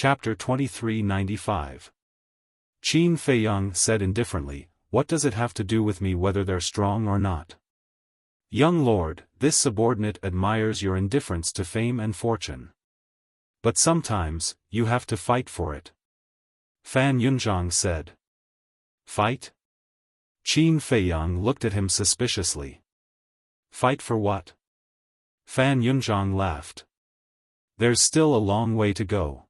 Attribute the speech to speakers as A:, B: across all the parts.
A: Chapter 2395. Qin Feiyang said indifferently, "What does it have to do with me whether they're strong or not? Young lord, this subordinate admires your indifference to fame and fortune. But sometimes, you have to fight for it." Fan Yunzhang said. "Fight?" Qin Feiyang looked at him suspiciously. "Fight for what?" Fan Yunzhang laughed. "There's still a long way to go.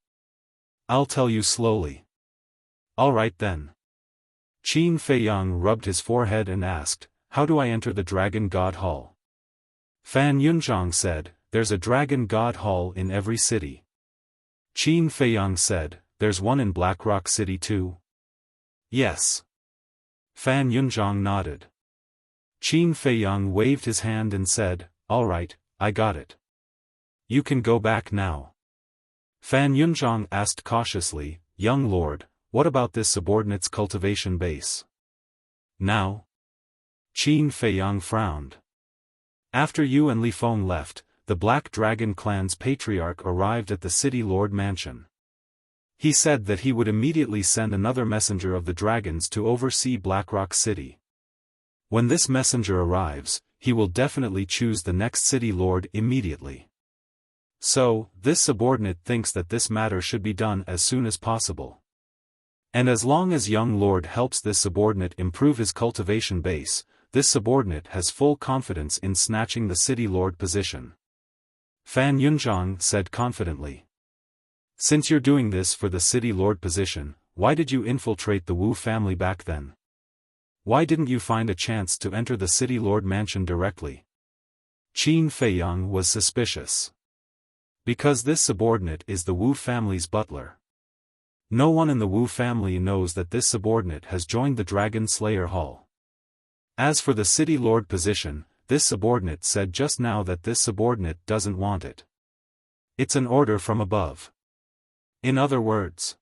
A: I'll tell you slowly." "All right then." Qin Feiyang rubbed his forehead and asked, "How do I enter the Dragon God Hall?" Fan Yunzhang said, "There's a Dragon God Hall in every city." Qin Feiyang said, "There's one in Blackrock City too?" "Yes." Fan Yunzhang nodded. Qin Feiyang waved his hand and said, "All right, I got it. You can go back now." Fan Yunzhang asked cautiously, "Young lord, what about this subordinate's cultivation base?" "Now?" Qin Feiyang frowned. "After you and Li Feng left, the Black Dragon clan's patriarch arrived at the City Lord Mansion. He said that he would immediately send another messenger of the dragons to oversee Blackrock City. When this messenger arrives, he will definitely choose the next City Lord immediately. So, this subordinate thinks that this matter should be done as soon as possible. And as long as young lord helps this subordinate improve his cultivation base, this subordinate has full confidence in snatching the City Lord position." Fan Yunzhang said confidently. "Since you're doing this for the City Lord position, why did you infiltrate the Wu family back then? Why didn't you find a chance to enter the City Lord mansion directly?" Qin Feiyang was suspicious. "Because this subordinate is the Wu family's butler. No one in the Wu family knows that this subordinate has joined the Dragon Slayer Hall. As for the City Lord position, this subordinate said just now that this subordinate doesn't want it. It's an order from above. In other words,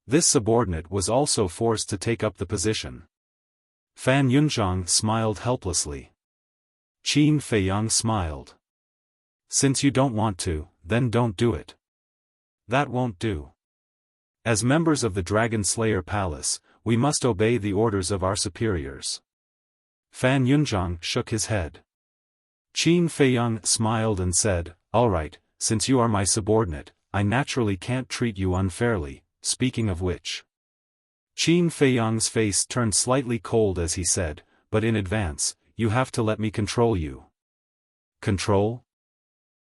A: this subordinate was also forced to take up the position." Fan Yunzhang smiled helplessly. Qin Feiyang smiled. "Since you don't want to, then don't do it. That won't do. As members of the Dragon Slayer Palace, we must obey the orders of our superiors." Fan Yunzhang shook his head. Qin Feiyang smiled and said, "All right, since you are my subordinate, I naturally can't treat you unfairly, speaking of which." Qin Feiyang's face turned slightly cold as he said, "But in advance, you have to let me control you." "Control?"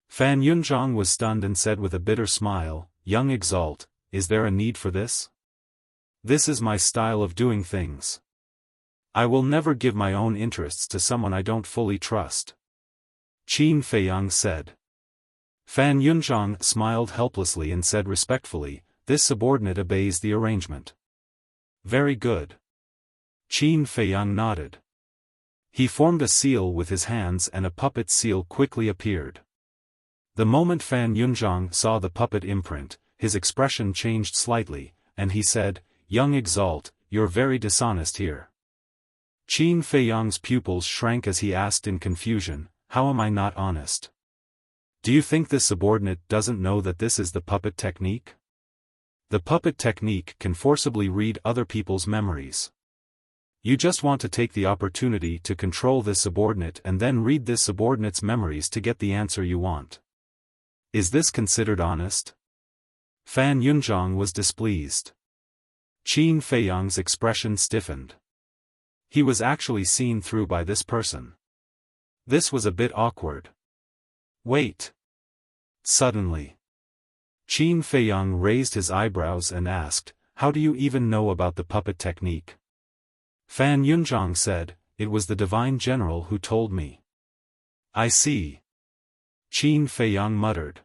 A: Fan Yunzhang was stunned and said with a bitter smile, "Young Exalt, is there a need for this? This is my style of doing things. I will never give my own interests to someone I don't fully trust." Qin Feiyang said. Fan Yunzhang smiled helplessly and said respectfully, "This subordinate obeys the arrangement." "Very good." Qin Feiyang nodded. He formed a seal with his hands and a puppet seal quickly appeared. The moment Fan Yunzhang saw the puppet imprint, his expression changed slightly, and he said, "Young Exalt, you're very dishonest here." Qin Feiyang's pupils shrank as he asked in confusion, "How am I not honest? Do you think this subordinate doesn't know that this is the puppet technique? The puppet technique can forcibly read other people's memories. You just want to take the opportunity to control this subordinate and then read this subordinate's memories to get the answer you want. Is this considered honest?" Fan Yunzhang was displeased. Qin Feiyang's expression stiffened. He was actually seen through by this person. This was a bit awkward. "Wait." Suddenly, Qin Feiyang raised his eyebrows and asked, "How do you even know about the puppet technique?" Fan Yunzhang said, "It was the Divine General who told me." "I see." Qin Feiyang muttered.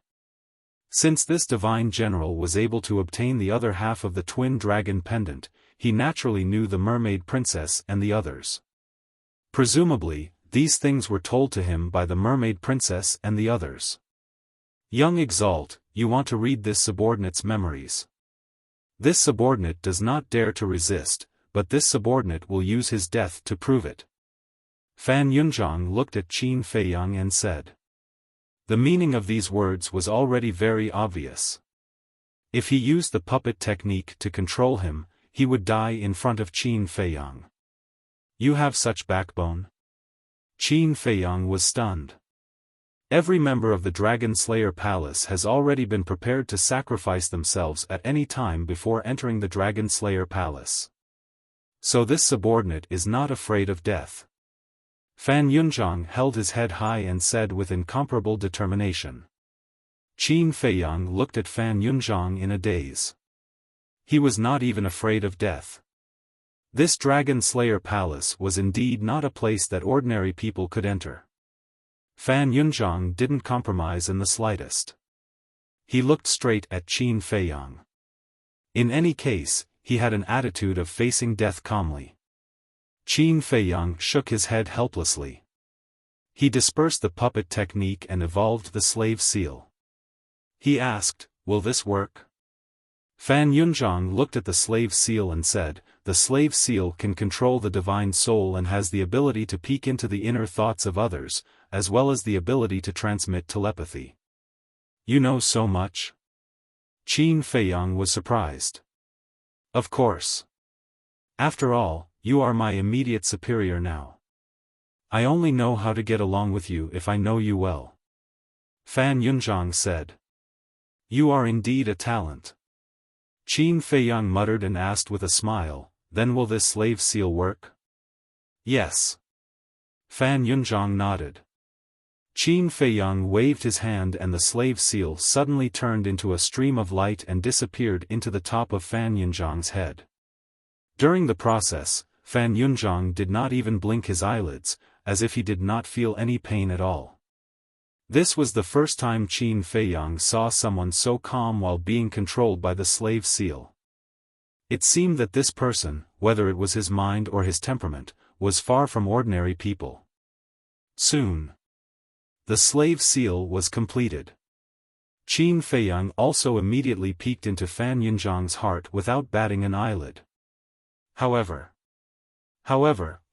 A: Since this Divine General was able to obtain the other half of the Twin Dragon Pendant, he naturally knew the Mermaid Princess and the others. Presumably, these things were told to him by the Mermaid Princess and the others. "Young Exalt, you want to read this subordinate's memories. This subordinate does not dare to resist, but this subordinate will use his death to prove it." Fan Yunzhang looked at Qin Feiyang and said. The meaning of these words was already very obvious. If he used the puppet technique to control him, he would die in front of Qin Feiyang. You have such backbone? Qin Feiyang was stunned. Every member of the Dragon Slayer Palace has already been prepared to sacrifice themselves at any time before entering the Dragon Slayer Palace. So this subordinate is not afraid of death. Fan Yunzhang held his head high and said with incomparable determination. Qin Feiyang looked at Fan Yunzhang in a daze. He was not even afraid of death. This Dragon Slayer Palace was indeed not a place that ordinary people could enter. Fan Yunzhang didn't compromise in the slightest. He looked straight at Qin Feiyang. In any case, he had an attitude of facing death calmly. Qin Feiyang shook his head helplessly. He dispersed the puppet technique and evolved the slave seal. He asked, "Will this work?" Fan Yunzhang looked at the slave seal and said, "The slave seal can control the divine soul and has the ability to peek into the inner thoughts of others, as well as the ability to transmit telepathy." "You know so much?" Qin Feiyang was surprised. "Of course. After all, you are my immediate superior now. I only know how to get along with you if I know you well." Fan Yunzhang said. "You are indeed a talent." Qin Feiyang muttered and asked with a smile, "Then will this slave seal work?" "Yes." Fan Yunzhang nodded. Qin Feiyang waved his hand and the slave seal suddenly turned into a stream of light and disappeared into the top of Fan Yunzhang's head. During the process, Fan Yunzhang did not even blink his eyelids, as if he did not feel any pain at all. This was the first time Qin Feiyang saw someone so calm while being controlled by the slave seal. It seemed that this person, whether it was his mind or his temperament, was far from ordinary people. Soon, the slave seal was completed. Qin Feiyang also immediately peeked into Fan Yunzhang's heart without batting an eyelid. However,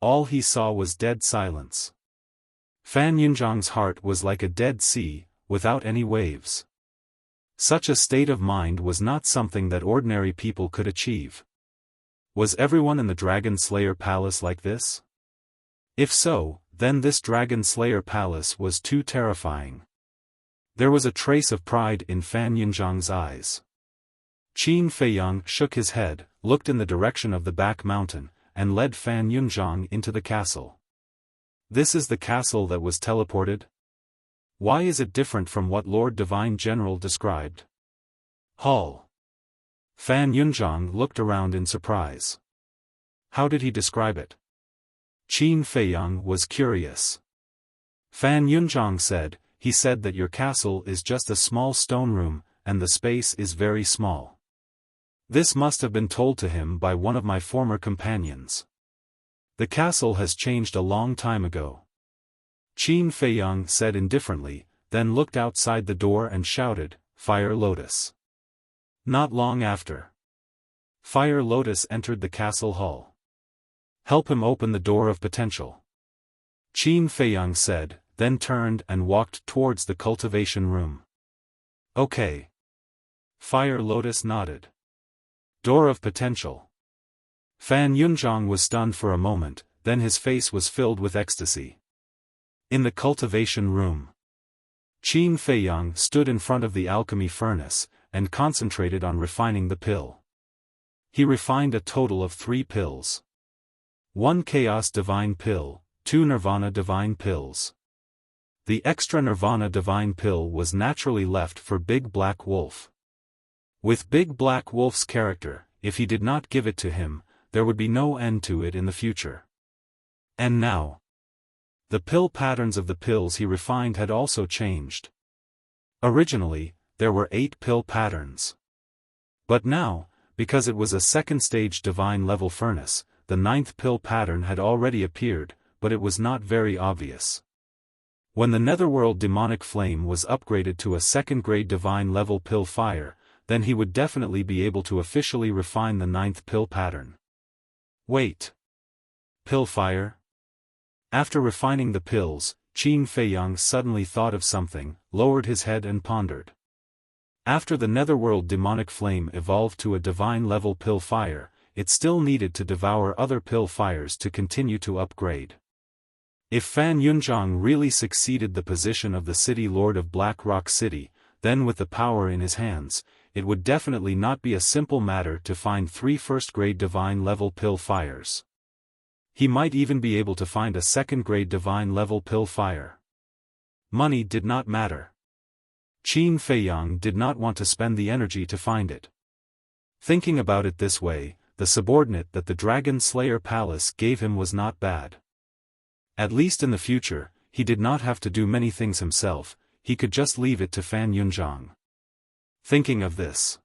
A: all he saw was dead silence. Fan Yunzhang's heart was like a dead sea, without any waves. Such a state of mind was not something that ordinary people could achieve. Was everyone in the Dragon Slayer Palace like this? If so, then this Dragon Slayer Palace was too terrifying. There was a trace of pride in Fan Yunzhang's eyes. Qin Feiyang shook his head, looked in the direction of the back mountain, and led Fan Yunzhang into the castle. "This is the castle that was teleported? Why is it different from what Lord Divine General described?" Hall. Fan Yunzhang looked around in surprise. "How did he describe it?" Qin Feiyang was curious. Fan Yunzhang said, "He said that your castle is just a small stone room, and the space is very small. This must have been told to him by one of my former companions. The castle has changed a long time ago." Qin Feiyang said indifferently, then looked outside the door and shouted, "Fire Lotus." Not long after, Fire Lotus entered the castle hall. "Help him open the door of potential," Qin Feiyang said, then turned and walked towards the cultivation room. "Okay." Fire Lotus nodded. Door of potential. Fan Yunzhang was stunned for a moment, then his face was filled with ecstasy. In the cultivation room, Qin Feiyang stood in front of the alchemy furnace, and concentrated on refining the pill. He refined a total of 3 pills. 1 Chaos Divine Pill, 2 Nirvana Divine Pills. The extra Nirvana Divine Pill was naturally left for Big Black Wolf. With Big Black Wolf's character, if he did not give it to him, there would be no end to it in the future. And now, the pill patterns of the pills he refined had also changed. Originally, there were 8 pill patterns. But now, because it was a second-stage divine level furnace, the 9th pill pattern had already appeared, but it was not very obvious. When the Netherworld Demonic Flame was upgraded to a second-grade divine level pill fire, then he would definitely be able to officially refine the 9th pill pattern. Wait. Pill fire? After refining the pills, Qin Feiyang suddenly thought of something, lowered his head and pondered. After the netherworld demonic flame evolved to a divine-level pill fire, it still needed to devour other pill fires to continue to upgrade. If Fan Yunzhang really succeeded the position of the City Lord of Black Rock City, then with the power in his hands, it would definitely not be a simple matter to find 3 first-grade divine-level pill fires. He might even be able to find a second-grade divine-level pill fire. Money did not matter. Qin Feiyang did not want to spend the energy to find it. Thinking about it this way, the subordinate that the Dragon Slayer Palace gave him was not bad. At least in the future, he did not have to do many things himself, he could just leave it to Fan Yunzhang. Thinking of this,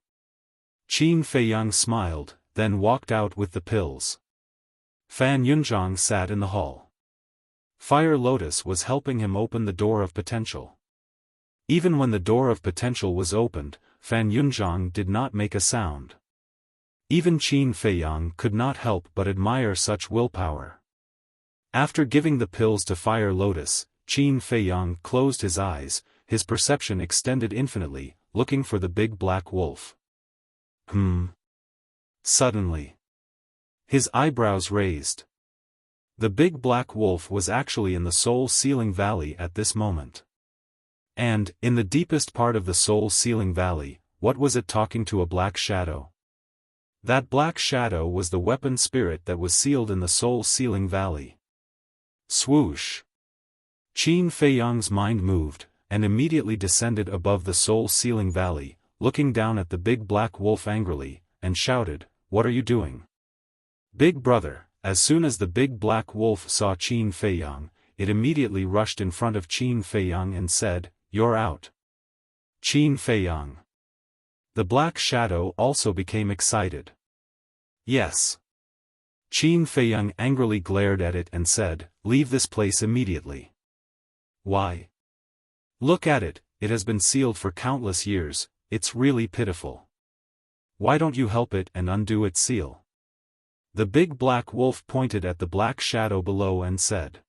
A: Qin Feiyang smiled, then walked out with the pills. Fan Yunzhang sat in the hall. Fire Lotus was helping him open the door of potential. Even when the door of potential was opened, Fan Yunzhang did not make a sound. Even Qin Feiyang could not help but admire such willpower. After giving the pills to Fire Lotus, Qin Feiyang closed his eyes, his perception extended infinitely, looking for the big black wolf. Suddenly, his eyebrows raised. The big black wolf was actually in the Soul Sealing Valley at this moment. And, in the deepest part of the Soul Sealing Valley, what was it talking to a black shadow? That black shadow was the weapon spirit that was sealed in the Soul Sealing Valley. Swoosh! Qin Feiyang's mind moved, and immediately descended above the Soul Sealing Valley, looking down at the big black wolf angrily, and shouted, "What are you doing?" Big brother. As soon as the big black wolf saw Qin Feiyang, it immediately rushed in front of Qin Feiyang and said, "You're out." Qin Feiyang. The black shadow also became excited. Yes. Qin Feiyang angrily glared at it and said, "Leave this place immediately." Why? Look at it, it has been sealed for countless years, it's really pitiful. Why don't you help it and undo its seal? The big black wolf pointed at the black shadow below and said.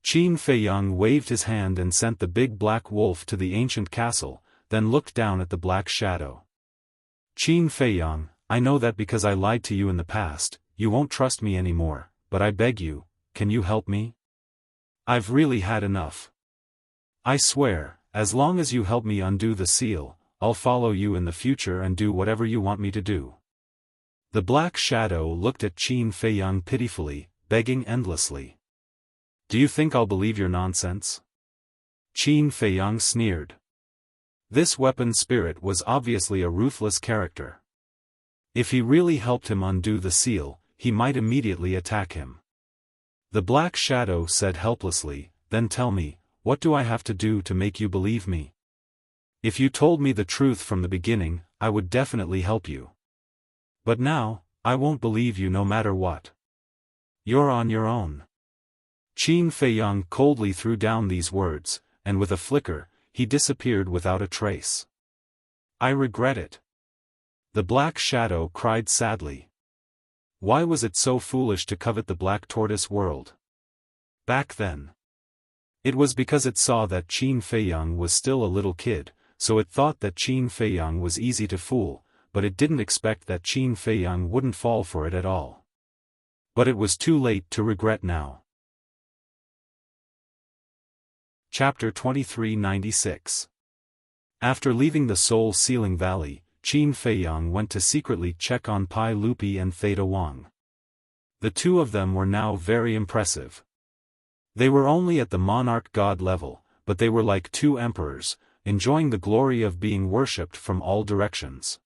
A: Qin Feiyang waved his hand and sent the big black wolf to the ancient castle, then looked down at the black shadow. Qin Feiyang, I know that because I lied to you in the past, you won't trust me anymore, but I beg you, can you help me? I've really had enough. I swear, as long as you help me undo the seal, I'll follow you in the future and do whatever you want me to do. The black shadow looked at Qin Feiyang pitifully, begging endlessly. Do you think I'll believe your nonsense? Qin Feiyang sneered. This weapon spirit was obviously a ruthless character. If he really helped him undo the seal, he might immediately attack him. The black shadow said helplessly, "Then tell me, what do I have to do to make you believe me? If you told me the truth from the beginning, I would definitely help you. But now, I won't believe you no matter what. You're on your own." Qin Feiyang coldly threw down these words, and with a flicker, he disappeared without a trace. I regret it. The black shadow cried sadly. Why was it so foolish to covet the black tortoise world? Back then. It was because it saw that Qin Feiyang was still a little kid, so it thought that Qin Feiyang was easy to fool, but it didn't expect that Qin Feiyang wouldn't fall for it at all. But it was too late to regret now. Chapter 2396. After leaving the Soul Sealing Valley, Qin Feiyang went to secretly check on Pai Lupi and Theta Wang. The two of them were now very impressive. They were only at the monarch god level, but they were like two emperors, enjoying the glory of being worshipped from all directions.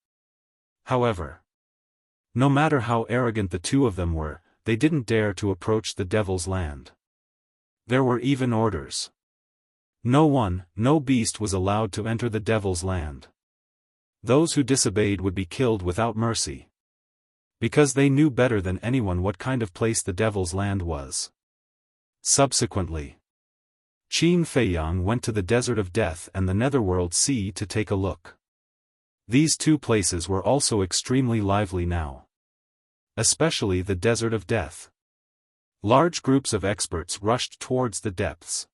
A: However, no matter how arrogant the two of them were, they didn't dare to approach the Devil's Land. There were even orders. No beast was allowed to enter the Devil's Land. Those who disobeyed would be killed without mercy. Because they knew better than anyone what kind of place the Devil's Land was. Subsequently, Qin Feiyang went to the Desert of Death and the Netherworld Sea to take a look. These two places were also extremely lively now. Especially the Desert of Death. Large groups of experts rushed towards the depths.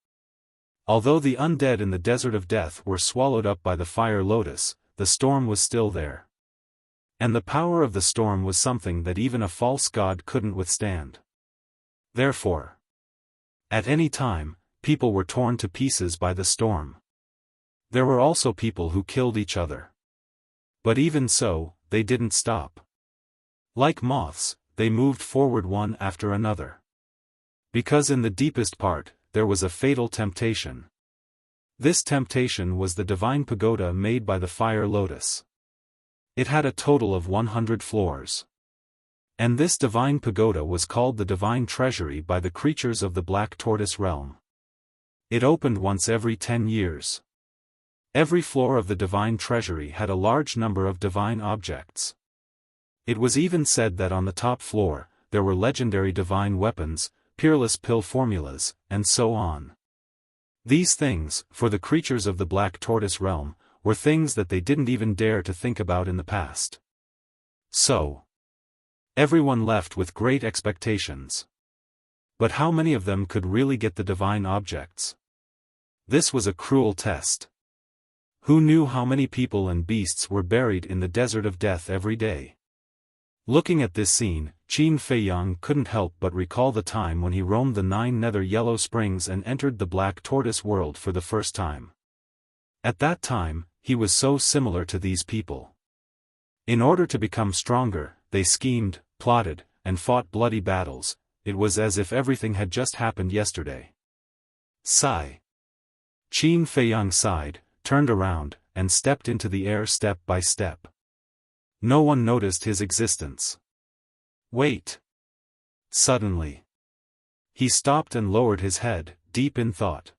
A: Although the undead in the Desert of Death were swallowed up by the Fire Lotus, the storm was still there. And the power of the storm was something that even a false god couldn't withstand. Therefore, at any time, people were torn to pieces by the storm. There were also people who killed each other. But even so, they didn't stop. Like moths, they moved forward one after another. Because in the deepest part, there was a fatal temptation. This temptation was the divine pagoda made by the fire lotus. It had a total of 100 floors. And this divine pagoda was called the divine treasury by the creatures of the Black Tortoise realm. It opened once every 10 years. Every floor of the divine treasury had a large number of divine objects. It was even said that on the top floor, there were legendary divine weapons, peerless pill formulas, and so on. These things, for the creatures of the Black Tortoise realm, were things that they didn't even dare to think about in the past. So, everyone left with great expectations. But how many of them could really get the divine objects? This was a cruel test. Who knew how many people and beasts were buried in the desert of death every day? Looking at this scene, Qin Feiyang couldn't help but recall the time when he roamed the 9 nether yellow springs and entered the Black Tortoise world for the first time. At that time, he was so similar to these people. In order to become stronger, they schemed, plotted, and fought bloody battles. It was as if everything had just happened yesterday. Sigh. Qin Feiyang sighed, turned around, and stepped into the air step by step. No one noticed his existence. Wait. Suddenly, he stopped and lowered his head, deep in thought.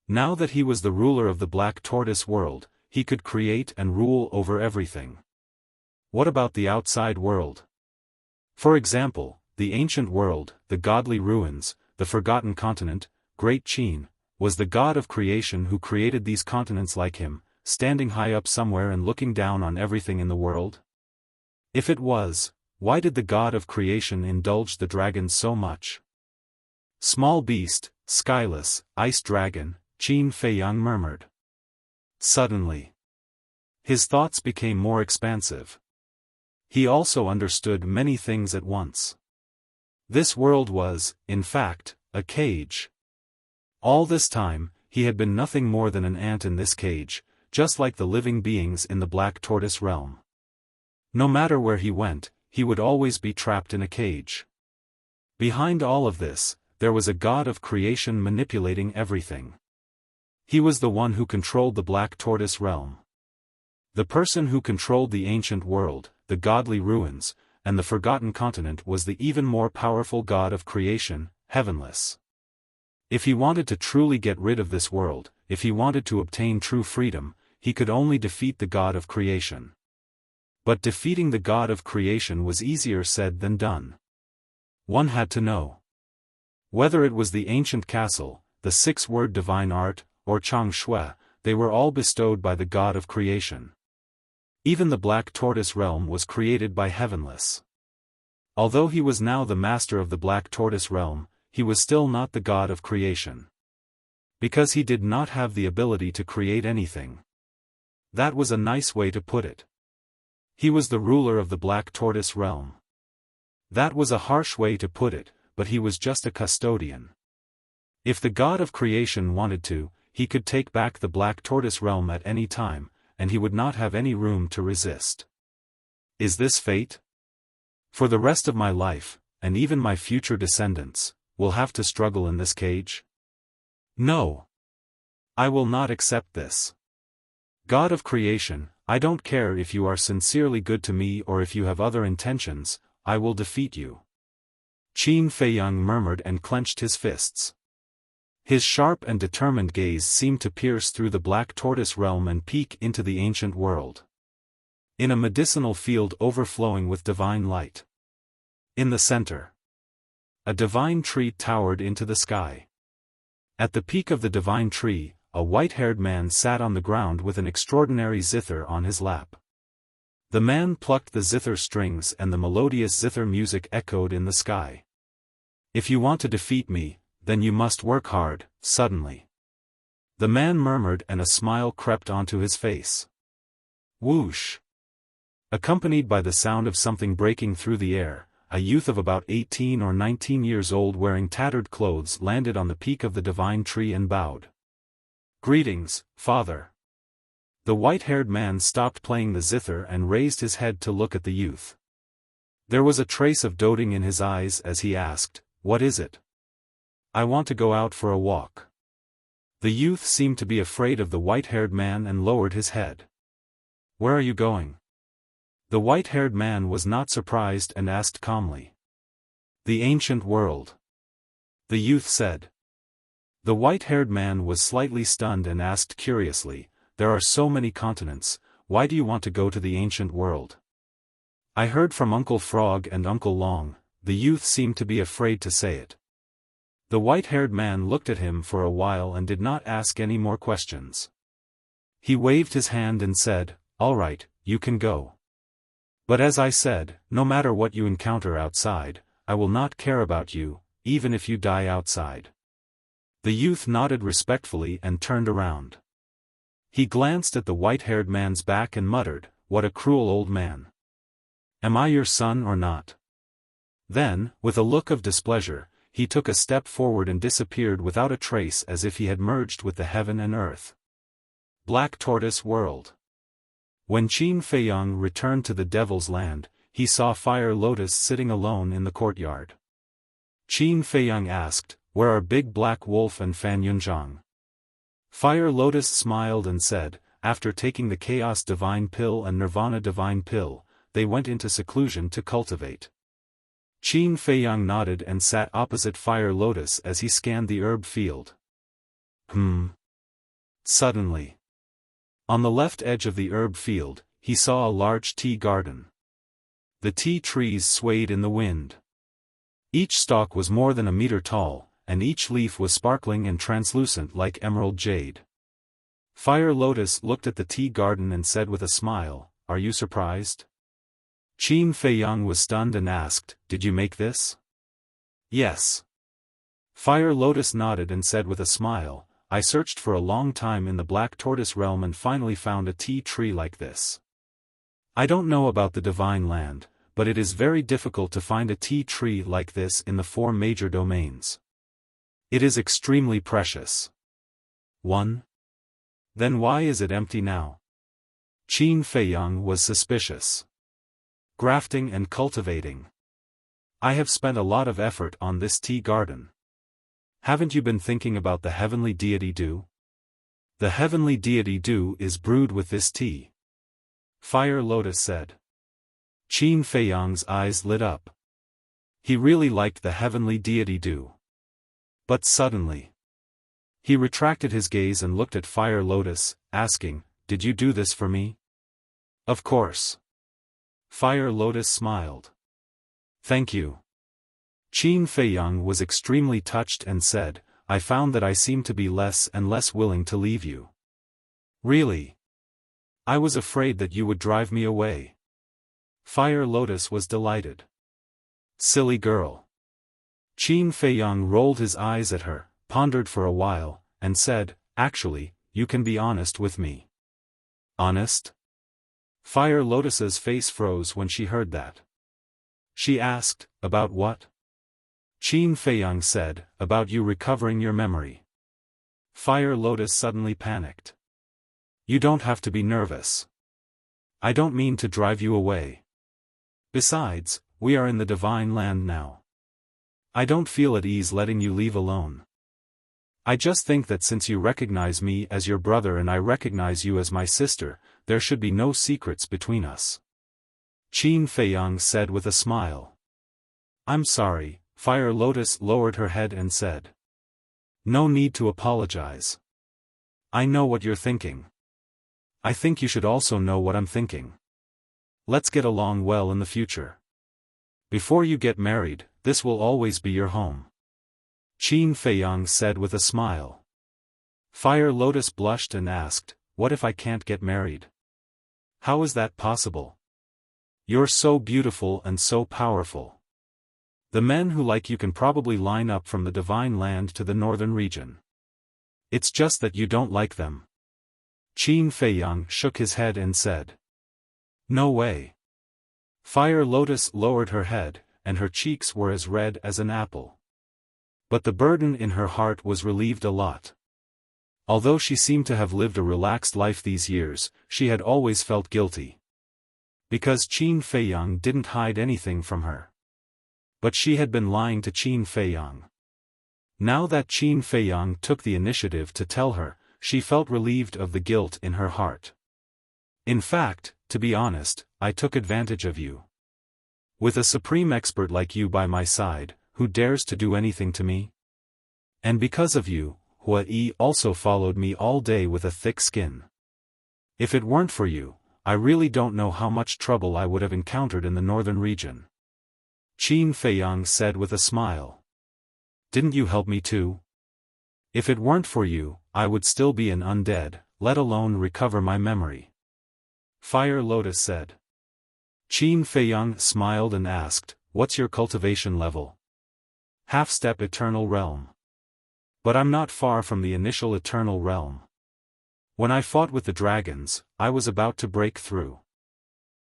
A: Now that he was the ruler of the Black Tortoise world, he could create and rule over everything. What about the outside world? For example, the ancient world, the godly ruins, the forgotten continent, Great Qin, was the god of creation who created these continents like him, standing high up somewhere and looking down on everything in the world? If it was, why did the god of creation indulge the dragons so much? Small beast, skyless, ice dragon, Qin Feiyang murmured. Suddenly, his thoughts became more expansive. He also understood many things at once. This world was, in fact, a cage. All this time, he had been nothing more than an ant in this cage, just like the living beings in the Black Tortoise realm. No matter where he went, he would always be trapped in a cage. Behind all of this, there was a god of creation manipulating everything. He was the one who controlled the Black Tortoise realm. The person who controlled the ancient world, the godly ruins, and the forgotten continent was the even more powerful god of creation, Heavenless. If he wanted to truly get rid of this world, if he wanted to obtain true freedom, he could only defeat the god of creation. But defeating the god of creation was easier said than done. One had to know. Whether it was the ancient castle, the 6-word divine art, or Chang Shui, they were all bestowed by the god of creation. Even the Black Tortoise realm was created by Heavenless. Although he was now the master of the Black Tortoise realm, he was still not the god of creation. Because he did not have the ability to create anything. That was a nice way to put it. He was the ruler of the Black Tortoise realm. That was a harsh way to put it, but he was just a custodian. If the god of creation wanted to, he could take back the Black Tortoise realm at any time, and he would not have any room to resist. Is this fate? For the rest of my life, and even my future descendants, will have to struggle in this cage? No. I will not accept this. God of creation, I don't care if you are sincerely good to me or if you have other intentions, I will defeat you. Qin Feiyang murmured and clenched his fists. His sharp and determined gaze seemed to pierce through the Black Tortoise realm and peek into the ancient world. In a medicinal field overflowing with divine light. In the center, a divine tree towered into the sky. At the peak of the divine tree, a white-haired man sat on the ground with an extraordinary zither on his lap. The man plucked the zither strings and the melodious zither music echoed in the sky. If you want to defeat me, then you must work hard, suddenly. The man murmured and a smile crept onto his face. Whoosh! Accompanied by the sound of something breaking through the air, a youth of about 18 or 19 years old wearing tattered clothes landed on the peak of the divine tree and bowed. "Greetings, Father." The white-haired man stopped playing the zither and raised his head to look at the youth. There was a trace of doting in his eyes as he asked, "What is it?" "I want to go out for a walk." The youth seemed to be afraid of the white-haired man and lowered his head. "Where are you going?" The white-haired man was not surprised and asked calmly. "The ancient world," the youth said. The white-haired man was slightly stunned and asked curiously, "There are so many continents, why do you want to go to the ancient world?" "I heard from Uncle Frog and Uncle Long." The youth seemed to be afraid to say it. The white-haired man looked at him for a while and did not ask any more questions. He waved his hand and said, "All right, you can go. But as I said, no matter what you encounter outside, I will not care about you, even if you die outside." The youth nodded respectfully and turned around. He glanced at the white-haired man's back and muttered, "What a cruel old man. Am I your son or not?" Then, with a look of displeasure, he took a step forward and disappeared without a trace as if he had merged with the heaven and earth. Black Tortoise World. When Qin Feiyang returned to the Devil's Land, he saw Fire Lotus sitting alone in the courtyard. Qin Feiyang asked, "Where are Big Black Wolf and Fan Yunzhang?" Fire Lotus smiled and said, "After taking the Chaos Divine Pill and Nirvana Divine Pill, they went into seclusion to cultivate." Qin Feiyang nodded and sat opposite Fire Lotus as he scanned the herb field. Suddenly, on the left edge of the herb field, he saw a large tea garden. The tea trees swayed in the wind. Each stalk was more than a meter tall, and each leaf was sparkling and translucent like emerald jade. Fire Lotus looked at the tea garden and said with a smile, "Are you surprised?" Qin Feiyang was stunned and asked, "Did you make this?" "Yes." Fire Lotus nodded and said with a smile, "I searched for a long time in the Black Tortoise realm and finally found a tea tree like this. I don't know about the Divine Land, but it is very difficult to find a tea tree like this in the 4 major domains. It is extremely precious." 1. Then why is it empty now? Qin Feiyang was suspicious. "Grafting and cultivating. I have spent a lot of effort on this tea garden. Haven't you been thinking about the heavenly deity dew? The heavenly deity dew is brewed with this tea," Fire Lotus said. Qin Feiyang's eyes lit up. He really liked the heavenly deity dew. But suddenly, he retracted his gaze and looked at Fire Lotus, asking, "Did you do this for me?" "Of course." Fire Lotus smiled. "Thank you." Qin Feiyang was extremely touched and said, "I found that I seem to be less and less willing to leave you." "Really? I was afraid that you would drive me away." Fire Lotus was delighted. "Silly girl." Qin Feiyang rolled his eyes at her, pondered for a while, and said, "Actually, you can be honest with me." "Honest?" Fire Lotus's face froze when she heard that. She asked, "About what?" Qin Feiyang said, "About you recovering your memory." Fire Lotus suddenly panicked. "You don't have to be nervous. I don't mean to drive you away. Besides, we are in the Divine Land now. I don't feel at ease letting you leave alone. I just think that since you recognize me as your brother and I recognize you as my sister, there should be no secrets between us." Qin Feiyang said with a smile. "I'm sorry." Fire Lotus lowered her head and said, "No need to apologize. I know what you're thinking. I think you should also know what I'm thinking. Let's get along well in the future. Before you get married, this will always be your home." Qin Feiyang said with a smile. Fire Lotus blushed and asked, "What if I can't get married? How is that possible? You're so beautiful and so powerful. The men who like you can probably line up from the Divine Land to the northern region. It's just that you don't like them." Qin Feiyang shook his head and said, No way. Fire Lotus lowered her head, and her cheeks were as red as an apple. But the burden in her heart was relieved a lot. Although she seemed to have lived a relaxed life these years, she had always felt guilty. Because Qin Feiyang didn't hide anything from her. But she had been lying to Qin Feiyang. Now that Qin Feiyang took the initiative to tell her, she felt relieved of the guilt in her heart. In fact, to be honest, I took advantage of you. With a supreme expert like you by my side, who dares to do anything to me? And because of you, Hua Yi also followed me all day with a thick skin. If it weren't for you, I really don't know how much trouble I would have encountered in the northern region. Qin Feiyang said with a smile. Didn't you help me too? If it weren't for you, I would still be an undead, let alone recover my memory. Fire Lotus said. Qin Feiyang smiled and asked, what's your cultivation level? Half-step Eternal Realm. But I'm not far from the initial Eternal Realm. When I fought with the dragons, I was about to break through.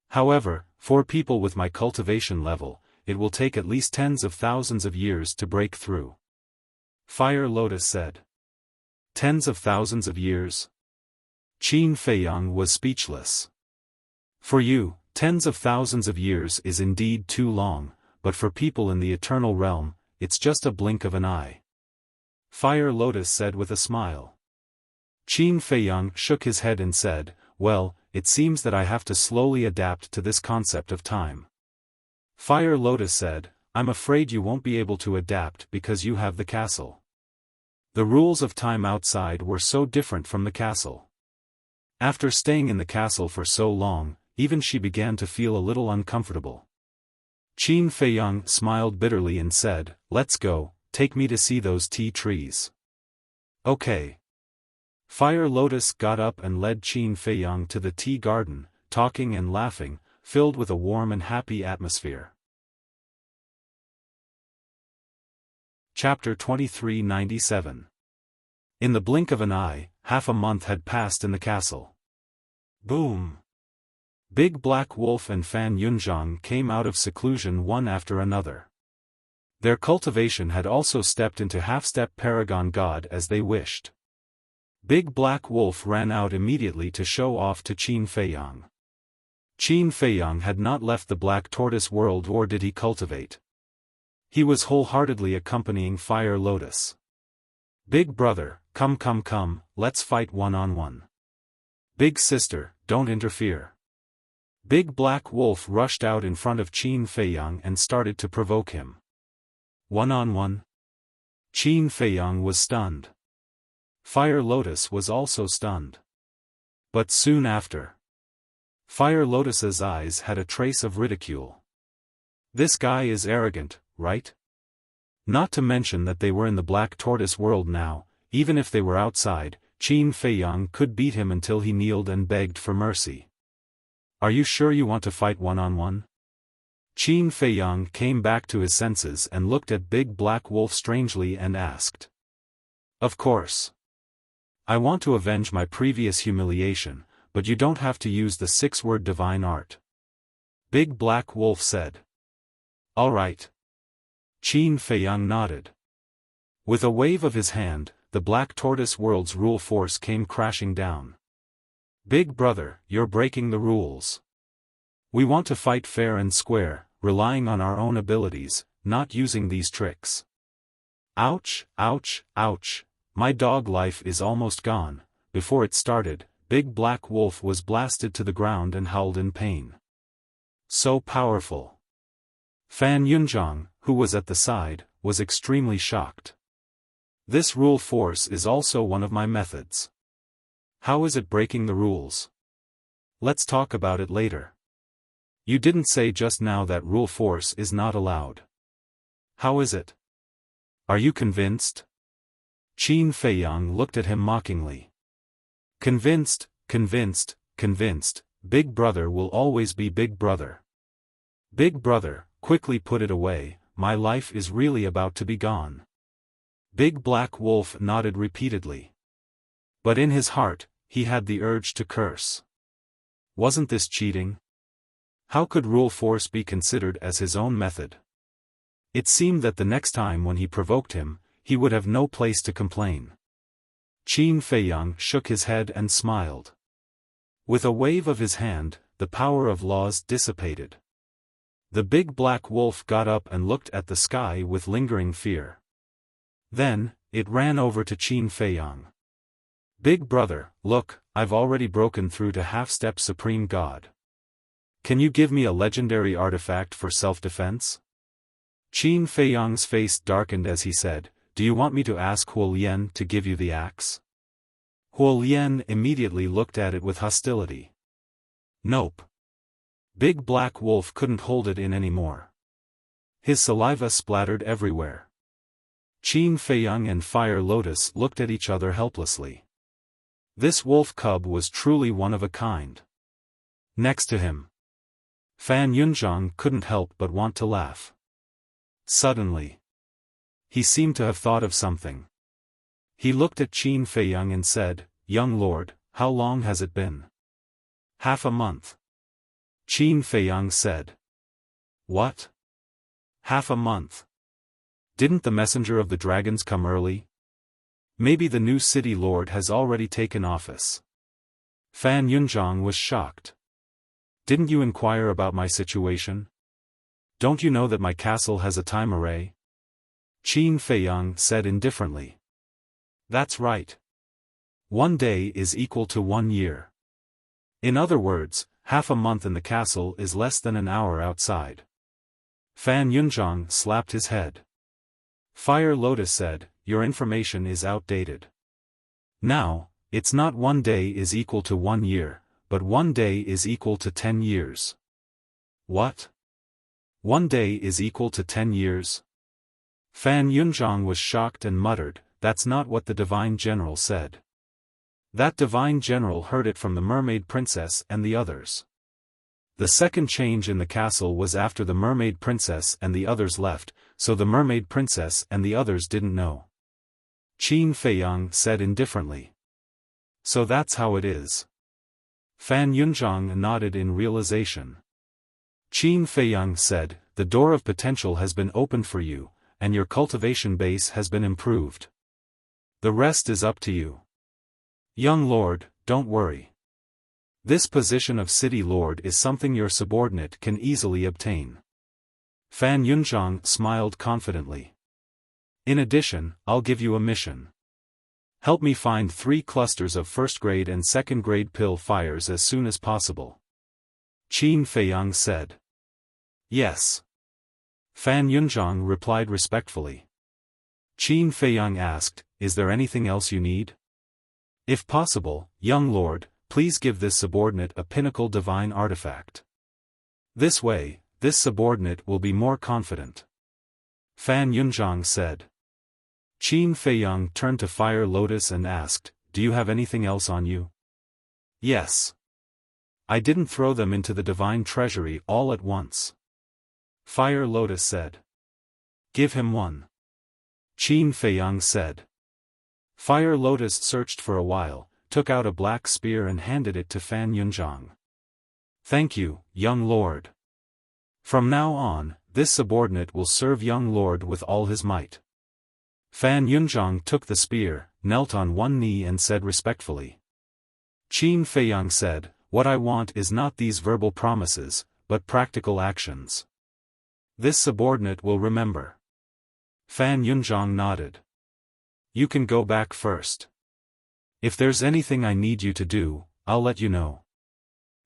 A: However, for people with my cultivation level, it will take at least tens of thousands of years to break through. Fire Lotus said. Tens of thousands of years? Qin Feiyang was speechless. For you, tens of thousands of years is indeed too long, but for people in the Eternal Realm, it's just a blink of an eye. Fire Lotus said with a smile. Qin Feiyang shook his head and said, well, it seems that I have to slowly adapt to this concept of time. Fire Lotus said, I'm afraid you won't be able to adapt because you have the castle. The rules of time outside were so different from the castle. After staying in the castle for so long, even she began to feel a little uncomfortable. Qin Feiyang smiled bitterly and said, let's go, take me to see those tea trees. Okay. Fire Lotus got up and led Qin Feiyang to the tea garden, talking and laughing, filled with a warm and happy atmosphere. Chapter 2397. In the blink of an eye, half a month had passed in the castle. Boom! Big Black Wolf and Fan Yunzhang came out of seclusion one after another. Their cultivation had also stepped into half-step Paragon God as they wished. Big Black Wolf ran out immediately to show off to Qin Feiyang. Qin Feiyang had not left the Black Tortoise world, or did he cultivate. He was wholeheartedly accompanying Fire Lotus. Big brother, come, let's fight one-on-one. Big sister, don't interfere. Big Black Wolf rushed out in front of Qin Feiyang and started to provoke him. One-on-one? Qin Feiyang was stunned. Fire Lotus was also stunned. But soon after, Fire Lotus's eyes had a trace of ridicule. This guy is arrogant, right? Not to mention that they were in the Black Tortoise world now. Even if they were outside, Qin Feiyang could beat him until he kneeled and begged for mercy. Are you sure you want to fight one-on-one? Qin Feiyang came back to his senses and looked at Big Black Wolf strangely and asked. Of course. I want to avenge my previous humiliation, but you don't have to use the 6-word divine art. Big Black Wolf said. All right. Qin Feiyang nodded. With a wave of his hand, the Black Tortoise world's rule force came crashing down. Big brother, you're breaking the rules. We want to fight fair and square, relying on our own abilities, not using these tricks. Ouch, ouch, ouch. My dog life is almost gone. Before it started, Big Black Wolf was blasted to the ground and howled in pain. So powerful. Fan Yunzhang, who was at the side, was extremely shocked. This rule force is also one of my methods. How is it breaking the rules? Let's talk about it later. You didn't say just now that rule force is not allowed. How is it? Are you convinced? Qin Feiyang looked at him mockingly. Convinced, convinced, convinced, Big brother will always be Big brother. Big brother, quickly put it away, my life is really about to be gone. Big Black Wolf nodded repeatedly. But in his heart, he had the urge to curse. Wasn't this cheating? How could rule force be considered as his own method? It seemed that the next time when he provoked him, he would have no place to complain. Qin Feiyang shook his head and smiled. With a wave of his hand, the power of laws dissipated. The big black wolf got up and looked at the sky with lingering fear. Then, it ran over to Qin Feiyang. Big brother, look, I've already broken through to half-step Supreme God. Can you give me a legendary artifact for self-defense? Qin Feiyang's face darkened as he said, do you want me to ask Huo Lian to give you the axe? Huo Lian immediately looked at it with hostility. Nope. Big Black Wolf couldn't hold it in anymore. His saliva splattered everywhere. Qin Feiyang and Fire Lotus looked at each other helplessly. This wolf cub was truly one of a kind. Next to him, Fan Yunzhang couldn't help but want to laugh. Suddenly, he seemed to have thought of something. He looked at Qin Feiyang and said, young lord, how long has it been? Half a month. Qin Feiyang said. What? Half a month? Didn't the messenger of the dragons come early? Maybe the new city lord has already taken office. Fan Yunzhang was shocked. Didn't you inquire about my situation? Don't you know that my castle has a time array? Qin Feiyang said indifferently. That's right. 1 day is equal to 1 year. In other words, half a month in the castle is less than an hour outside. Fan Yunzhang slapped his head. Fire Lotus said, your information is outdated. Now, it's not 1 day is equal to 1 year, but 1 day is equal to 10 years. What? 1 day is equal to 10 years? Fan Yunzhang was shocked and muttered, that's not what the Divine General said. That Divine General heard it from the Mermaid Princess and the others. The second change in the castle was after the Mermaid Princess and the others left, so the Mermaid Princess and the others didn't know. Qin Feiyang said indifferently. So that's how it is. Fan Yunzhang nodded in realization. Qin Feiyang said, the door of potential has been opened for you, and your cultivation base has been improved. The rest is up to you. Young lord, don't worry. This position of city lord is something your subordinate can easily obtain. Fan Yunzhang smiled confidently. In addition, I'll give you a mission. Help me find 3 clusters of first-grade and second-grade pill fires as soon as possible. Qin Feiyang said. Yes. Fan Yunzhang replied respectfully. Qin Feiyang asked, is there anything else you need? If possible, young lord, please give this subordinate a pinnacle divine artifact. This way, this subordinate will be more confident. Fan Yunzhang said. Qin Feiyang turned to Fire Lotus and asked, do you have anything else on you? Yes. I didn't throw them into the divine treasury all at once. Fire Lotus said. Give him one. Qin Feiyang said. Fire Lotus searched for a while, took out a black spear and handed it to Fan Yunzhang. Thank you, young lord. From now on, this subordinate will serve young lord with all his might. Fan Yunzhang took the spear, knelt on one knee and said respectfully. Qin Feiyang said, what I want is not these verbal promises, but practical actions. This subordinate will remember. Fan Yunzhang nodded. You can go back first. If there's anything I need you to do, I'll let you know.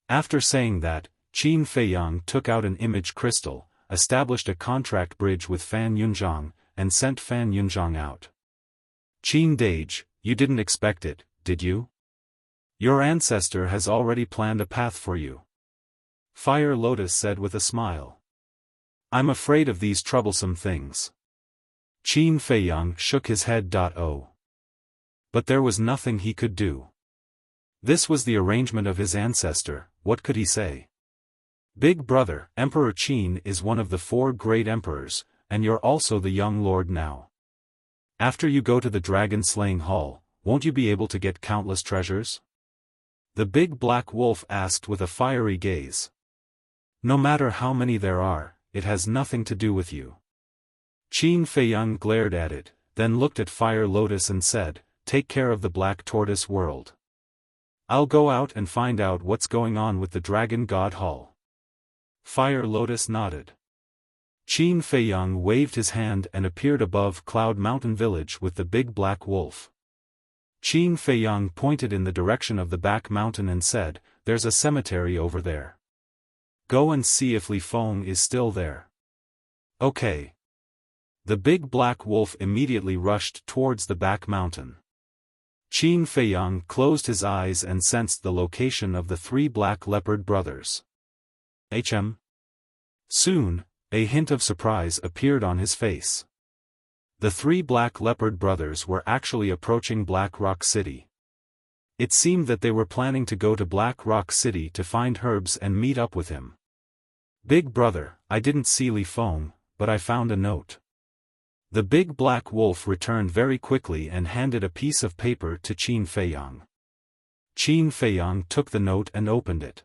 A: After saying that, Qin Feiyang took out an image crystal, established a contract bridge with Fan Yunzhang, and sent Fan Yunzhang out. Qin Dage, you didn't expect it, did you? Your ancestor has already planned a path for you. Fire Lotus said with a smile. I'm afraid of these troublesome things. Qin Feiyang shook his head. But there was nothing he could do. This was the arrangement of his ancestor, what could he say? Big brother, Emperor Qin is one of the 4 great emperors, and you're also the young lord now. After you go to the dragon slaying hall, won't you be able to get countless treasures? The big black wolf asked with a fiery gaze. No matter how many there are, it has nothing to do with you. Qin Feiyang glared at it, then looked at Fire Lotus and said, take care of the Black Tortoise world. I'll go out and find out what's going on with the Dragon God Hall. Fire Lotus nodded. Qin Feiyang waved his hand and appeared above Cloud Mountain Village with the big black wolf. Qin Feiyang pointed in the direction of the back mountain and said, there's a cemetery over there. Go and see if Li Feng is still there. Okay. The big black wolf immediately rushed towards the back mountain. Qin Feiyang closed his eyes and sensed the location of the 3 black leopard brothers. Soon, a hint of surprise appeared on his face. The 3 black leopard brothers were actually approaching Black Rock City. It seemed that they were planning to go to Black Rock City to find Herbs and meet up with him. Big brother, I didn't see Li Feng, but I found a note. The big black wolf returned very quickly and handed a piece of paper to Qin Feiyang. Qin Feiyang took the note and opened it.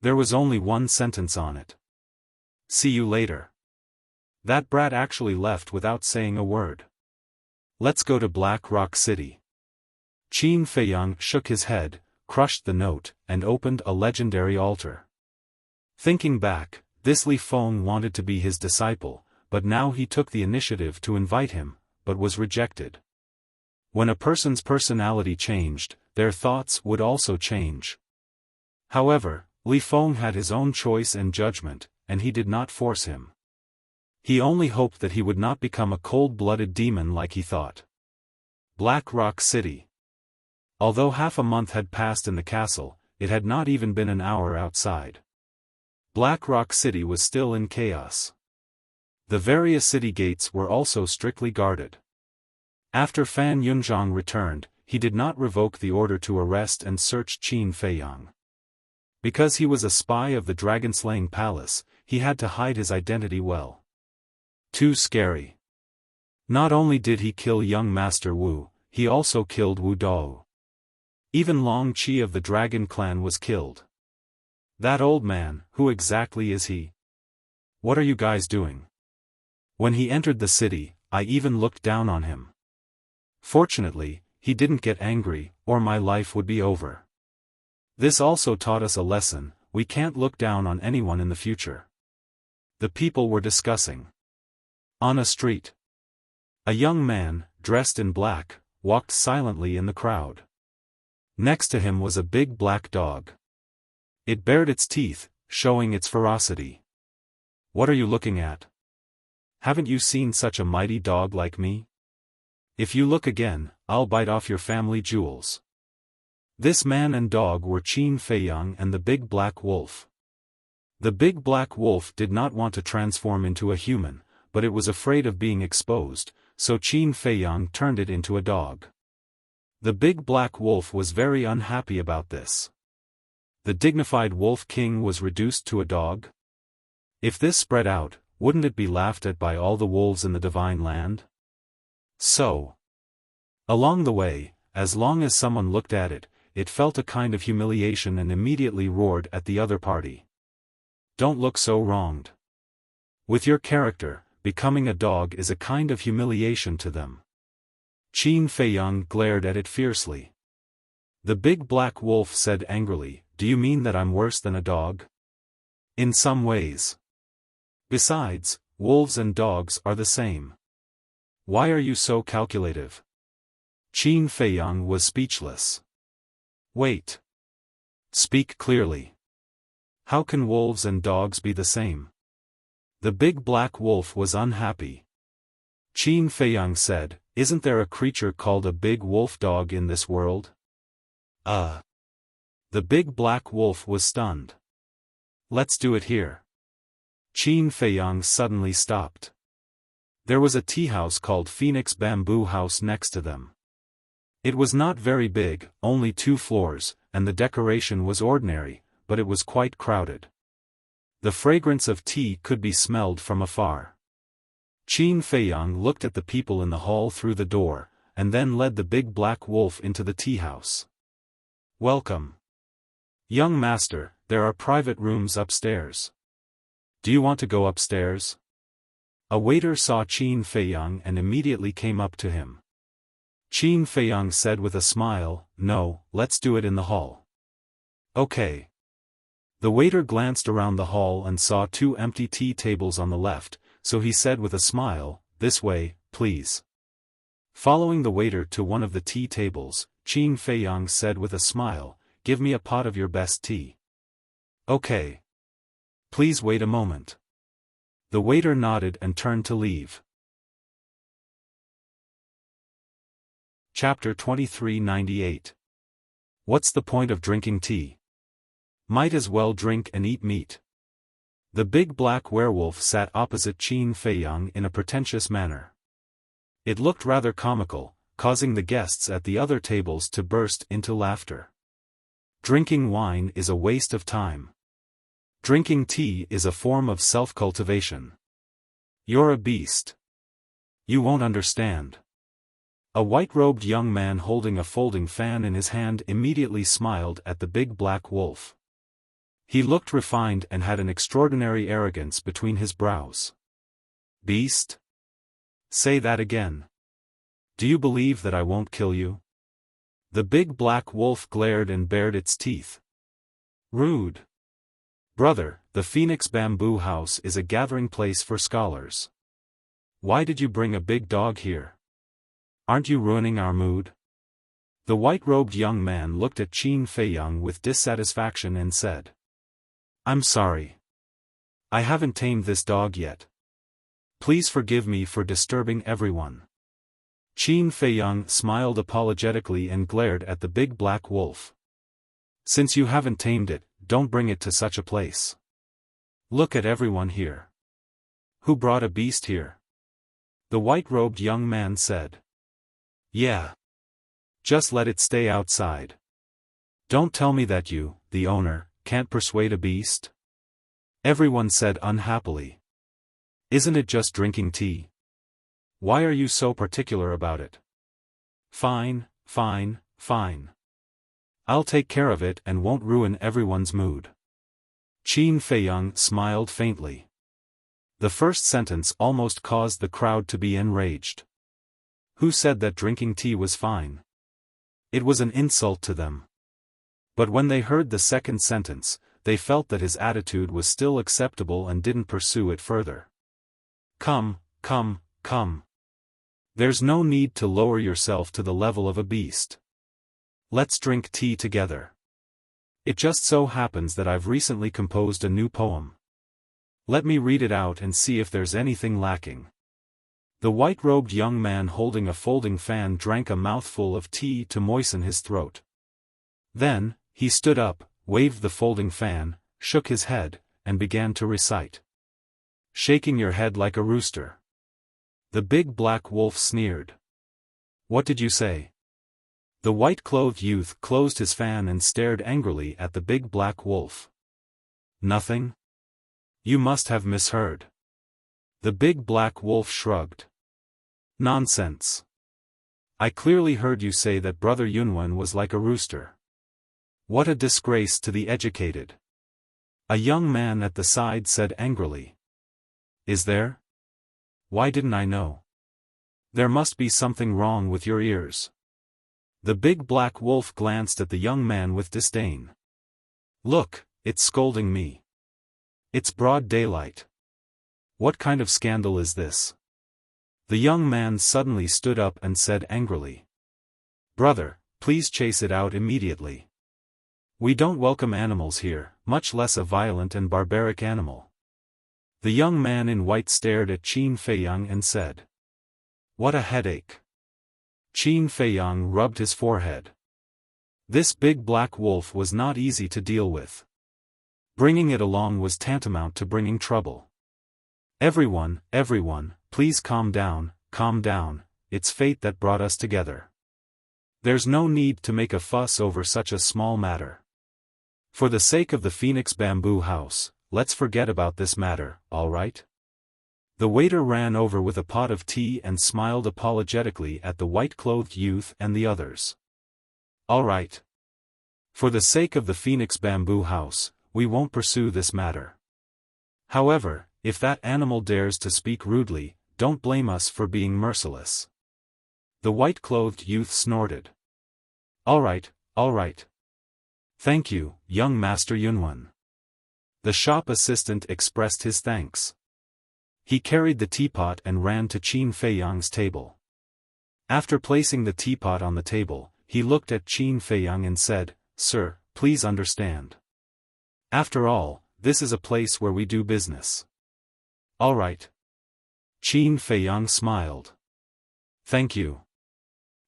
A: There was only one sentence on it. See you later. That brat actually left without saying a word. Let's go to Black Rock City. Qin Feiyang shook his head, crushed the note, and opened a legendary altar. Thinking back, this Li Feng wanted to be his disciple, but now he took the initiative to invite him, but was rejected. When a person's personality changed, their thoughts would also change. However, Li Feng had his own choice and judgment, and he did not force him. He only hoped that he would not become a cold-blooded demon like he thought. Black Rock City. Although half a month had passed in the castle, it had not even been an hour outside. Black Rock City was still in chaos. The various city gates were also strictly guarded. After Fan Yunzhang returned, he did not revoke the order to arrest and search Qin Feiyang. Because he was a spy of the dragon-slaying palace, he had to hide his identity well. Too scary. Not only did he kill young Master Wu, he also killed Wu Dao. Even Long Qi of the Dragon Clan was killed. That old man, who exactly is he? What are you guys doing? When he entered the city, I even looked down on him. Fortunately, he didn't get angry, or my life would be over. This also taught us a lesson: we can't look down on anyone in the future. The people were discussing. On a street, a young man, dressed in black, walked silently in the crowd. Next to him was a big black dog. It bared its teeth, showing its ferocity. What are you looking at? Haven't you seen such a mighty dog like me? If you look again, I'll bite off your family jewels. This man and dog were Qin Feiyang and the big black wolf. The big black wolf did not want to transform into a human, but it was afraid of being exposed, so Qin Feiyang turned it into a dog. The big black wolf was very unhappy about this. The dignified wolf king was reduced to a dog? If this spread out, wouldn't it be laughed at by all the wolves in the divine land? So, along the way, as long as someone looked at it, it felt a kind of humiliation and immediately roared at the other party. Don't look so wronged. With your character, becoming a dog is a kind of humiliation to them. Qin Feiyang glared at it fiercely. The big black wolf said angrily, do you mean that I'm worse than a dog? In some ways. Besides, wolves and dogs are the same. Why are you so calculative? Qin Feiyang was speechless. Wait. Speak clearly. How can wolves and dogs be the same? The big black wolf was unhappy. Qin Feiyang said, isn't there a creature called a big wolf dog in this world? The big black wolf was stunned. Let's do it here. Qin Feiyang suddenly stopped. There was a tea house called Phoenix Bamboo House next to them. It was not very big, only 2 floors, and the decoration was ordinary, but it was quite crowded. The fragrance of tea could be smelled from afar. Qin Feiyang looked at the people in the hall through the door, and then led the big black wolf into the tea house. Welcome. Young master, there are private rooms upstairs. Do you want to go upstairs? A waiter saw Qin Feiyang and immediately came up to him. Qin Feiyang said with a smile, "No, let's do it in the hall." "Okay." The waiter glanced around the hall and saw 2 empty tea tables on the left, so he said with a smile, "This way, please." Following the waiter to one of the tea tables, Qin Feiyang said with a smile, "Give me a pot of your best tea." "Okay. Please wait a moment." The waiter nodded and turned to leave. Chapter 2398. What's the point of drinking tea? Might as well drink and eat meat. The big black werewolf sat opposite Qin Feiyang in a pretentious manner. It looked rather comical, causing the guests at the other tables to burst into laughter. Drinking wine is a waste of time. Drinking tea is a form of self-cultivation. You're a beast. You won't understand. A white-robed young man holding a folding fan in his hand immediately smiled at the big black wolf. He looked refined and had an extraordinary arrogance between his brows. "Beast? Say that again. Do you believe that I won't kill you?" The big black wolf glared and bared its teeth. "Rude. Brother, the Phoenix Bamboo House is a gathering place for scholars. Why did you bring a big dog here? Aren't you ruining our mood?" The white-robed young man looked at Qin Feiyang with dissatisfaction and said, "I'm sorry. I haven't tamed this dog yet. Please forgive me for disturbing everyone." Qin Feiyang smiled apologetically and glared at the big black wolf. "Since you haven't tamed it, don't bring it to such a place. Look at everyone here. Who brought a beast here?" The white-robed young man said. "Yeah. Just let it stay outside. Don't tell me that you, the owner, can't persuade a beast?" Everyone said unhappily. "Isn't it just drinking tea? Why are you so particular about it?" "Fine, fine, fine. I'll take care of it and won't ruin everyone's mood." Qin Feiyang smiled faintly. The first sentence almost caused the crowd to be enraged. Who said that drinking tea was fine? It was an insult to them. But when they heard the second sentence, they felt that his attitude was still acceptable and didn't pursue it further. Come. There's no need to lower yourself to the level of a beast. Let's drink tea together. It just so happens that I've recently composed a new poem. Let me read it out and see if there's anything lacking." The white-robed young man holding a folding fan drank a mouthful of tea to moisten his throat. Then, he stood up, waved the folding fan, shook his head, and began to recite. "Shaking your head like a rooster." The big black wolf sneered. "What did you say?" The white-clothed youth closed his fan and stared angrily at the big black wolf. "Nothing? You must have misheard." The big black wolf shrugged. "Nonsense. I clearly heard you say that Brother Yunwen was like a rooster. What a disgrace to the educated." A young man at the side said angrily. "Is there? Why didn't I know? There must be something wrong with your ears." The big black wolf glanced at the young man with disdain. "Look, it's scolding me. It's broad daylight. What kind of scandal is this?" The young man suddenly stood up and said angrily. "Brother, please chase it out immediately. We don't welcome animals here, much less a violent and barbaric animal." The young man in white stared at Qin Feiyang and said, "What a headache." Qin Feiyang rubbed his forehead. This big black wolf was not easy to deal with. Bringing it along was tantamount to bringing trouble. Everyone, please calm down, it's fate that brought us together. There's no need to make a fuss over such a small matter. For the sake of the Phoenix Bamboo House, let's forget about this matter, all right?" The waiter ran over with a pot of tea and smiled apologetically at the white-clothed youth and the others. "All right. For the sake of the Phoenix Bamboo House, we won't pursue this matter. However, if that animal dares to speak rudely, don't blame us for being merciless." The white-clothed youth snorted. All right. Thank you, young Master Yunwan." The shop assistant expressed his thanks. He carried the teapot and ran to Qin Feiyang's table. After placing the teapot on the table, he looked at Qin Feiyang and said, "Sir, please understand. After all, this is a place where we do business." "All right." Qin Feiyang smiled. "Thank you."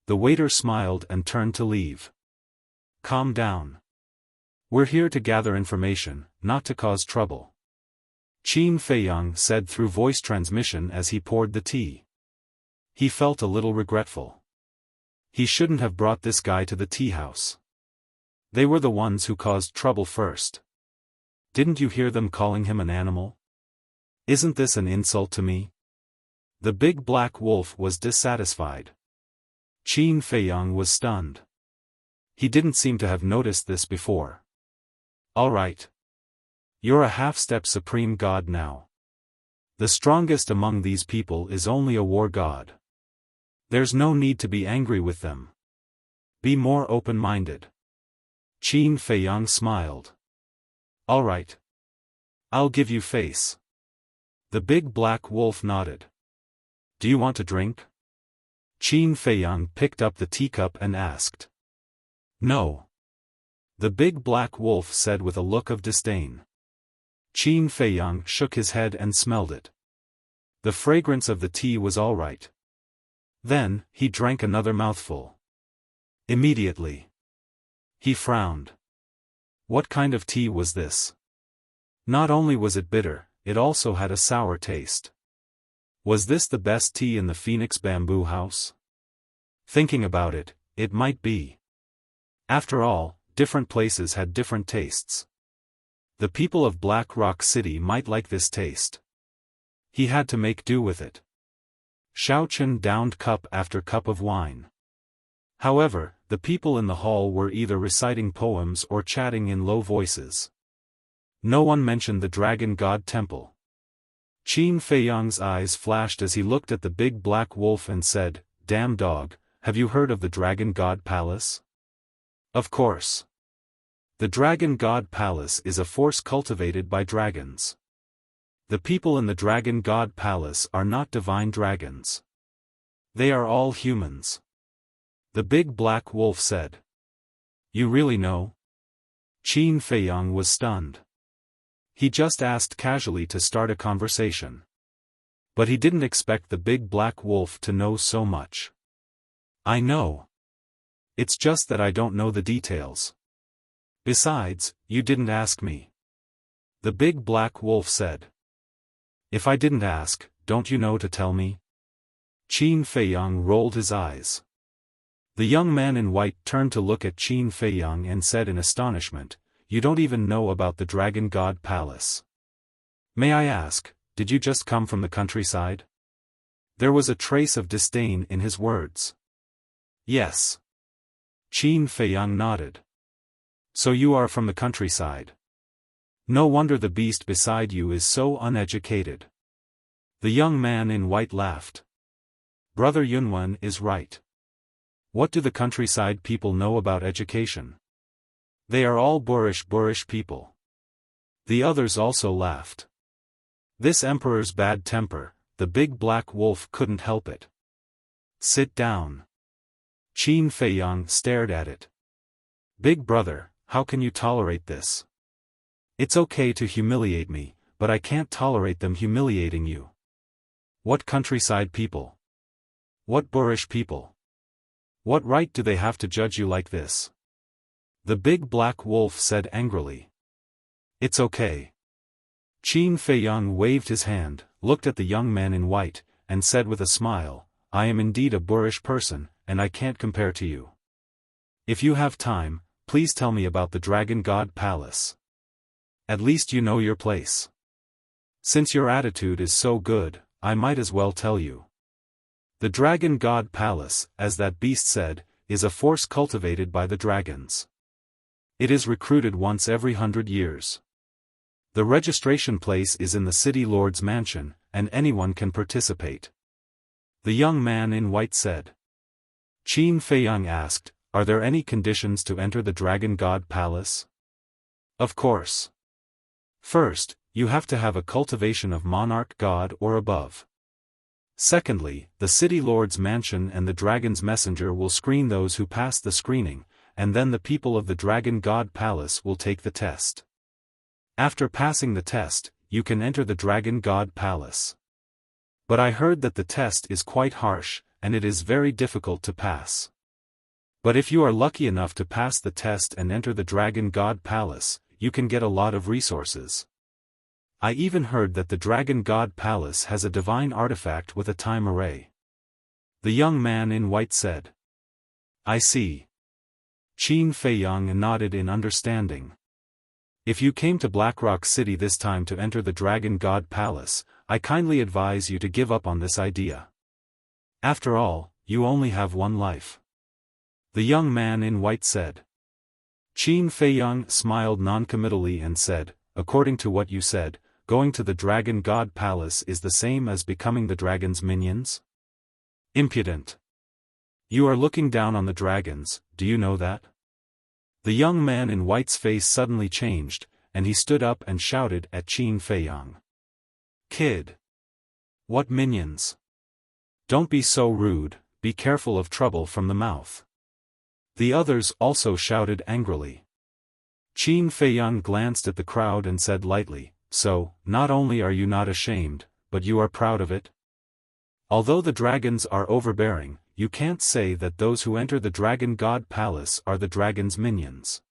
A: The waiter smiled and turned to leave. "Calm down. We're here to gather information, not to cause trouble," Qin Feiyang said through voice transmission as he poured the tea. He felt a little regretful. He shouldn't have brought this guy to the tea house. They were the ones who caused trouble first. Didn't you hear them calling him an animal? Isn't this an insult to me? The big black wolf was dissatisfied. Qin Feiyang was stunned. He didn't seem to have noticed this before. "All right. You're a half-step supreme god now. The strongest among these people is only a war god. There's no need to be angry with them. Be more open-minded." Qin Feiyang smiled. "All right. I'll give you face." The big black wolf nodded. "Do you want a drink?" Qin Feiyang picked up the teacup and asked. "No." The big black wolf said with a look of disdain. Qin Feiyang shook his head and smelled it. The fragrance of the tea was all right. Then, he drank another mouthful. Immediately, he frowned. What kind of tea was this? Not only was it bitter, it also had a sour taste. Was this the best tea in the Phoenix Bamboo House? Thinking about it, it might be. After all, different places had different tastes. The people of Black Rock City might like this taste. He had to make do with it. Xiaofan downed cup after cup of wine. However, the people in the hall were either reciting poems or chatting in low voices. No one mentioned the Dragon God Temple. Qin Feiyang's eyes flashed as he looked at the big black wolf and said, "Damn dog, have you heard of the Dragon God Palace?" "Of course. The Dragon God Palace is a force cultivated by dragons. The people in the Dragon God Palace are not divine dragons. They are all humans." The big black wolf said. "You really know?" Qin Feiyang was stunned. He just asked casually to start a conversation. But he didn't expect the big black wolf to know so much. "I know. It's just that I don't know the details. Besides, you didn't ask me," the big black wolf said. "If I didn't ask, don't you know to tell me?" Qin Feiyang rolled his eyes. The young man in white turned to look at Qin Feiyang and said in astonishment, "You don't even know about the Dragon God Palace. May I ask, did you just come from the countryside?" There was a trace of disdain in his words. "Yes." Qin Feiyang nodded. "So you are from the countryside. No wonder the beast beside you is so uneducated." The young man in white laughed. Brother Yunwan is right. What do the countryside people know about education? They are all boorish people. The others also laughed. This emperor's bad temper, the big black wolf couldn't help it. "Sit down." Qin Feiyang stared at it. "Big brother, how can you tolerate this? It's okay to humiliate me, but I can't tolerate them humiliating you. What countryside people? What boorish people? What right do they have to judge you like this?" The big black wolf said angrily. "It's okay." Qin Feiyang waved his hand, looked at the young man in white, and said with a smile, "I am indeed a boorish person, and I can't compare to you. If you have time, please tell me about the Dragon God Palace. At least you know your place. Since your attitude is so good, I might as well tell you. The Dragon God Palace, as that beast said, is a force cultivated by the dragons. It is recruited once every 100 years. The registration place is in the city lord's mansion, and anyone can participate. The young man in white said. Qin Feiyang asked, are there any conditions to enter the Dragon God Palace? Of course. First, you have to have a cultivation of monarch god or above. Secondly, the city lord's mansion and the dragon's messenger will screen those who pass the screening, and then the people of the Dragon God Palace will take the test. After passing the test, you can enter the Dragon God Palace. But I heard that the test is quite harsh, and it is very difficult to pass. But if you are lucky enough to pass the test and enter the Dragon God Palace, you can get a lot of resources. I even heard that the Dragon God Palace has a divine artifact with a time array. The young man in white said. I see. Qin Feiyang nodded in understanding. If you came to Blackrock City this time to enter the Dragon God Palace, I kindly advise you to give up on this idea. After all, you only have one life. The young man in white said. Qin Feiyang smiled noncommittally and said, according to what you said, going to the Dragon God Palace is the same as becoming the dragon's minions? Impudent. You are looking down on the dragons, do you know that? The young man in white's face suddenly changed, and he stood up and shouted at Qin Feiyang. Kid! What minions? Don't be so rude, be careful of trouble from the mouth. The others also shouted angrily. Qin Feiyang glanced at the crowd and said lightly, so, not only are you not ashamed, but you are proud of it? Although the dragons are overbearing, you can't say that those who enter the Dragon God Palace are the dragon's minions.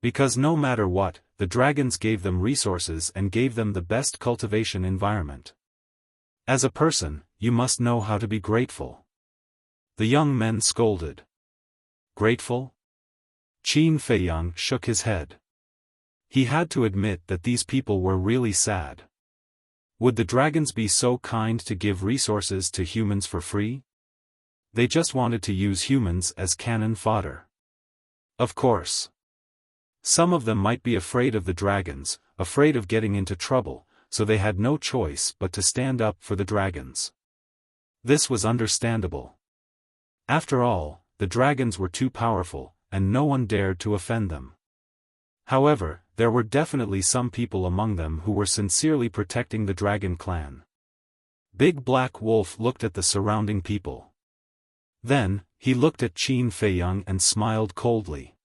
A: Because no matter what, the dragons gave them resources and gave them the best cultivation environment. As a person, you must know how to be grateful. The young men scolded. Grateful? Qin Feiyang shook his head. He had to admit that these people were really sad. Would the dragons be so kind to give resources to humans for free? They just wanted to use humans as cannon fodder. Of course. Some of them might be afraid of the dragons, afraid of getting into trouble, so they had no choice but to stand up for the dragons. This was understandable. After all, the dragons were too powerful, and no one dared to offend them. However, there were definitely some people among them who were sincerely protecting the dragon clan. Big Black Wolf looked at the surrounding people. Then, he looked at Qin Feiyang and smiled coldly.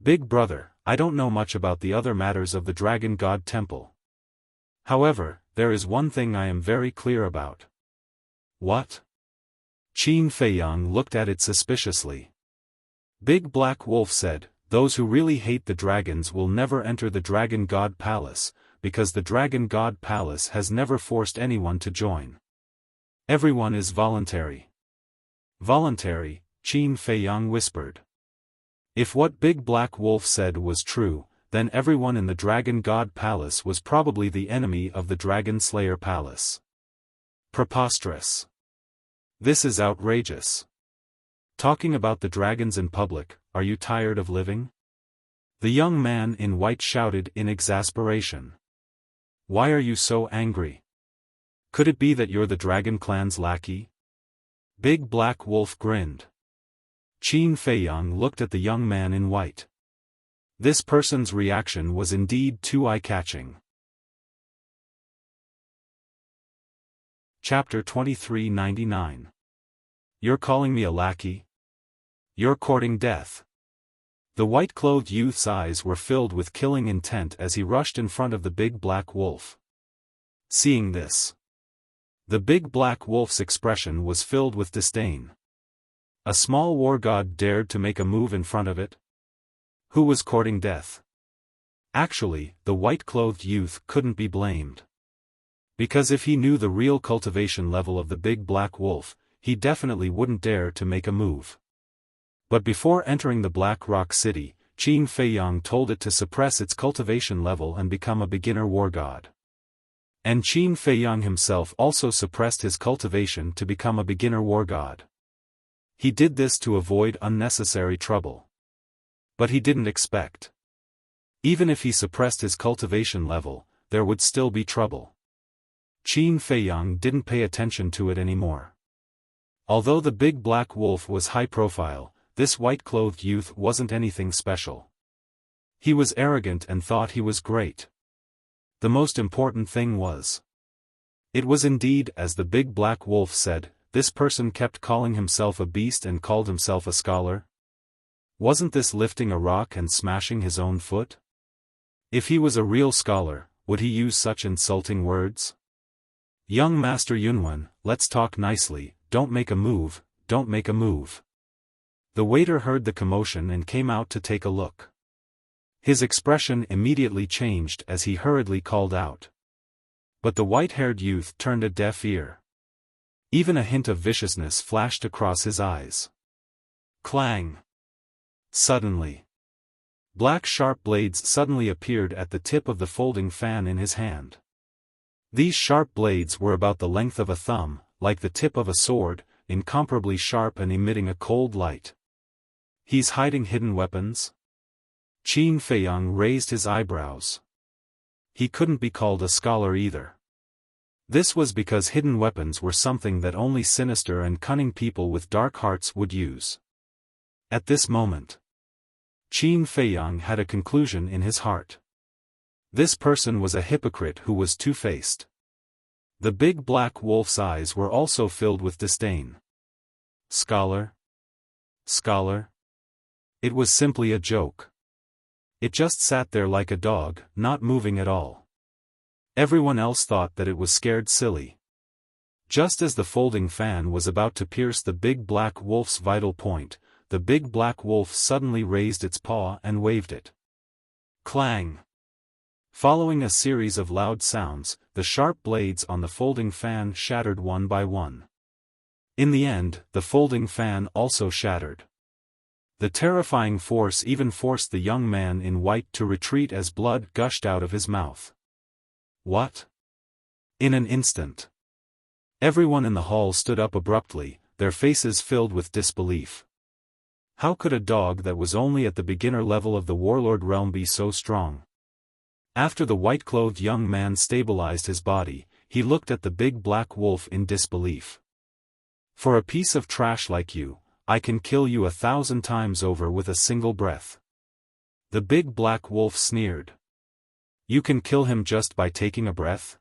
A: Big brother, I don't know much about the other matters of the Dragon God Temple. However, there is one thing I am very clear about. What? Qin Feiyang looked at it suspiciously. Big Black Wolf said, those who really hate the dragons will never enter the Dragon God Palace, because the Dragon God Palace has never forced anyone to join. Everyone is voluntary. Voluntary, Qin Feiyang whispered. If what Big Black Wolf said was true, then everyone in the Dragon God Palace was probably the enemy of the Dragon Slayer Palace. Preposterous. This is outrageous. Talking about the dragons in public, are you tired of living? The young man in white shouted in exasperation. Why are you so angry? Could it be that you're the Dragon Clan's lackey? Big Black Wolf grinned. Qin Feiyang looked at the young man in white. This person's reaction was indeed too eye-catching. Chapter 2399. You're calling me a lackey? You're courting death. The white-clothed youth's eyes were filled with killing intent as he rushed in front of the Big Black Wolf. Seeing this, the Big Black Wolf's expression was filled with disdain. A small war god dared to make a move in front of it? Who was courting death? Actually, the white-clothed youth couldn't be blamed. Because if he knew the real cultivation level of the Big Black Wolf, he definitely wouldn't dare to make a move. But before entering the Black Rock City, Qin Feiyang told it to suppress its cultivation level and become a beginner war god. And Qin Feiyang himself also suppressed his cultivation to become a beginner war god. He did this to avoid unnecessary trouble. But he didn't expect Even if he suppressed his cultivation level, there would still be trouble. Qin Feiyang didn't pay attention to it anymore. Although the big black wolf was high profile, this white-clothed youth wasn't anything special. He was arrogant and thought he was great. The most important thing was, it was indeed as the big black wolf said, this person kept calling himself a beast and called himself a scholar. Wasn't this lifting a rock and smashing his own foot? If he was a real scholar, would he use such insulting words? Young Master Yunwen, let's talk nicely, don't make a move, don't make a move. The waiter heard the commotion and came out to take a look. His expression immediately changed as he hurriedly called out. But the white-haired youth turned a deaf ear. Even a hint of viciousness flashed across his eyes. Clang! Suddenly, black sharp blades suddenly appeared at the tip of the folding fan in his hand. These sharp blades were about the length of a thumb, like the tip of a sword, incomparably sharp and emitting a cold light. He's hiding hidden weapons? Qin Feiyang raised his eyebrows. He couldn't be called a scholar either. This was because hidden weapons were something that only sinister and cunning people with dark hearts would use. At this moment, Qin Feiyang had a conclusion in his heart. This person was a hypocrite who was two-faced. The big black wolf's eyes were also filled with disdain. Scholar? Scholar? It was simply a joke. It just sat there like a dog, not moving at all. Everyone else thought that it was scared silly. Just as the folding fan was about to pierce the big black wolf's vital point, the big black wolf suddenly raised its paw and waved it. Clang! Following a series of loud sounds, the sharp blades on the folding fan shattered one by one. In the end, the folding fan also shattered. The terrifying force even forced the young man in white to retreat as blood gushed out of his mouth. What? In an instant, everyone in the hall stood up abruptly, their faces filled with disbelief. How could a dog that was only at the beginner level of the warlord realm be so strong? After the white-clothed young man stabilized his body, he looked at the big black wolf in disbelief. For a piece of trash like you, I can kill you 1,000 times over with a single breath. The big black wolf sneered. You can kill him just by taking a breath?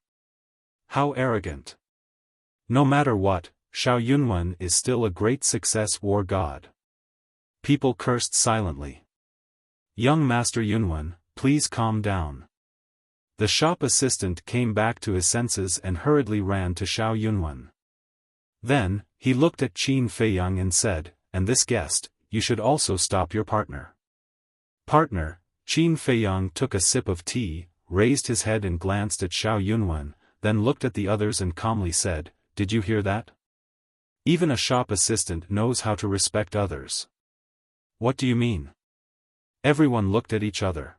A: How arrogant. No matter what, Xiao Yunwen is still a great success war god. People cursed silently. Young Master Yunwen, please calm down. The shop assistant came back to his senses and hurriedly ran to Xiao Yunwen. Then, he looked at Qin Feiyang and said, and this guest, you should also stop your partner. Partner, Qin Feiyang took a sip of tea, raised his head and glanced at Xiao Yunwen, then looked at the others and calmly said, did you hear that? Even a shop assistant knows how to respect others. What do you mean? Everyone looked at each other.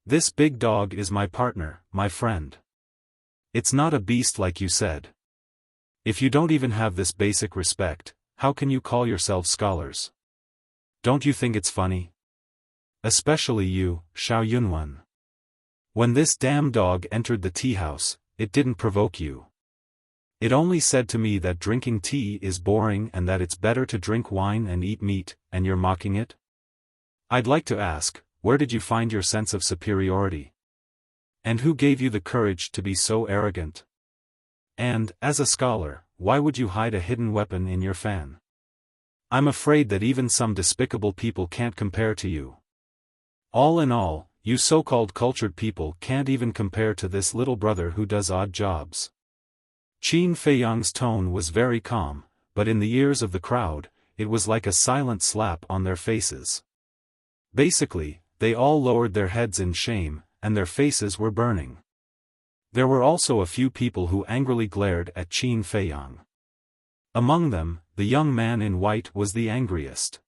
A: This big dog is my partner, my friend. It's not a beast like you said. If you don't even have this basic respect, how can you call yourselves scholars? Don't you think it's funny? Especially you, Xiao Yunwen. When this damn dog entered the tea house, it didn't provoke you. It only said to me that drinking tea is boring and that it's better to drink wine and eat meat, and you're mocking it? I'd like to ask, where did you find your sense of superiority? And who gave you the courage to be so arrogant? And, as a scholar, why would you hide a hidden weapon in your fan? I'm afraid that even some despicable people can't compare to you. All in all, you so-called cultured people can't even compare to this little brother who does odd jobs. Qin Feiyang's tone was very calm, but in the ears of the crowd, it was like a silent slap on their faces. Basically, they all lowered their heads in shame, and their faces were burning. There were also a few people who angrily glared at Qin Feiyang. Among them, the young man in white was the angriest.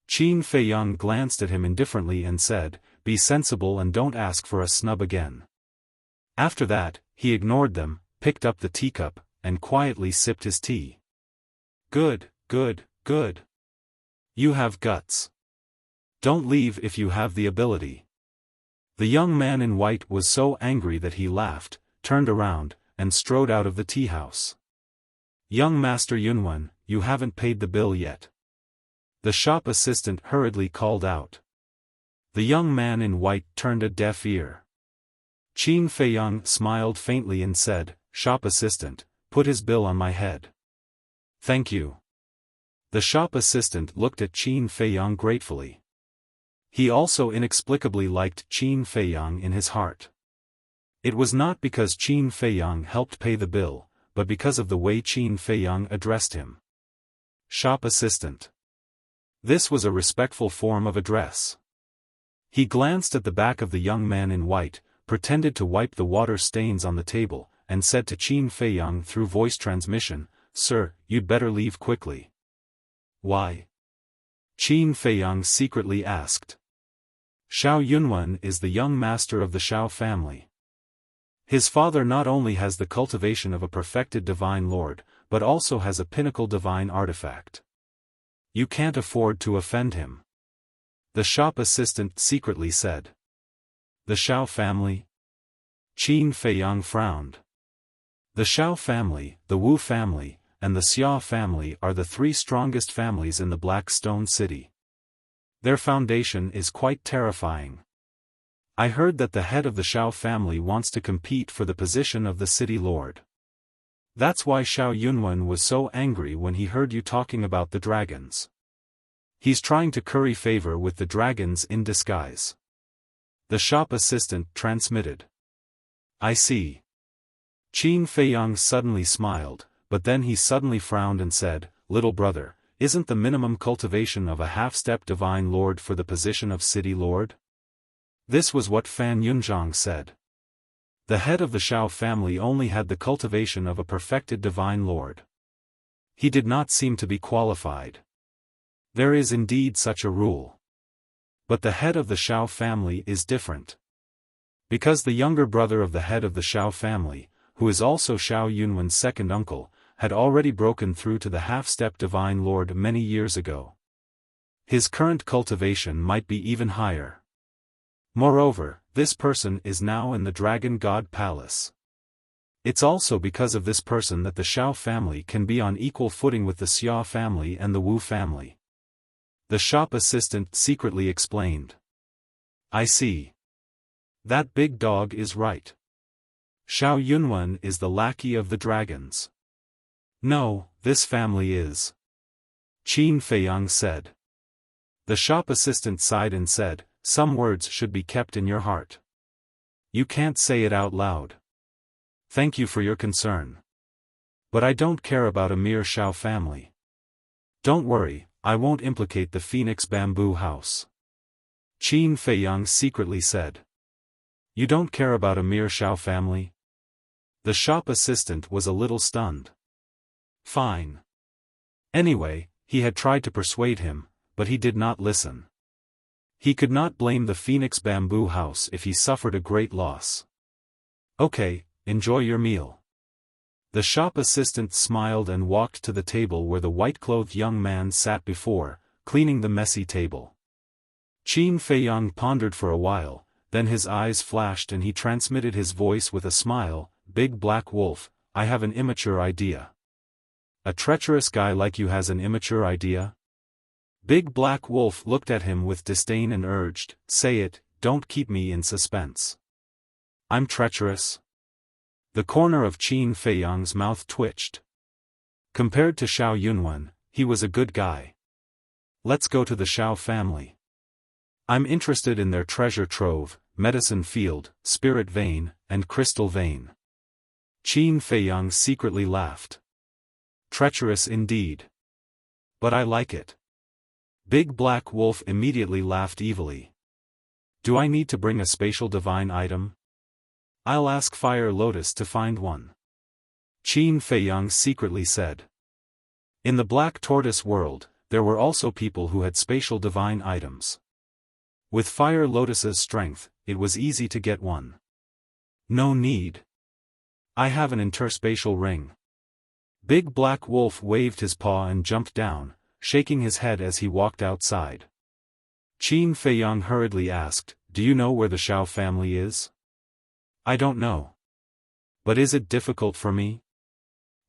A: Qin Feiyang glanced at him indifferently and said, "Be sensible and don't ask for a snub again." After that, he ignored them, picked up the teacup, and quietly sipped his tea. "Good, good, good. You have guts. Don't leave if you have the ability." The young man in white was so angry that he laughed, turned around, and strode out of the tea house. "Young Master Yunwen, you haven't paid the bill yet." The shop assistant hurriedly called out. The young man in white turned a deaf ear. Qin Feiyang smiled faintly and said, "Shop assistant, put his bill on my head." "Thank you." The shop assistant looked at Qin Feiyang gratefully. He also inexplicably liked Qin Feiyang in his heart. It was not because Qin Feiyang helped pay the bill, but because of the way Qin Feiyang addressed him. Shop assistant. This was a respectful form of address. He glanced at the back of the young man in white, pretended to wipe the water stains on the table, and said to Qin Feiyang through voice transmission, "Sir, you'd better leave quickly." "Why?" Qin Feiyang secretly asked. "Xiao Yunwen is the young master of the Xiao family. His father not only has the cultivation of a perfected divine lord, but also has a pinnacle divine artifact. You can't afford to offend him." The shop assistant secretly said. "The Xiao family?" Qin Feiyang frowned. The Xiao family, the Wu family, and the Xia family are the three strongest families in the Black Stone City. Their foundation is quite terrifying. I heard that the head of the Xiao family wants to compete for the position of the city lord. That's why Xiao Yunwen was so angry when he heard you talking about the dragons. He's trying to curry favor with the dragons in disguise. The shop assistant transmitted. "I see." Qin Feiyang suddenly smiled, but then he suddenly frowned and said, "Little brother, isn't the minimum cultivation of a half-step divine lord for the position of city lord?" This was what Fan Yunzhang said. The head of the Xiao family only had the cultivation of a perfected divine lord. He did not seem to be qualified. There is indeed such a rule. But the head of the Xiao family is different. Because the younger brother of the head of the Xiao family, who is also Xiao Yunwen's second uncle, had already broken through to the half-step divine lord many years ago. His current cultivation might be even higher. Moreover, this person is now in the Dragon God Palace. It's also because of this person that the Xiao family can be on equal footing with the Xia family and the Wu family. The shop assistant secretly explained. "I see. That big dog is right. Xiao Yunwen is the lackey of the dragons." "No, this family is," Qin Feiyang said. The shop assistant sighed and said, "Some words should be kept in your heart. You can't say it out loud. Thank you for your concern. But I don't care about a mere Xiao family. Don't worry, I won't implicate the Phoenix Bamboo House." Qin Feiyang secretly said. "You don't care about a mere Xiao family?" The shop assistant was a little stunned. Fine. Anyway, he had tried to persuade him, but he did not listen. He could not blame the Phoenix Bamboo House if he suffered a great loss. "Okay, enjoy your meal." The shop assistant smiled and walked to the table where the white-clothed young man sat before, cleaning the messy table. Qin Feiyang pondered for a while, then his eyes flashed and he transmitted his voice with a smile, "Big Black Wolf, I have an immature idea." "A treacherous guy like you has an immature idea?" Big Black Wolf looked at him with disdain and urged, "Say it, don't keep me in suspense." "I'm treacherous?" The corner of Qin Feiyang's mouth twitched. Compared to Xiao Yunwen, he was a good guy. "Let's go to the Xiao family. I'm interested in their treasure trove, medicine field, spirit vein, and crystal vein." Qin Feiyang secretly laughed. "Treacherous indeed. But I like it." Big Black Wolf immediately laughed evilly. "Do I need to bring a spatial divine item? I'll ask Fire Lotus to find one." Qin Feiyang secretly said. In the Black Tortoise world, there were also people who had spatial divine items. With Fire Lotus's strength, it was easy to get one. "No need. I have an interspatial ring." Big Black Wolf waved his paw and jumped down, shaking his head as he walked outside. Qin Feiyang hurriedly asked, do you know where the Xiao family is? I don't know. But is it difficult for me?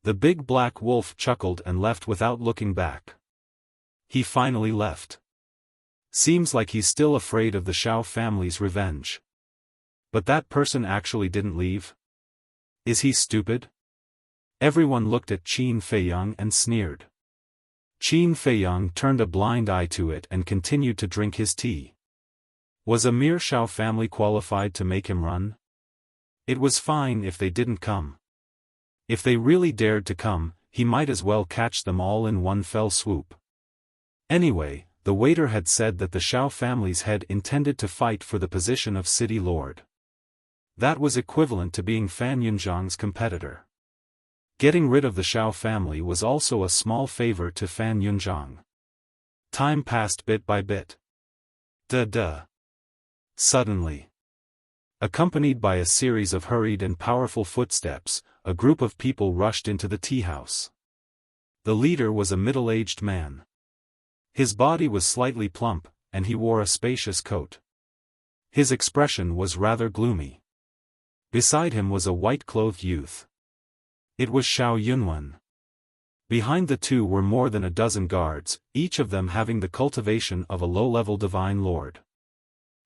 A: The big black wolf chuckled and left without looking back. He finally left. Seems like he's still afraid of the Xiao family's revenge. But that person actually didn't leave? Is he stupid? Everyone looked at Qin Feiyang and sneered. Qin Feiyang turned a blind eye to it and continued to drink his tea. Was a mere Xiao family qualified to make him run? It was fine if they didn't come. If they really dared to come, he might as well catch them all in one fell swoop. Anyway, the waiter had said that the Xiao family's head intended to fight for the position of city lord. That was equivalent to being Fan Yunzhang's competitor. Getting rid of the Xiao family was also a small favor to Fan Yunzhang. Time passed bit by bit. Duh. Suddenly, accompanied by a series of hurried and powerful footsteps, a group of people rushed into the tea house. The leader was a middle-aged man. His body was slightly plump, and he wore a spacious coat. His expression was rather gloomy. Beside him was a white-clothed youth. It was Xiao Yunwen. Behind the two were more than a dozen guards, each of them having the cultivation of a low-level divine lord.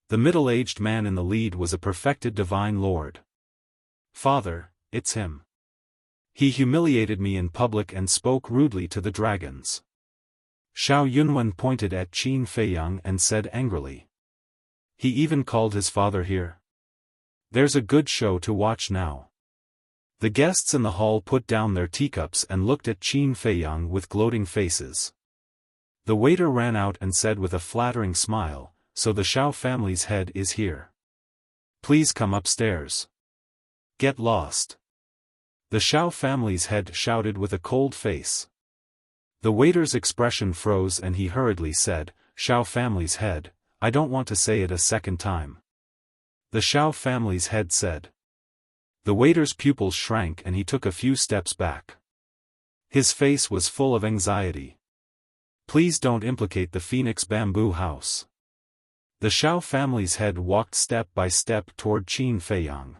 A: The middle-aged man in the lead was a perfected divine lord. Father, it's him. He humiliated me in public and spoke rudely to the dragons. Xiao Yunwen pointed at Qin Feiyang and said angrily. He even called his father here. There's a good show to watch now. The guests in the hall put down their teacups and looked at Qin Feiyang with gloating faces. The waiter ran out and said with a flattering smile, so the Xiao family's head is here. Please come upstairs. Get lost. The Xiao family's head shouted with a cold face. The waiter's expression froze and he hurriedly said, Xiao family's head, I don't want to say it a second time. The Xiao family's head said. The waiter's pupils shrank and he took a few steps back. His face was full of anxiety. Please don't implicate the Phoenix Bamboo House. The Xiao family's head walked step by step toward Qin Feiyang.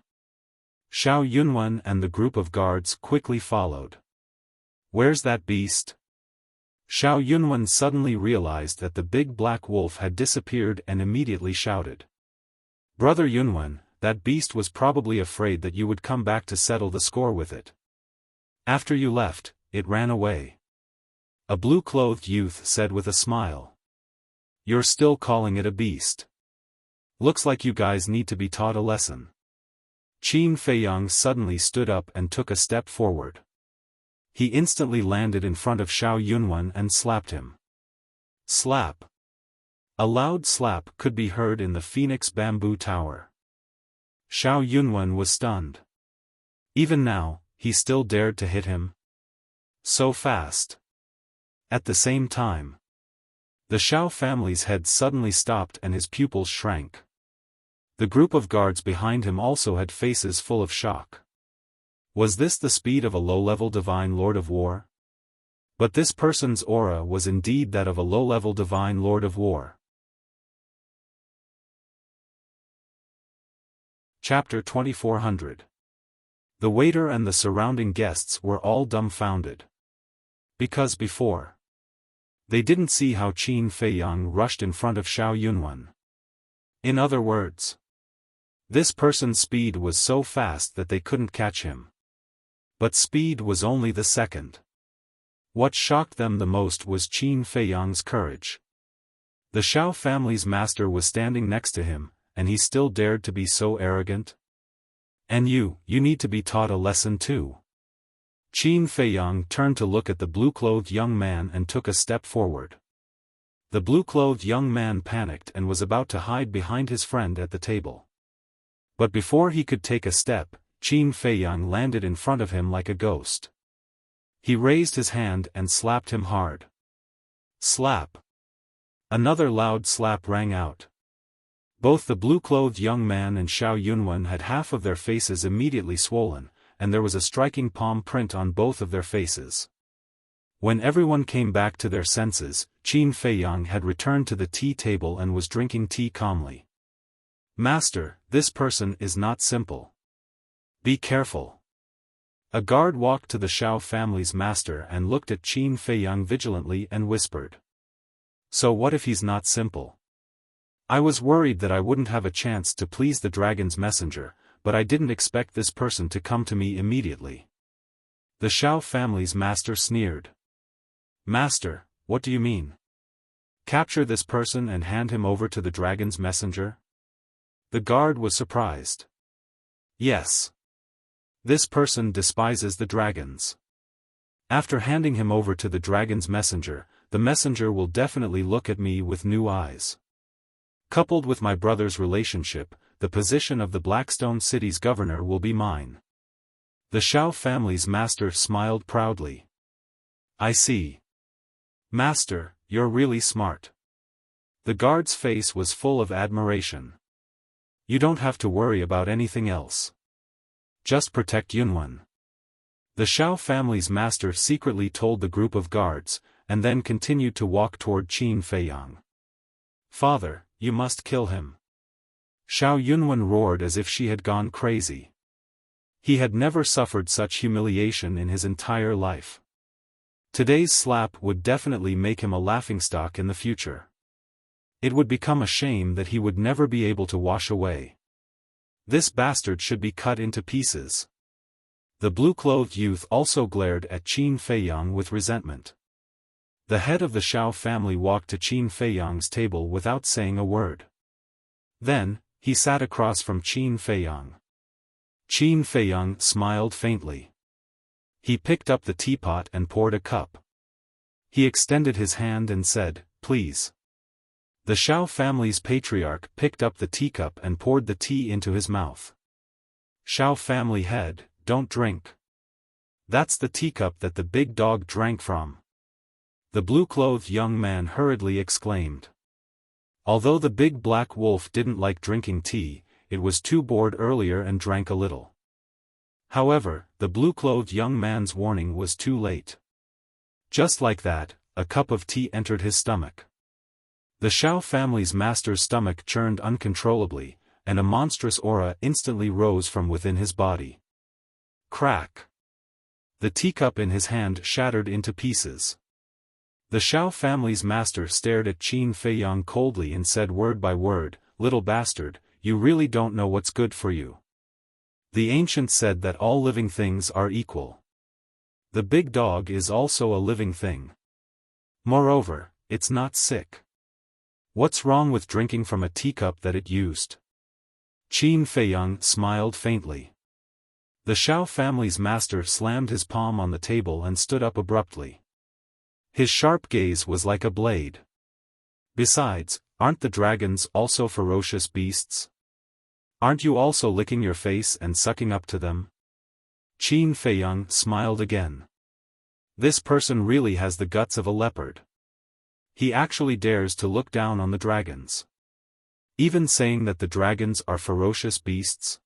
A: Xiao Yunwen and the group of guards quickly followed. Where's that beast? Xiao Yunwen suddenly realized that the big black wolf had disappeared and immediately shouted. Brother Yunwen, that beast was probably afraid that you would come back to settle the score with it. After you left, it ran away. A blue-clothed youth said with a smile. You're still calling it a beast. Looks like you guys need to be taught a lesson. Qin Feiyang suddenly stood up and took a step forward. He instantly landed in front of Xiao Yunwen and slapped him. Slap. A loud slap could be heard in the Phoenix Bamboo Tower. Xiao Yunwen was stunned. Even now, he still dared to hit him. So fast. At the same time, the Xiao family's head suddenly stopped and his pupils shrank. The group of guards behind him also had faces full of shock. Was this the speed of a low-level divine lord of war? But this person's aura was indeed that of a low-level divine lord of war. Chapter 2400. The waiter and the surrounding guests were all dumbfounded. Because before, they didn't see how Qin Feiyang rushed in front of Xiao Yunwen. In other words, this person's speed was so fast that they couldn't catch him. But speed was only the second. What shocked them the most was Qin Feiyang's courage. The Xiao family's master was standing next to him, and he still dared to be so arrogant? And you need to be taught a lesson too. Qin Feiyang turned to look at the blue-clothed young man and took a step forward. The blue-clothed young man panicked and was about to hide behind his friend at the table. But before he could take a step, Qin Feiyang landed in front of him like a ghost. He raised his hand and slapped him hard. Slap. Another loud slap rang out. Both the blue-clothed young man and Xiao Yunwen had half of their faces immediately swollen, and there was a striking palm print on both of their faces. When everyone came back to their senses, Qin Feiyang had returned to the tea table and was drinking tea calmly. Master, this person is not simple. Be careful. A guard walked to the Xiao family's master and looked at Qin Feiyang vigilantly and whispered. So what if he's not simple? I was worried that I wouldn't have a chance to please the dragon's messenger, but I didn't expect this person to come to me immediately. The Xiao family's master sneered. Master, what do you mean? Capture this person and hand him over to the dragon's messenger? The guard was surprised. Yes. This person despises the dragons. After handing him over to the dragon's messenger, the messenger will definitely look at me with new eyes. Coupled with my brother's relationship, the position of the Blackstone City's governor will be mine. The Xiao family's master smiled proudly. I see. Master, you're really smart. The guard's face was full of admiration. You don't have to worry about anything else. Just protect Yunwen. The Xiao family's master secretly told the group of guards, and then continued to walk toward Qin Feiyang. Father, you must kill him. Xiao Yunwen roared as if she had gone crazy. He had never suffered such humiliation in his entire life. Today's slap would definitely make him a laughingstock in the future. It would become a shame that he would never be able to wash away. This bastard should be cut into pieces. The blue-clothed youth also glared at Qin Feiyang with resentment. The head of the Xiao family walked to Qin Feiyang's table without saying a word. Then, he sat across from Qin Feiyang. Qin Feiyang smiled faintly. He picked up the teapot and poured a cup. He extended his hand and said, "Please." The Xiao family's patriarch picked up the teacup and poured the tea into his mouth. Xiao family head, don't drink. That's the teacup that the big dog drank from. The blue-clothed young man hurriedly exclaimed. Although the big black wolf didn't like drinking tea, it was too bored earlier and drank a little. However, the blue-clothed young man's warning was too late. Just like that, a cup of tea entered his stomach. The Xiao family's master's stomach churned uncontrollably, and a monstrous aura instantly rose from within his body. Crack! The teacup in his hand shattered into pieces. The Xiao family's master stared at Qin Feiyang coldly and said word by word, "Little bastard, you really don't know what's good for you. The ancient said that all living things are equal. The big dog is also a living thing. Moreover, it's not sick. What's wrong with drinking from a teacup that it used?" Qin Feiyang smiled faintly. The Xiao family's master slammed his palm on the table and stood up abruptly. His sharp gaze was like a blade. Besides, aren't the dragons also ferocious beasts? Aren't you also licking your face and sucking up to them? Qin Feiyang smiled again. This person really has the guts of a leopard. He actually dares to look down on the dragons. Even saying that the dragons are ferocious beasts?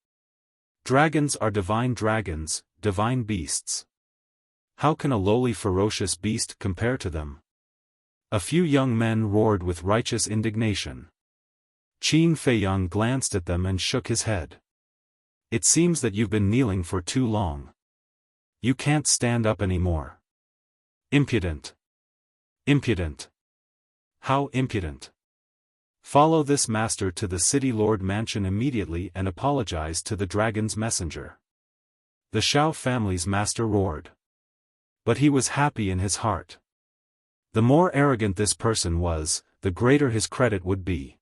A: Dragons are divine dragons, divine beasts. How can a lowly ferocious beast compare to them? A few young men roared with righteous indignation. Qin Feiyang glanced at them and shook his head. It seems that you've been kneeling for too long. You can't stand up anymore. Impudent. Impudent. How impudent. Follow this master to the city lord mansion immediately and apologize to the dragon's messenger. The Xiao family's master roared. But he was happy in his heart. The more arrogant this person was, the greater his credit would be.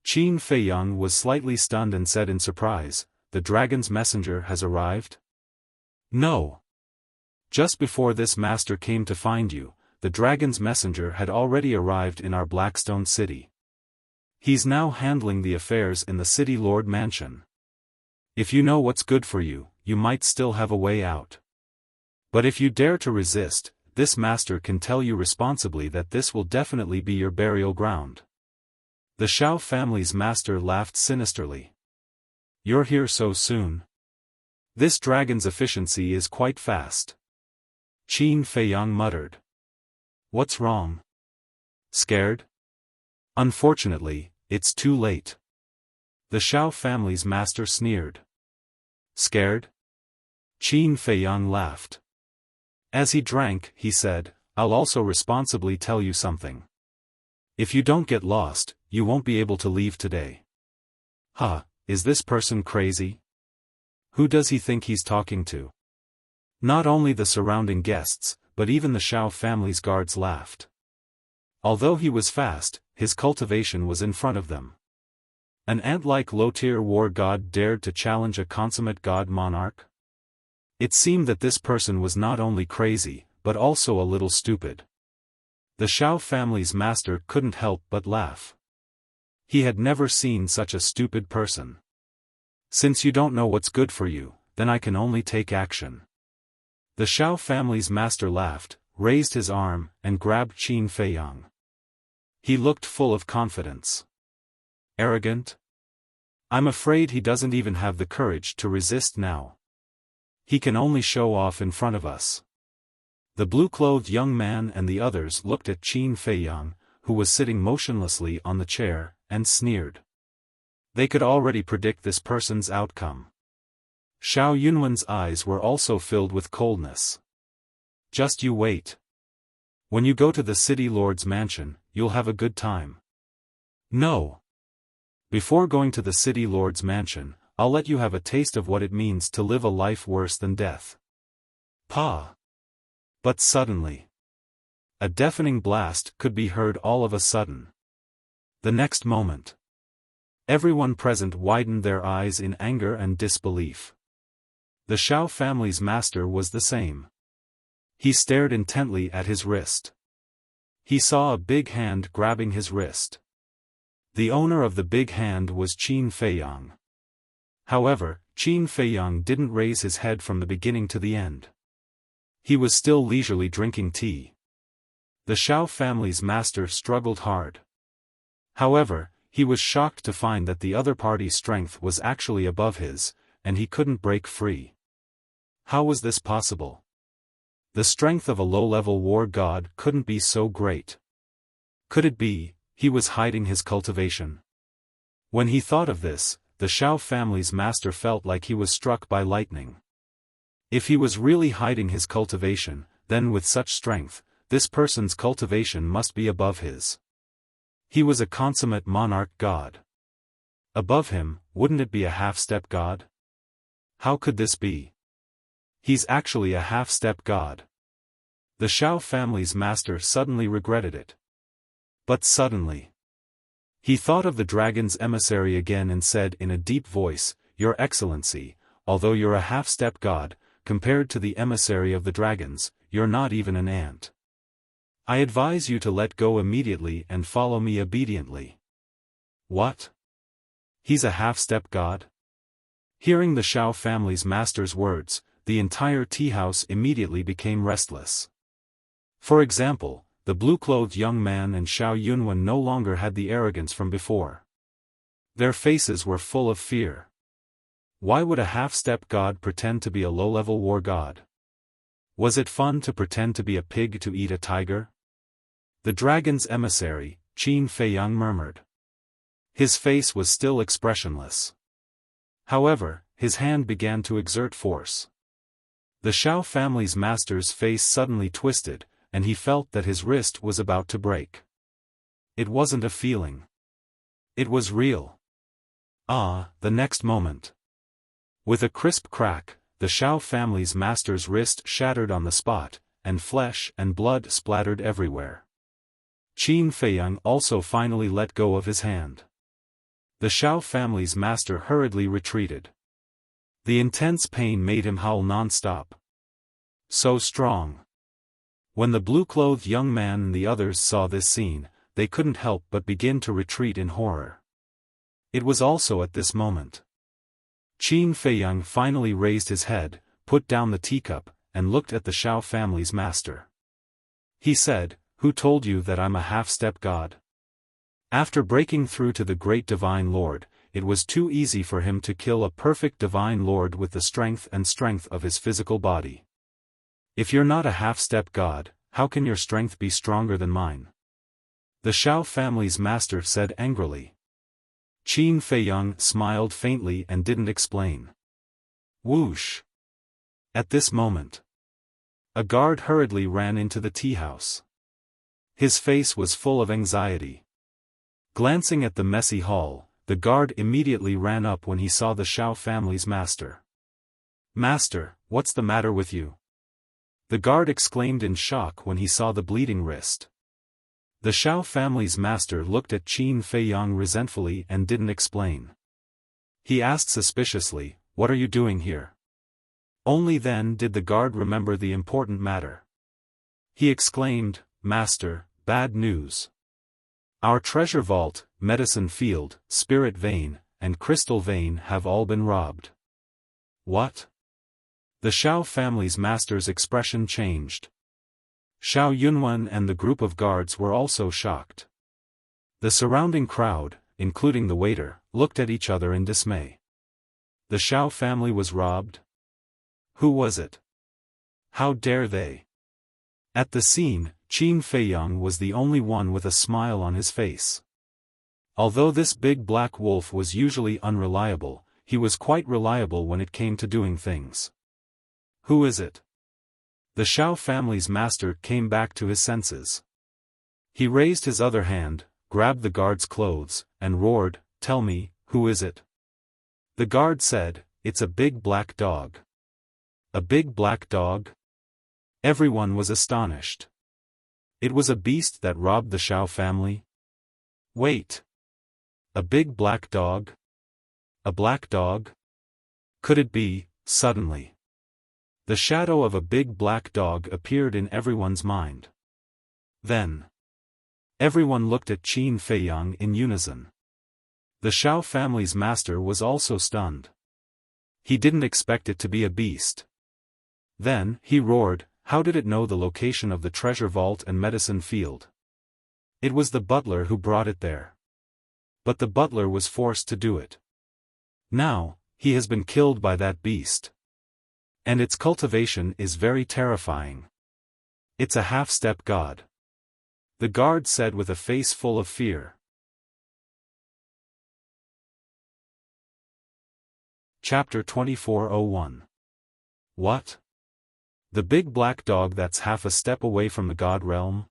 A: Qin Feiyang was slightly stunned and said in surprise, "The dragon's messenger has arrived?" "No. Just before this master came to find you, the dragon's messenger had already arrived in our Blackstone city. He's now handling the affairs in the city lord mansion. If you know what's good for you, you might still have a way out. But if you dare to resist, this master can tell you responsibly that this will definitely be your burial ground." The Xiao family's master laughed sinisterly. "You're here so soon? This dragon's efficiency is quite fast." Qin Feiyang muttered. "What's wrong? Scared?" "Unfortunately, it's too late." The Xiao family's master sneered. Scared? Qin Feiyang laughed. As he drank, he said, I'll also responsibly tell you something. If you don't get lost, you won't be able to leave today. Huh, is this person crazy? Who does he think he's talking to? Not only the surrounding guests, but even the Xiao family's guards laughed. Although he was fast, his cultivation was in front of them. An ant-like low-tier war god dared to challenge a consummate god monarch? It seemed that this person was not only crazy, but also a little stupid. The Xiao family's master couldn't help but laugh. He had never seen such a stupid person. Since you don't know what's good for you, then I can only take action. The Xiao family's master laughed, raised his arm, and grabbed Qin Feiyang. He looked full of confidence. Arrogant? I'm afraid he doesn't even have the courage to resist now. He can only show off in front of us. The blue-clothed young man and the others looked at Qin Feiyang, who was sitting motionlessly on the chair, and sneered. They could already predict this person's outcome. Xiao Yunwen's eyes were also filled with coldness. Just you wait. When you go to the city lord's mansion, you'll have a good time. No. Before going to the city lord's mansion, I'll let you have a taste of what it means to live a life worse than death. Pa! But suddenly, a deafening blast could be heard all of a sudden. The next moment, everyone present widened their eyes in anger and disbelief. The Xiao family's master was the same. He stared intently at his wrist. He saw a big hand grabbing his wrist. The owner of the big hand was Qin Feiyang. However, Qin Feiyang didn't raise his head from the beginning to the end. He was still leisurely drinking tea. The Xiao family's master struggled hard. However, he was shocked to find that the other party's strength was actually above his, and he couldn't break free. How was this possible? The strength of a low-level war god couldn't be so great. Could it be, he was hiding his cultivation? When he thought of this, the Xiao family's master felt like he was struck by lightning. If he was really hiding his cultivation, then with such strength, this person's cultivation must be above his. He was a consummate monarch god. Above him, wouldn't it be a half-step god? How could this be? He's actually a half-step god. The Xiao family's master suddenly regretted it. But suddenly, he thought of the dragon's emissary again and said in a deep voice, Your Excellency, although you're a half-step god, compared to the emissary of the dragons, you're not even an ant. I advise you to let go immediately and follow me obediently. What? He's a half-step god? Hearing the Xiao family's master's words, the entire tea house immediately became restless. For example, the blue-clothed young man and Xiao Yunwen no longer had the arrogance from before. Their faces were full of fear. Why would a half-step god pretend to be a low-level war god? Was it fun to pretend to be a pig to eat a tiger? The dragon's emissary, Qin Feiyang murmured. His face was still expressionless. However, his hand began to exert force. The Xiao family's master's face suddenly twisted, and he felt that his wrist was about to break. It wasn't a feeling. It was real. The next moment. With a crisp crack, the Xiao family's master's wrist shattered on the spot, and flesh and blood splattered everywhere. Qin Feiyang also finally let go of his hand. The Xiao family's master hurriedly retreated. The intense pain made him howl non-stop. So strong. When the blue-clothed young man and the others saw this scene, they couldn't help but begin to retreat in horror. It was also at this moment. Qin Feiyang finally raised his head, put down the teacup, and looked at the Xiao family's master. He said, Who told you that I'm a half-step god? After breaking through to the great divine lord, it was too easy for him to kill a perfect divine lord with the strength of his physical body. If you're not a half-step god, how can your strength be stronger than mine? The Xiao family's master said angrily. Qin Feiyang smiled faintly and didn't explain. Whoosh! At this moment, a guard hurriedly ran into the tea house. His face was full of anxiety. Glancing at the messy hall, the guard immediately ran up when he saw the Xiao family's master. "Master, what's the matter with you?" The guard exclaimed in shock when he saw the bleeding wrist. The Xiao family's master looked at Qin Feiyang resentfully and didn't explain. He asked suspiciously, "What are you doing here?" Only then did the guard remember the important matter. He exclaimed, "Master, bad news. Our treasure vault, medicine field, spirit vein, and crystal vein have all been robbed." "What?" The Xiao family's master's expression changed. Xiao Yunwan and the group of guards were also shocked. The surrounding crowd, including the waiter, looked at each other in dismay. The Xiao family was robbed? Who was it? How dare they? At the scene, Qin Feiyang was the only one with a smile on his face. Although this big black wolf was usually unreliable, he was quite reliable when it came to doing things. "Who is it?" The Xiao family's master came back to his senses. He raised his other hand, grabbed the guard's clothes, and roared, "Tell me, who is it?" The guard said, "It's a big black dog." "A big black dog?" Everyone was astonished. It was a beast that robbed the Xiao family? Wait. A big black dog? A black dog? Could it be? Suddenly, the shadow of a big black dog appeared in everyone's mind. Then, everyone looked at Qin Feiyang in unison. The Xiao family's master was also stunned. He didn't expect it to be a beast. Then, he roared, "How did it know the location of the treasure vault and medicine field?" "It was the butler who brought it there. But the butler was forced to do it. Now, he has been killed by that beast. And its cultivation is very terrifying. It's a half-step god," the guard said with a face full of fear. Chapter 2401. What? The big black dog that's half a step away from the god realm?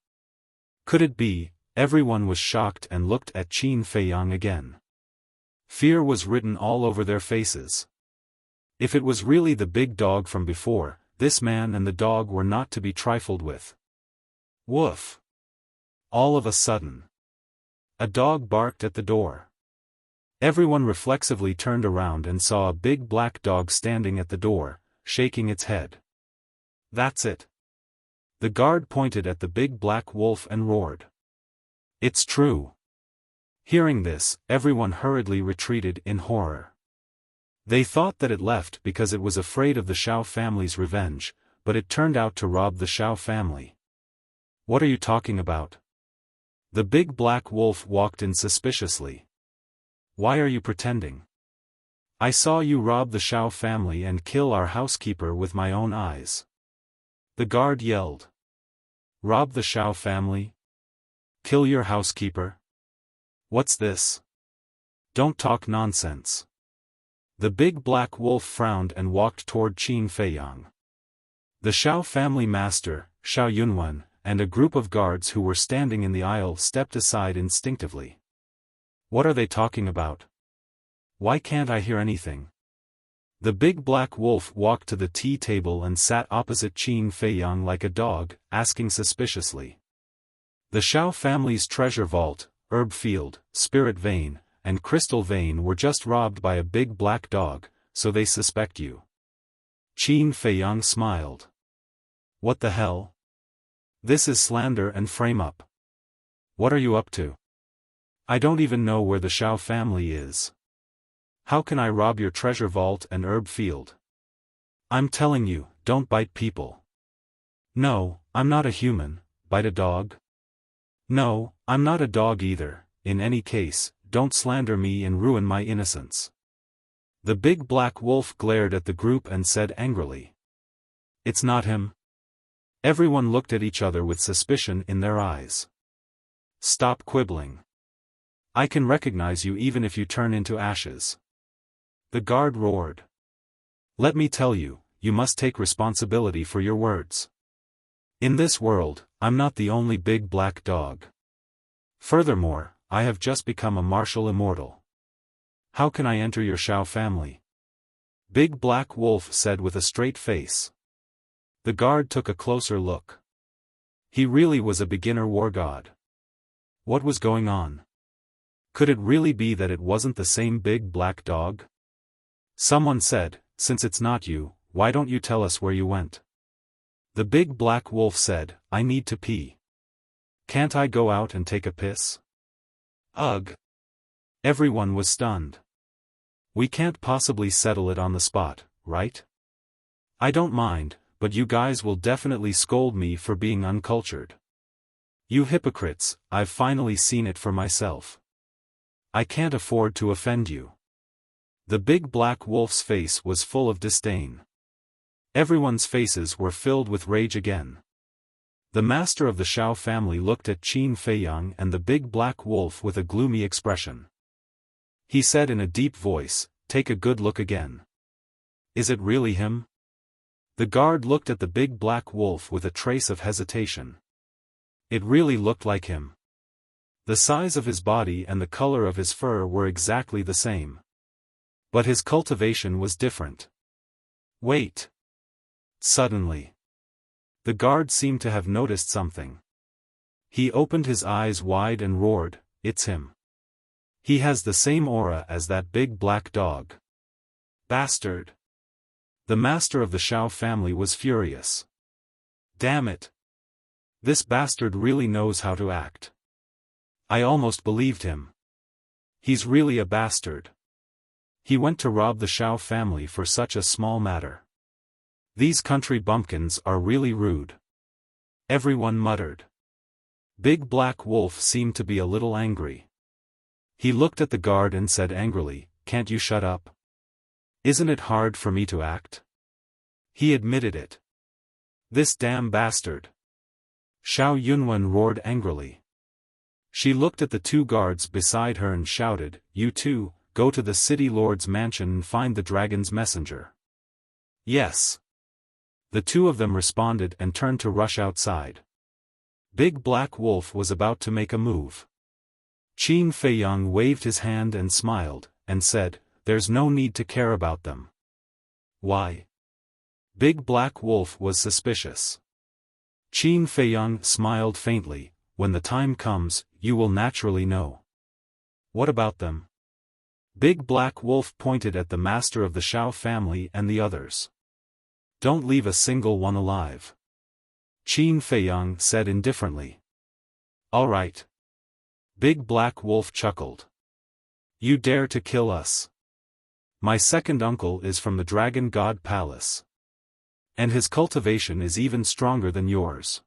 A: Could it be? Everyone was shocked and looked at Qin Feiyang again. Fear was written all over their faces. If it was really the big dog from before, this man and the dog were not to be trifled with. Woof! All of a sudden, a dog barked at the door. Everyone reflexively turned around and saw a big black dog standing at the door, shaking its head. "That's it." The guard pointed at the big black wolf and roared. "It's true." Hearing this, everyone hurriedly retreated in horror. They thought that it left because it was afraid of the Xiao family's revenge, but it turned out to rob the Xiao family. "What are you talking about?" The big black wolf walked in suspiciously. "Why are you pretending? I saw you rob the Xiao family and kill our housekeeper with my own eyes." The guard yelled. "Rob the Xiao family? Kill your housekeeper? What's this? Don't talk nonsense." The big black wolf frowned and walked toward Qin Feiyang. The Xiao family master, Xiao Yunwan, and a group of guards who were standing in the aisle stepped aside instinctively. What are they talking about? Why can't I hear anything? The big black wolf walked to the tea table and sat opposite Qin Feiyang like a dog, asking suspiciously. The Xiao family's treasure vault, herb field, spirit vein, and crystal vein were just robbed by a big black dog, so they suspect you. Qin Feiyang smiled. What the hell? This is slander and frame-up. What are you up to? I don't even know where the Xiao family is. How can I rob your treasure vault and herb field? I'm telling you, don't bite people. No, I'm not a human. Bite a dog? No, I'm not a dog either. In any case, don't slander me and ruin my innocence. The big black wolf glared at the group and said angrily. It's not him. Everyone looked at each other with suspicion in their eyes. Stop quibbling. I can recognize you even if you turn into ashes. The guard roared. Let me tell you, you must take responsibility for your words. In this world, I'm not the only big black dog. Furthermore, I have just become a martial immortal. How can I enter your Xiao family? Big Black Wolf said with a straight face. The guard took a closer look. He really was a beginner war god. What was going on? Could it really be that it wasn't the same big black dog? Someone said, since it's not you, why don't you tell us where you went? The big black wolf said, I need to pee. Can't I go out and take a piss? Ugh. Everyone was stunned. We can't possibly settle it on the spot, right? I don't mind, but you guys will definitely scold me for being uncultured. You hypocrites, I've finally seen it for myself. I can't afford to offend you. The big black wolf's face was full of disdain. Everyone's faces were filled with rage again. The master of the Xiao family looked at Qin Feiyang and the big black wolf with a gloomy expression. He said in a deep voice, take a good look again. Is it really him? The guard looked at the big black wolf with a trace of hesitation. It really looked like him. The size of his body and the color of his fur were exactly the same. But his cultivation was different. Wait. Suddenly. The guard seemed to have noticed something. He opened his eyes wide and roared, it's him. He has the same aura as that big black dog. Bastard. The master of the Xiao family was furious. Damn it. This bastard really knows how to act. I almost believed him. He's really a bastard. He went to rob the Xiao family for such a small matter. These country bumpkins are really rude. Everyone muttered. Big Black Wolf seemed to be a little angry. He looked at the guard and said angrily, can't you shut up? Isn't it hard for me to act? He admitted it. This damn bastard. Xiao Yunwen roared angrily. She looked at the two guards beside her and shouted, you two, go to the city lord's mansion and find the dragon's messenger. Yes. The two of them responded and turned to rush outside. Big Black Wolf was about to make a move. Qin Feiyang waved his hand and smiled, and said, there's no need to care about them. Why? Big Black Wolf was suspicious. Qin Feiyang smiled faintly, when the time comes, you will naturally know. What about them? Big Black Wolf pointed at the master of the Xiao family and the others. Don't leave a single one alive. Qin Feiyang said indifferently. All right. Big Black Wolf chuckled. You dare to kill us? My second uncle is from the Dragon God Palace. And his cultivation is even stronger than yours.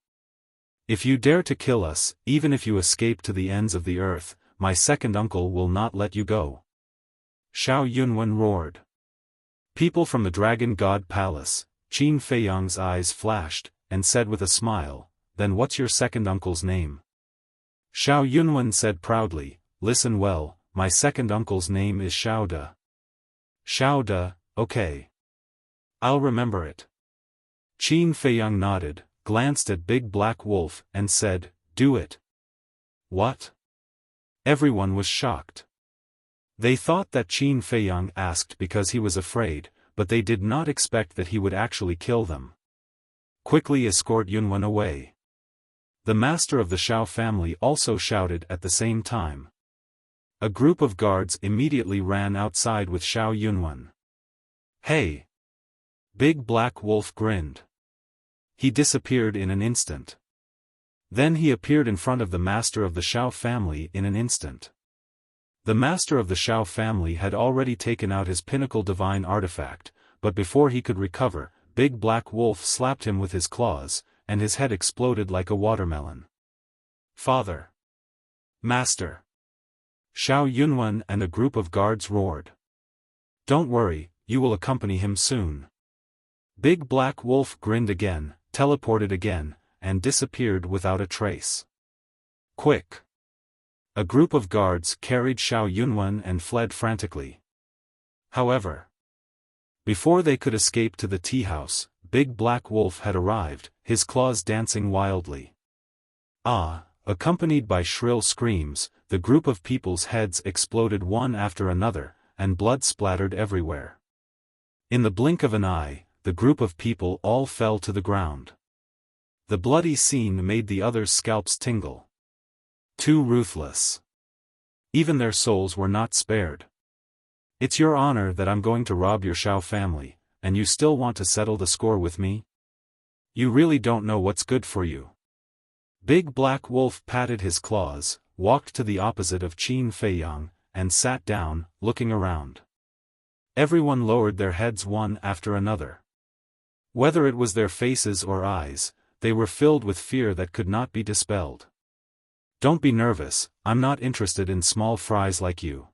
A: If you dare to kill us, even if you escape to the ends of the earth, my second uncle will not let you go. Xiao Yunwen roared. People from the Dragon God Palace, Qin Feiyang's eyes flashed, and said with a smile, then what's your second uncle's name? Xiao Yunwen said proudly, listen well, my second uncle's name is Xiao De. Xiao De, okay. I'll remember it. Qin Feiyang nodded, glanced at Big Black Wolf, and said, do it. What? Everyone was shocked. They thought that Qin Feiyang asked because he was afraid, but they did not expect that he would actually kill them. Quickly escort Yunwen away. The master of the Xiao family also shouted at the same time. A group of guards immediately ran outside with Xiao Yunwen. Hey! Big Black Wolf grinned. He disappeared in an instant. Then he appeared in front of the master of the Xiao family in an instant. The master of the Xiao family had already taken out his pinnacle divine artifact, but before he could recover, Big Black Wolf slapped him with his claws, and his head exploded like a watermelon. Father! Master! Xiao Yunwen and a group of guards roared. Don't worry, you will accompany him soon. Big Black Wolf grinned again, teleported again, and disappeared without a trace. Quick! A group of guards carried Xiao Yunwen and fled frantically. However, before they could escape to the tea house, Big Black Wolf had arrived, his claws dancing wildly. Ah! Accompanied by shrill screams, the group of people's heads exploded one after another, and blood splattered everywhere. In the blink of an eye, the group of people all fell to the ground. The bloody scene made the others' scalps tingle. Too ruthless. Even their souls were not spared. It's your honor that I'm going to rob your Xiao family, and you still want to settle the score with me? You really don't know what's good for you. Big Black Wolf patted his claws, walked to the opposite of Qin Feiyang, and sat down, looking around. Everyone lowered their heads one after another. Whether it was their faces or eyes, they were filled with fear that could not be dispelled. Don't be nervous, I'm not interested in small fries like you.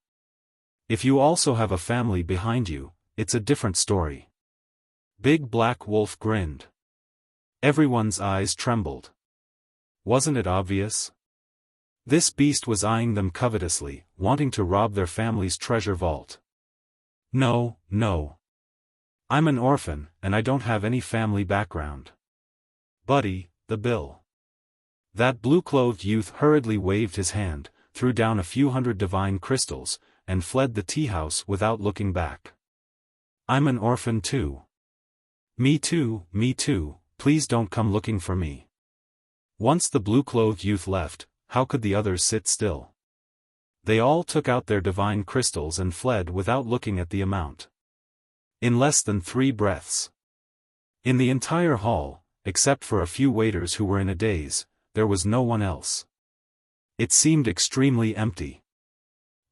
A: If you also have a family behind you, it's a different story. Big Black Wolf grinned. Everyone's eyes trembled. Wasn't it obvious? This beast was eyeing them covetously, wanting to rob their family's treasure vault. No, no. I'm an orphan, and I don't have any family background. Buddy, the bill. That blue-clothed youth hurriedly waved his hand, threw down a few hundred divine crystals, and fled the tea house without looking back. I'm an orphan too. Me too, please don't come looking for me. Once the blue-clothed youth left, how could the others sit still? They all took out their divine crystals and fled without looking at the amount. In less than 3 breaths. In the entire hall, except for a few waiters who were in a daze, there was no one else. It seemed extremely empty.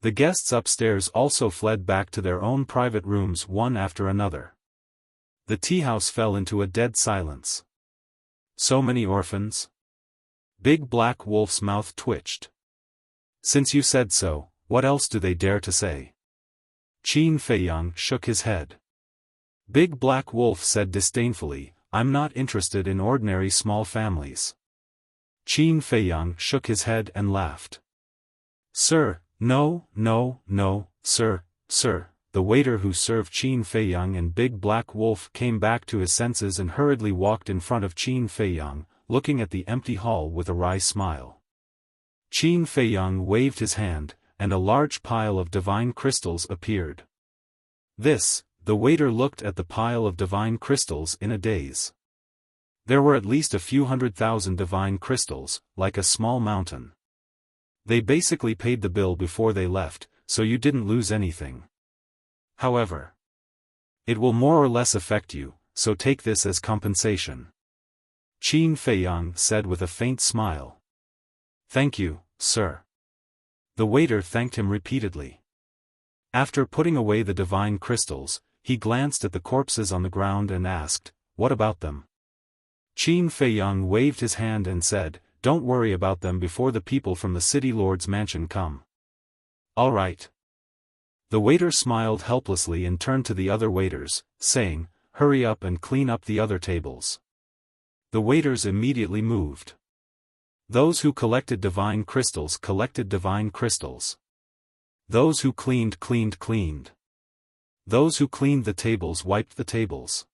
A: The guests upstairs also fled back to their own private rooms one after another. The tea house fell into a dead silence. So many orphans? Big Black Wolf's mouth twitched. Since you said so, what else do they dare to say? Qin Feiyang shook his head. Big Black Wolf said disdainfully, I'm not interested in ordinary small families. Qin Feiyang shook his head and laughed. Sir, no, sir. The waiter who served Qin Feiyang and Big Black Wolf came back to his senses and hurriedly walked in front of Qin Feiyang, looking at the empty hall with a wry smile. Qin Feiyang waved his hand, and a large pile of divine crystals appeared. The waiter looked at the pile of divine crystals in a daze. There were at least a few 100,000 divine crystals, like a small mountain. They basically paid the bill before they left, so you didn't lose anything. However, it will more or less affect you, so take this as compensation. Qin Feiyang said with a faint smile. Thank you, sir. The waiter thanked him repeatedly. After putting away the divine crystals, he glanced at the corpses on the ground and asked, what about them? Qin Feiyang waved his hand and said, don't worry about them before the people from the city lord's mansion come. All right. The waiter smiled helplessly and turned to the other waiters, saying, hurry up and clean up the other tables. The waiters immediately moved. Those who collected divine crystals collected divine crystals. Those who cleaned cleaned. Those who cleaned the tables wiped the tables.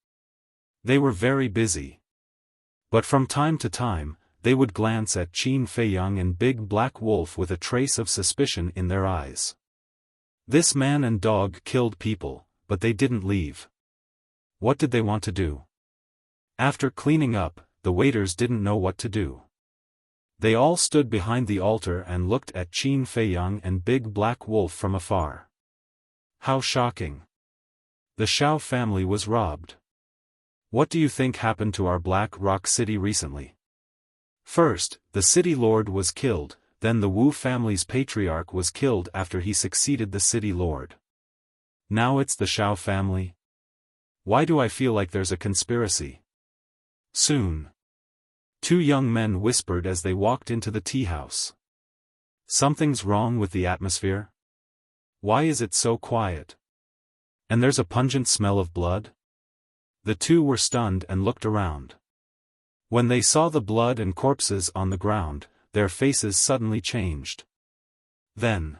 A: They were very busy. But from time to time, they would glance at Qin Feiyang and Big Black Wolf with a trace of suspicion in their eyes. This man and dog killed people, but they didn't leave. What did they want to do? After cleaning up, the waiters didn't know what to do. They all stood behind the altar and looked at Qin Feiyang and Big Black Wolf from afar. How shocking. The Xiao family was robbed. What do you think happened to our Black Rock City recently? First, the city lord was killed, then the Wu family's patriarch was killed after he succeeded the city lord. Now it's the Xiao family? Why do I feel like there's a conspiracy? Soon. 2 young men whispered as they walked into the tea house. Something's wrong with the atmosphere? Why is it so quiet? And there's a pungent smell of blood? The 2 were stunned and looked around. When they saw the blood and corpses on the ground, their faces suddenly changed. Then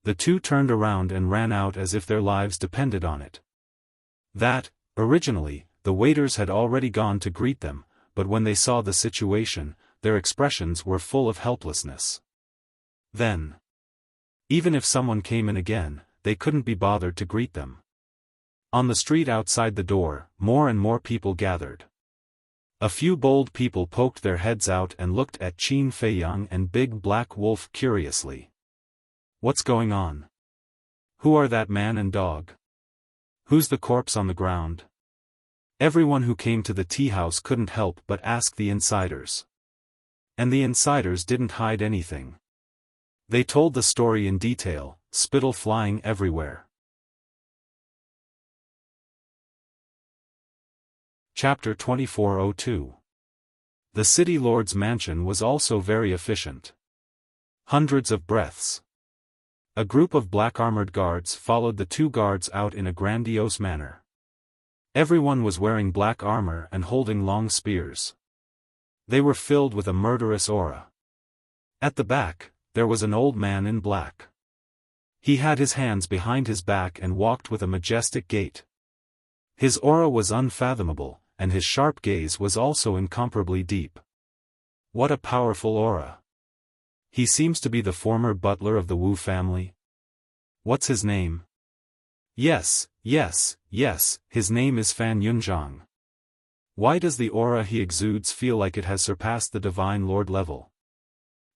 A: the two turned around and ran out as if their lives depended on it. Originally, the waiters had already gone to greet them, but when they saw the situation, their expressions were full of helplessness. Then, even if someone came in again, they couldn't be bothered to greet them. On the street outside the door, more and more people gathered. A few bold people poked their heads out and looked at Qin Feiyang and Big Black Wolf curiously. What's going on? Who are that man and dog? Who's the corpse on the ground? Everyone who came to the tea house couldn't help but ask the insiders. And the insiders didn't hide anything. They told the story in detail, spittle flying everywhere. Chapter 2402. The city lord's mansion was also very efficient. Hundreds of breaths. A group of black-armored guards followed the two guards out in a grandiose manner. Everyone was wearing black armor and holding long spears. They were filled with a murderous aura. At the back, there was an old man in black. He had his hands behind his back and walked with a majestic gait. His aura was unfathomable, and his sharp gaze was also incomparably deep. What a powerful aura! He seems to be the former butler of the Wu family. What's his name? Yes, his name is Fan Yunzhang. Why does the aura he exudes feel like it has surpassed the Divine Lord level?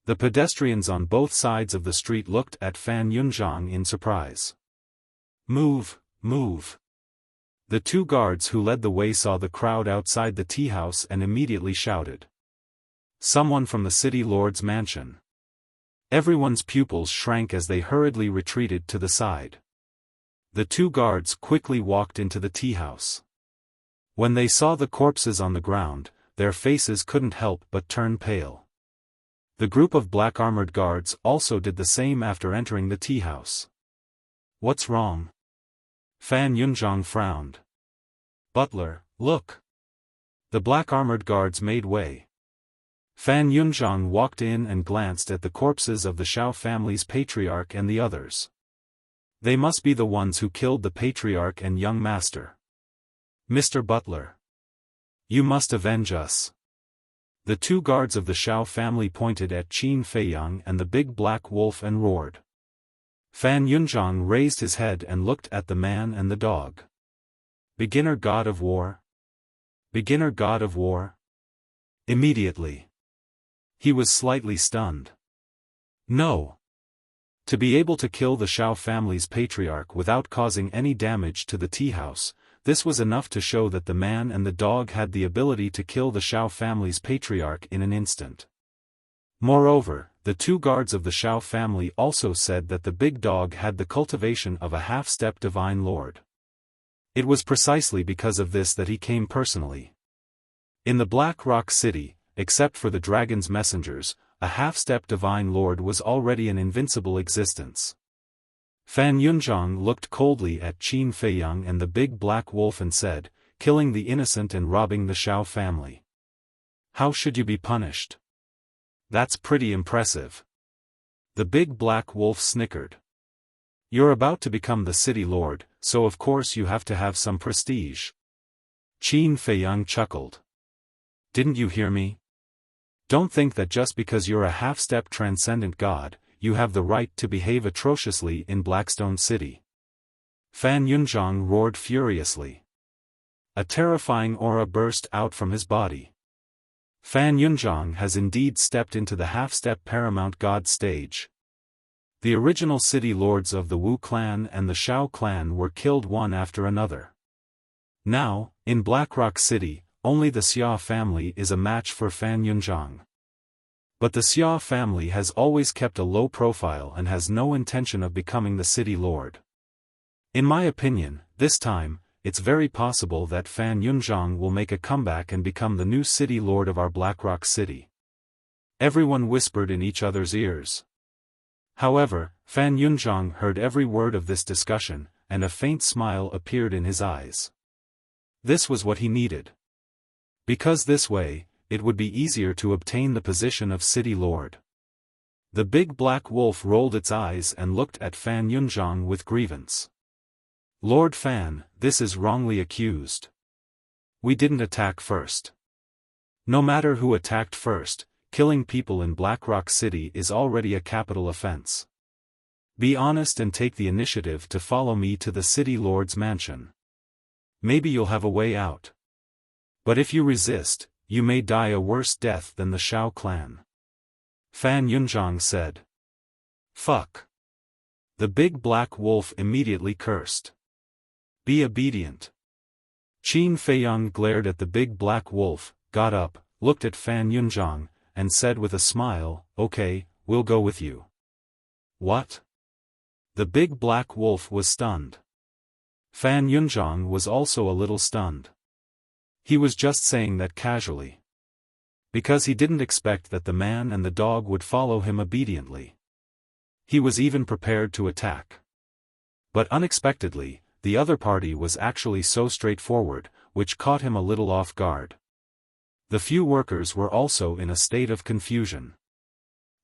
A: The pedestrians on both sides of the street looked at Fan Yunzhang in surprise. Move! The two guards who led the way saw the crowd outside the tea house and immediately shouted. Someone from the city lord's mansion. Everyone's pupils shrank as they hurriedly retreated to the side. The two guards quickly walked into the tea house. When they saw the corpses on the ground, their faces couldn't help but turn pale. The group of black-armored guards also did the same after entering the tea house. What's wrong? Fan Yunzhang frowned. Butler, look! The black-armored guards made way. Fan Yunzhang walked in and glanced at the corpses of the Xiao family's patriarch and the others. They must be the ones who killed the patriarch and young master. Mr. Butler. You must avenge us. The two guards of the Xiao family pointed at Qin Feiyang and the Big Black Wolf and roared. Fan Yunzhang raised his head and looked at the man and the dog. Beginner god of war? Beginner god of war? Immediately. He was slightly stunned. No. To be able to kill the Xiao family's patriarch without causing any damage to the tea house, this was enough to show that the man and the dog had the ability to kill the Xiao family's patriarch in an instant. Moreover, the two guards of the Xiao family also said that the big dog had the cultivation of a half-step divine lord. It was precisely because of this that he came personally. In the Black Rock City, except for the dragon's messengers, a half-step divine lord was already an invincible existence. Fan Yunzhang looked coldly at Qin Feiyang and the Big Black Wolf and said, killing the innocent and robbing the Xiao family. How should you be punished? That's pretty impressive. The Big Black Wolf snickered. You're about to become the city lord, so of course you have to have some prestige. Qin Feiyang chuckled. Didn't you hear me? Don't think that just because you're a half-step transcendent god, you have the right to behave atrociously in Blackstone City. Fan Yunzhang roared furiously. A terrifying aura burst out from his body. Fan Yunzhang has indeed stepped into the half-step paramount god stage. The original city lords of the Wu clan and the Xiao clan were killed one after another. Now, in Blackrock City, only the Xia family is a match for Fan Yunzhang. But the Xia family has always kept a low profile and has no intention of becoming the city lord. In my opinion, this time, it's very possible that Fan Yunzhang will make a comeback and become the new city lord of our Blackrock City. Everyone whispered in each other's ears. However, Fan Yunzhang heard every word of this discussion, and a faint smile appeared in his eyes. This was what he needed. Because this way, it would be easier to obtain the position of city lord. The big black wolf rolled its eyes and looked at Fan Yunzhang with grievance. Lord Fan, this is wrongly accused. We didn't attack first. No matter who attacked first, killing people in Blackrock City is already a capital offense. Be honest and take the initiative to follow me to the city lord's mansion. Maybe you'll have a way out. But if you resist, you may die a worse death than the Shao clan. Fan Yunzhang said. Fuck. The big black wolf immediately cursed. Be obedient. Qin Feiyang glared at the big black wolf, got up, looked at Fan Yunzhang, and said with a smile, okay, we'll go with you. What? The big black wolf was stunned. Fan Yunzhang was also a little stunned. He was just saying that casually. Because he didn't expect that the man and the dog would follow him obediently. He was even prepared to attack. But unexpectedly, the other party was actually so straightforward, which caught him a little off guard. The few workers were also in a state of confusion.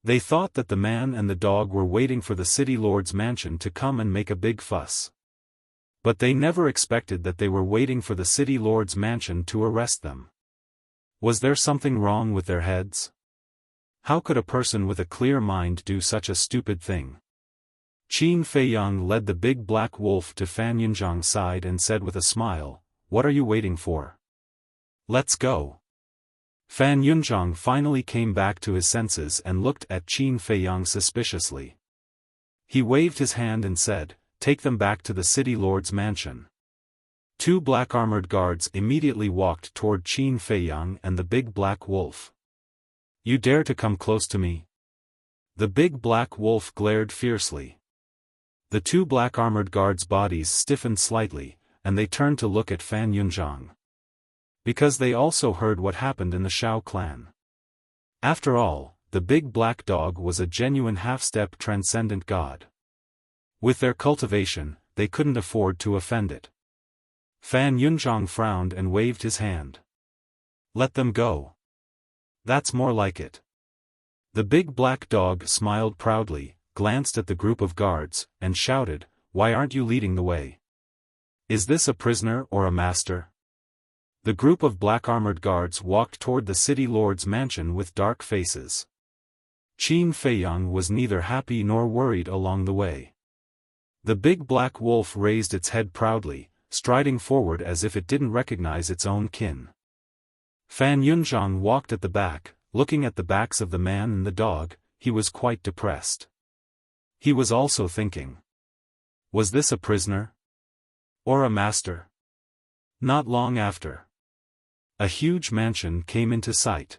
A: They thought that the man and the dog were waiting for the city lord's mansion to come and make a big fuss. But they never expected that they were waiting for the city lord's mansion to arrest them. Was there something wrong with their heads? How could a person with a clear mind do such a stupid thing? Qin Feiyang led the big black wolf to Fan Yunzhang's side and said with a smile, what are you waiting for? Let's go. Fan Yunzhang finally came back to his senses and looked at Qin Feiyang suspiciously. He waved his hand and said, take them back to the city lord's mansion. Two black-armored guards immediately walked toward Qin Feiyang and the big black wolf. You dare to come close to me? The big black wolf glared fiercely. The two black-armored guards' bodies stiffened slightly, and they turned to look at Fan Yunzhang. Because they also heard what happened in the Shao clan. After all, the big black dog was a genuine half-step transcendent god. With their cultivation, they couldn't afford to offend it. Fan Yunzhang frowned and waved his hand. Let them go. That's more like it. The big black dog smiled proudly, glanced at the group of guards, and shouted, why aren't you leading the way? Is this a prisoner or a master? The group of black-armored guards walked toward the city lord's mansion with dark faces. Qin Feiyang was neither happy nor worried along the way. The big black wolf raised its head proudly, striding forward as if it didn't recognize its own kin. Fan Yunzhang walked at the back, looking at the backs of the man and the dog. He was quite depressed. He was also thinking. Was this a prisoner? Or a master? Not long after. A huge mansion came into sight.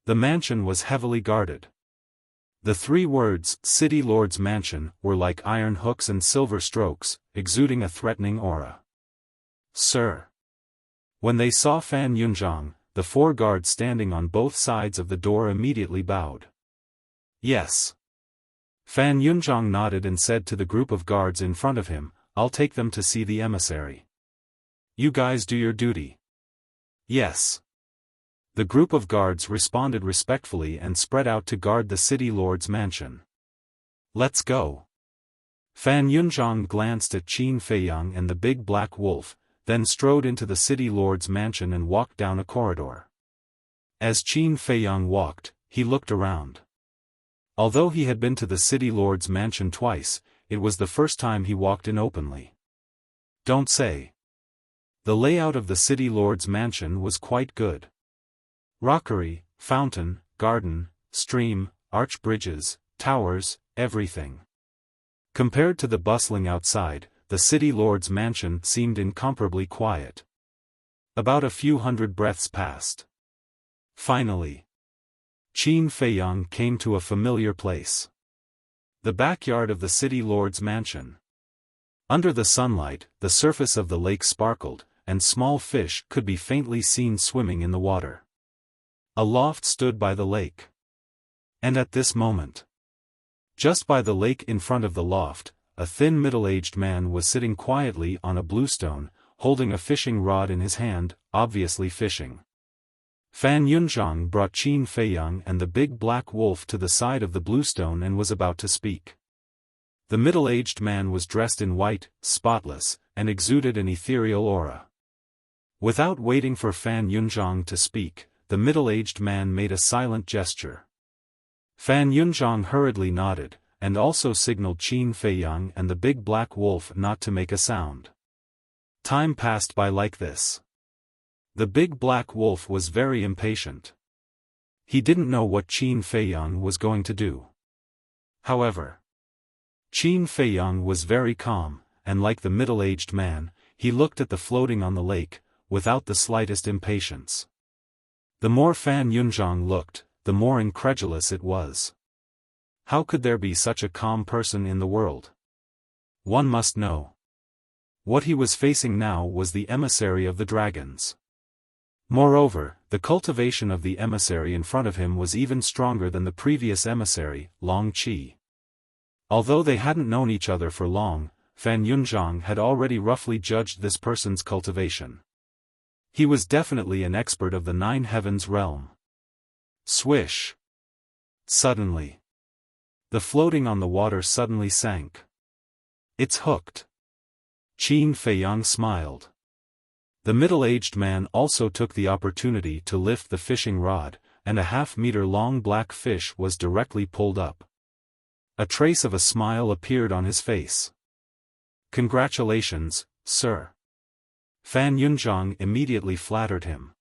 A: The mansion was heavily guarded. The three words, City Lord's Mansion, were like iron hooks and silver strokes, exuding a threatening aura. Sir. When they saw Fan Yunzhang, the four guards standing on both sides of the door immediately bowed. Yes. Fan Yunzhang nodded and said to the group of guards in front of him, I'll take them to see the emissary. You guys do your duty. Yes. The group of guards responded respectfully and spread out to guard the city lord's mansion. Let's go. Fan Yunzhang glanced at Qin Feiyang and the big black wolf, then strode into the city lord's mansion and walked down a corridor. As Qin Feiyang walked, he looked around. Although he had been to the city lord's mansion twice, it was the first time he walked in openly. Don't say. The layout of the city lord's mansion was quite good. Rockery, fountain, garden, stream, arch bridges, towers, everything. Compared to the bustling outside, the city lord's mansion seemed incomparably quiet. About a few hundred breaths passed. Finally, Qin Feiyang came to a familiar place. The backyard of the city lord's mansion. Under the sunlight, the surface of the lake sparkled, and small fish could be faintly seen swimming in the water. A loft stood by the lake. And at this moment, just by the lake in front of the loft, a thin middle-aged man was sitting quietly on a bluestone, holding a fishing rod in his hand, obviously fishing. Fan Yunzhang brought Qin Feiyang and the big black wolf to the side of the bluestone and was about to speak. The middle-aged man was dressed in white, spotless, and exuded an ethereal aura. Without waiting for Fan Yunzhang to speak, the middle-aged man made a silent gesture. Fan Yunzhang hurriedly nodded, and also signaled Qin Feiyang and the big black wolf not to make a sound. Time passed by like this. The big black wolf was very impatient. He didn't know what Qin Feiyang was going to do. However, Qin Feiyang was very calm, and like the middle-aged man, he looked at the floating on the lake, without the slightest impatience. The more Fan Yunzhang looked, the more incredulous it was. How could there be such a calm person in the world? One must know. What he was facing now was the emissary of the dragons. Moreover, the cultivation of the emissary in front of him was even stronger than the previous emissary, Long Qi. Although they hadn't known each other for long, Fan Yunzhang had already roughly judged this person's cultivation. He was definitely an expert of the Nine Heavens realm. Swish! Suddenly, the floating on the water suddenly sank. It's hooked. Qin Feiyang smiled. The middle-aged man also took the opportunity to lift the fishing rod, and a half-meter-long black fish was directly pulled up. A trace of a smile appeared on his face. "Congratulations, sir." Fan Yunzhang immediately flattered him.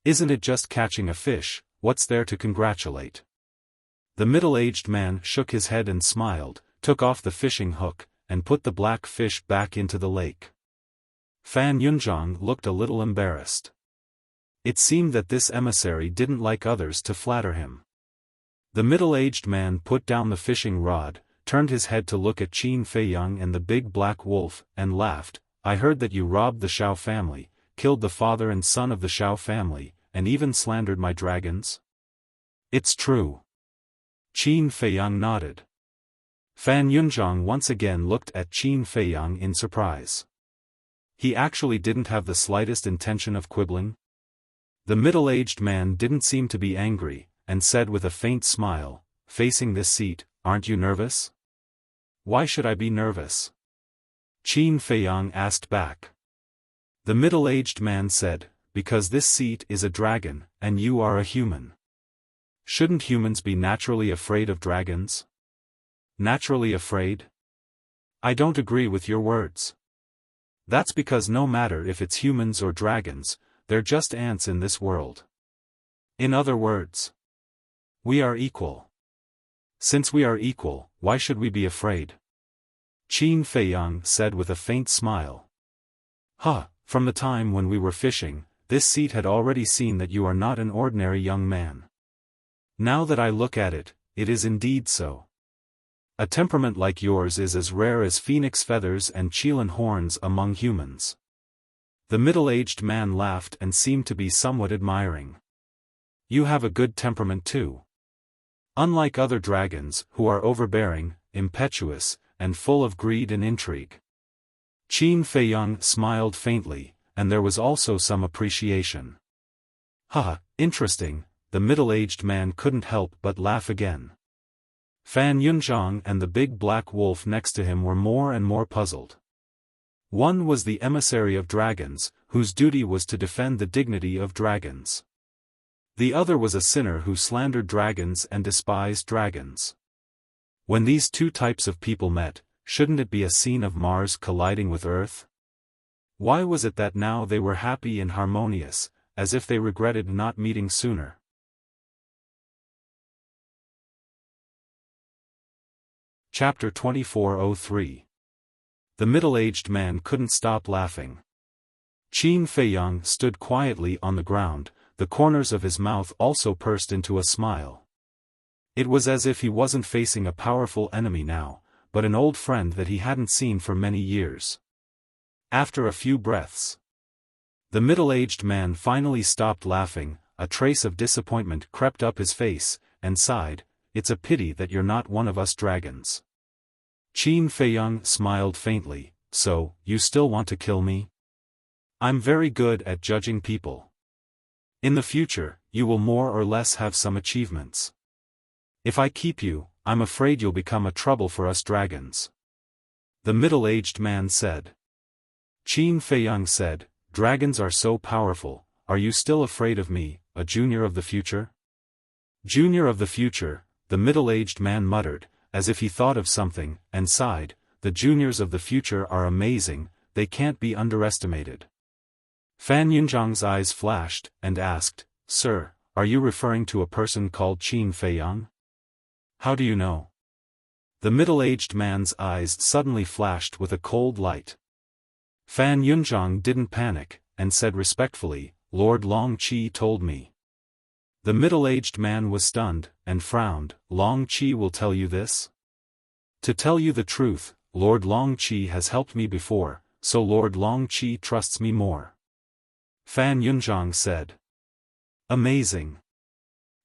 A: "Isn't it just catching a fish, what's there to congratulate?" The middle-aged man shook his head and smiled, took off the fishing hook, and put the black fish back into the lake. Fan Yunzhang looked a little embarrassed. It seemed that this emissary didn't like others to flatter him. The middle-aged man put down the fishing rod, turned his head to look at Qin Feiyang and the big black wolf, and laughed. "I heard that you robbed the Xiao family, killed the father and son of the Xiao family, and even slandered my dragons?" "It's true." Qin Feiyang nodded. Fan Yunzhang once again looked at Qin Feiyang in surprise. He actually didn't have the slightest intention of quibbling. The middle-aged man didn't seem to be angry, and said with a faint smile, "Facing this seat, aren't you nervous?" "Why should I be nervous?" Qin Feiyang asked back. The middle-aged man said, "Because this seat is a dragon, and you are a human. Shouldn't humans be naturally afraid of dragons?" "Naturally afraid?" "I don't agree with your words. That's because no matter if it's humans or dragons, they're just ants in this world. In other words, we are equal. Since we are equal, why should we be afraid?" Qin Feiyang said with a faint smile. From the time when we were fishing, this seat had already seen that you are not an ordinary young man. Now that I look at it, it is indeed so. A temperament like yours is as rare as phoenix feathers and qilin horns among humans. The middle-aged man laughed and seemed to be somewhat admiring. "You have a good temperament too. Unlike other dragons, who are overbearing, impetuous, and full of greed and intrigue." Qin Feiyang smiled faintly, and there was also some appreciation. Interesting," the middle-aged man couldn't help but laugh again. Fan Yunzhang and the big black wolf next to him were more and more puzzled. One was the emissary of dragons, whose duty was to defend the dignity of dragons. The other was a sinner who slandered dragons and despised dragons. When these two types of people met, shouldn't it be a scene of Mars colliding with Earth? Why was it that now they were happy and harmonious, as if they regretted not meeting sooner? Chapter 2403. The middle-aged man couldn't stop laughing. Qin Feiyang stood quietly on the ground, the corners of his mouth also pursed into a smile. It was as if he wasn't facing a powerful enemy now, but an old friend that he hadn't seen for many years. After a few breaths, the middle-aged man finally stopped laughing, a trace of disappointment crept up his face, and sighed, "It's a pity that you're not one of us dragons." Qin Feiyang smiled faintly, "So, you still want to kill me?" "I'm very good at judging people. In the future, you will more or less have some achievements. If I keep you, I'm afraid you'll become a trouble for us dragons. The middle-aged man said. Qin Feiyang said, dragons are so powerful, are you still afraid of me, a junior of the future? Junior of the future, the middle-aged man muttered, as if he thought of something, and sighed, the juniors of the future are amazing, they can't be underestimated. Fan Yunzhang's eyes flashed, and asked, Sir, are you referring to a person called Qin Feiyang? How do you know? The middle-aged man's eyes suddenly flashed with a cold light. Fan Yunzhang didn't panic, and said respectfully, Lord Long Qi told me. The middle-aged man was stunned, and frowned, Long Qi will tell you this? To tell you the truth, Lord Long Qi has helped me before, so Lord Long Qi trusts me more. Fan Yunzhang said. Amazing.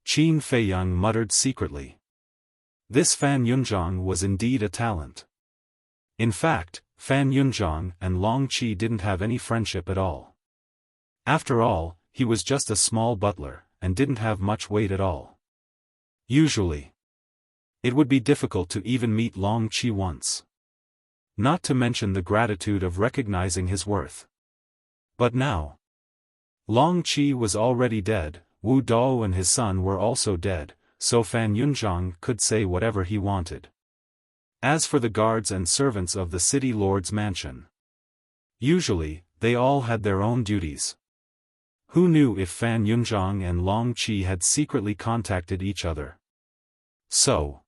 A: Qin Feiyang muttered secretly. This Fan Yunzhang was indeed a talent. In fact, Fan Yunzhang and Long Qi didn't have any friendship at all. After all, he was just a small butler, and didn't have much weight at all. Usually, it would be difficult to even meet Long Qi once. Not to mention the gratitude of recognizing his worth. But now, Long Qi was already dead, Wu Dao and his son were also dead, so Fan Yunzhang could say whatever he wanted. As for the guards and servants of the city lord's mansion, usually, they all had their own duties. Who knew if Fan Yunzhang and Long Qi had secretly contacted each other? So,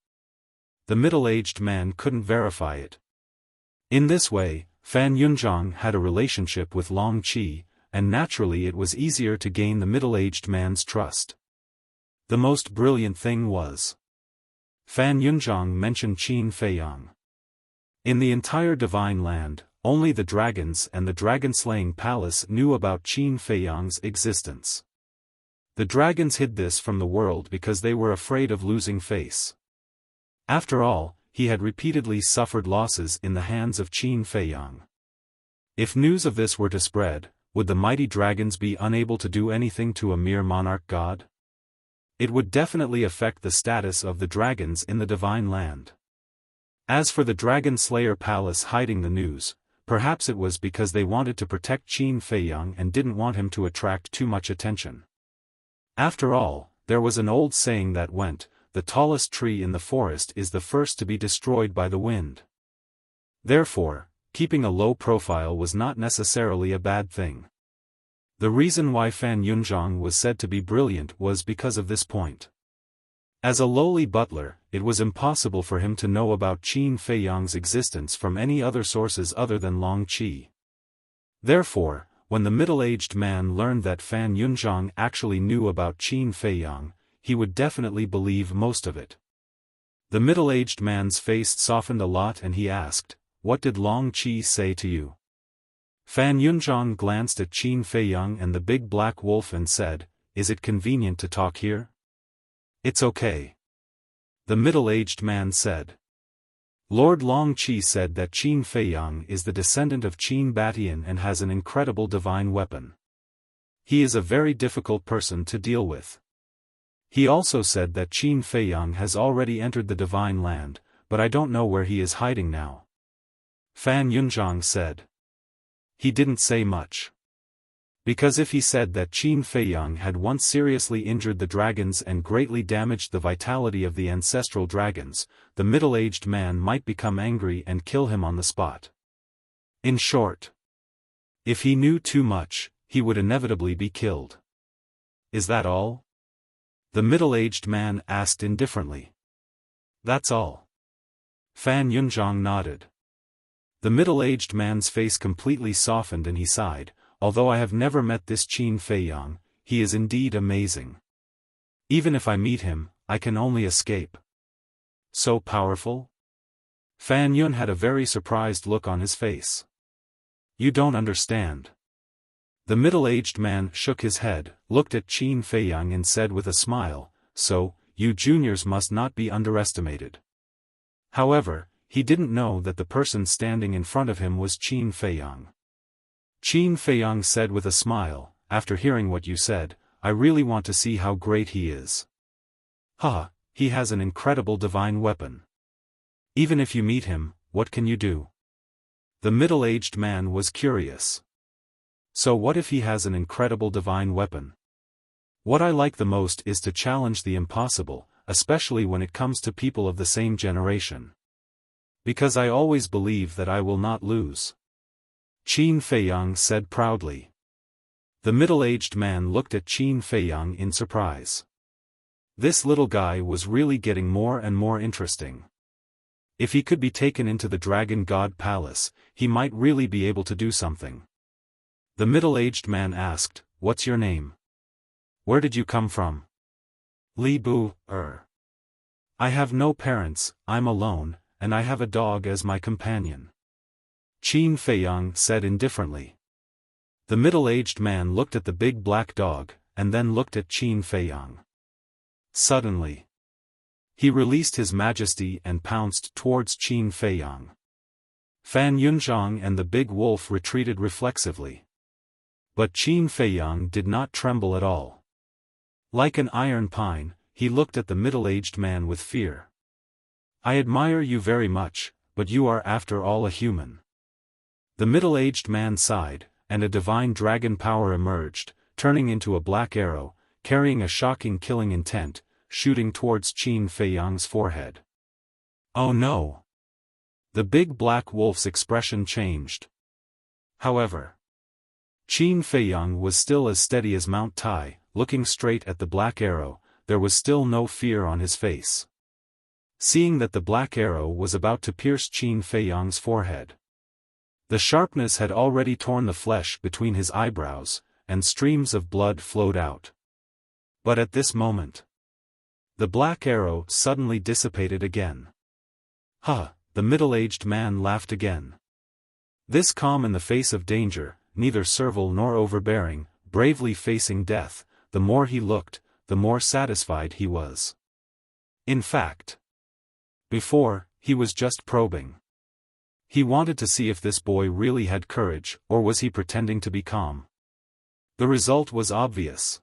A: the middle-aged man couldn't verify it. In this way, Fan Yunzhang had a relationship with Long Qi, and naturally it was easier to gain the middle-aged man's trust. The most brilliant thing was, Fan Yunzhang mentioned Qin Feiyang. In the entire Divine Land, only the dragons and the dragon-slaying palace knew about Qin Feiyang's existence. The dragons hid this from the world because they were afraid of losing face. After all, he had repeatedly suffered losses in the hands of Qin Feiyang. If news of this were to spread, would the mighty dragons be unable to do anything to a mere monarch god? It would definitely affect the status of the dragons in the Divine Land. As for the Dragon Slayer Palace hiding the news, perhaps it was because they wanted to protect Qin Feiyang and didn't want him to attract too much attention. After all, there was an old saying that went, the tallest tree in the forest is the first to be destroyed by the wind. Therefore, keeping a low profile was not necessarily a bad thing. The reason why Fan Yunzhang was said to be brilliant was because of this point. As a lowly butler, it was impossible for him to know about Qin Feiyang's existence from any other sources other than Long Qi. Therefore, when the middle-aged man learned that Fan Yunzhang actually knew about Qin Feiyang, he would definitely believe most of it. The middle-aged man's face softened a lot and he asked, What did Long Qi say to you? Fan Yunzhang glanced at Qin Feiyang and the big black wolf and said, Is it convenient to talk here? It's okay. The middle-aged man said. Lord Long Qi said that Qin Feiyang is the descendant of Qin Batian and has an incredible divine weapon. He is a very difficult person to deal with. He also said that Qin Feiyang has already entered the Divine Land, but I don't know where he is hiding now. Fan Yunzhang said. He didn't say much. Because if he said that Qin Feiyang had once seriously injured the dragons and greatly damaged the vitality of the ancestral dragons, the middle-aged man might become angry and kill him on the spot. In short, if he knew too much, he would inevitably be killed. Is that all? The middle-aged man asked indifferently. That's all. Fan Yunzhang nodded. The middle-aged man's face completely softened and he sighed, although I have never met this Qin Feiyang, he is indeed amazing. Even if I meet him, I can only escape. So powerful? Fan Yun had a very surprised look on his face. You don't understand. The middle-aged man shook his head, looked at Qin Feiyang and said with a smile, So, you juniors must not be underestimated. However, he didn't know that the person standing in front of him was Qin Feiyang. Qin Feiyang said with a smile, After hearing what you said, I really want to see how great he is. Ha, he has an incredible divine weapon. Even if you meet him, what can you do? The middle-aged man was curious. So what if he has an incredible divine weapon? What I like the most is to challenge the impossible, especially when it comes to people of the same generation. Because I always believe that I will not lose. Qin Feiyang said proudly. The middle-aged man looked at Qin Feiyang in surprise. This little guy was really getting more and more interesting. If he could be taken into the Dragon God Palace, he might really be able to do something. The middle-aged man asked, "What's your name? Where did you come from?" "Li Bu, I have no parents, I'm alone, and I have a dog as my companion," Qin Feiyang said indifferently. The middle-aged man looked at the big black dog, and then looked at Qin Feiyang. Suddenly, he released his majesty and pounced towards Qin Feiyang. Fan Yunzhang and the big wolf retreated reflexively. But Qin Feiyang did not tremble at all. Like an iron pine, he looked at the middle-aged man with fear. "I admire you very much, but you are after all a human." The middle-aged man sighed, and a divine dragon power emerged, turning into a black arrow, carrying a shocking killing intent, shooting towards Qin Feiyang's forehead. "Oh no!" The big black wolf's expression changed. However, Qin Feiyang was still as steady as Mount Tai, looking straight at the black arrow. There was still no fear on his face. Seeing that the black arrow was about to pierce Qin Feiyang's forehead. The sharpness had already torn the flesh between his eyebrows, and streams of blood flowed out. But at this moment, the black arrow suddenly dissipated again. "Ha!" The middle-aged man laughed again. This calm in the face of danger, neither servile nor overbearing, bravely facing death, the more he looked, the more satisfied he was. In fact, before, he was just probing. He wanted to see if this boy really had courage, or was he pretending to be calm. The result was obvious.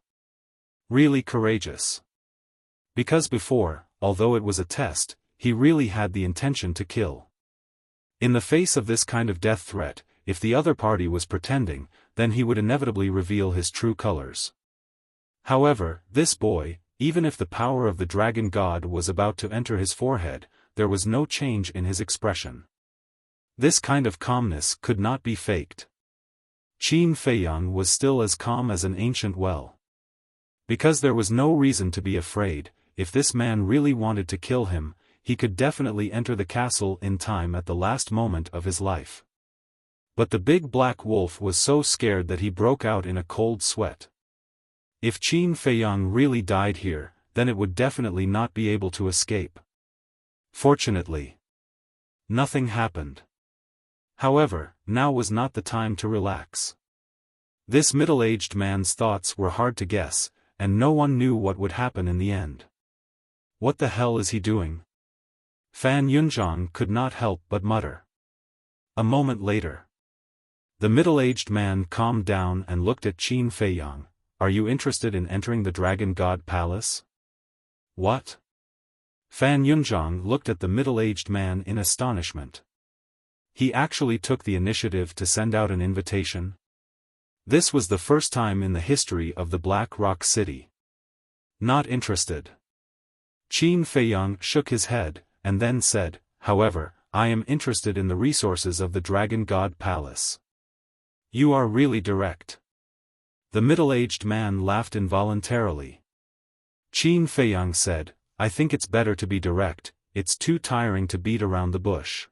A: Really courageous. Because before, although it was a test, he really had the intention to kill. In the face of this kind of death threat, if the other party was pretending, then he would inevitably reveal his true colors. However, this boy, even if the power of the dragon god was about to enter his forehead, there was no change in his expression. This kind of calmness could not be faked. Qin Feiyang was still as calm as an ancient well. Because there was no reason to be afraid, if this man really wanted to kill him, he could definitely enter the castle in time at the last moment of his life. But the big black wolf was so scared that he broke out in a cold sweat. If Qin Feiyang really died here, then it would definitely not be able to escape. Fortunately, nothing happened. However, now was not the time to relax. This middle-aged man's thoughts were hard to guess, and no one knew what would happen in the end. What the hell is he doing? Fan Yunzhang could not help but mutter. A moment later, the middle-aged man calmed down and looked at Qin Feiyang. "Are you interested in entering the Dragon God Palace?" "What?" Fan Yunzhang looked at the middle-aged man in astonishment. He actually took the initiative to send out an invitation? This was the first time in the history of the Black Rock City. Not interested. Qin Feiyang shook his head, and then said, "However, I am interested in the resources of the Dragon God Palace." "You are really direct." The middle-aged man laughed involuntarily. Qin Feiyang said, "I think it's better to be direct, it's too tiring to beat around the bush.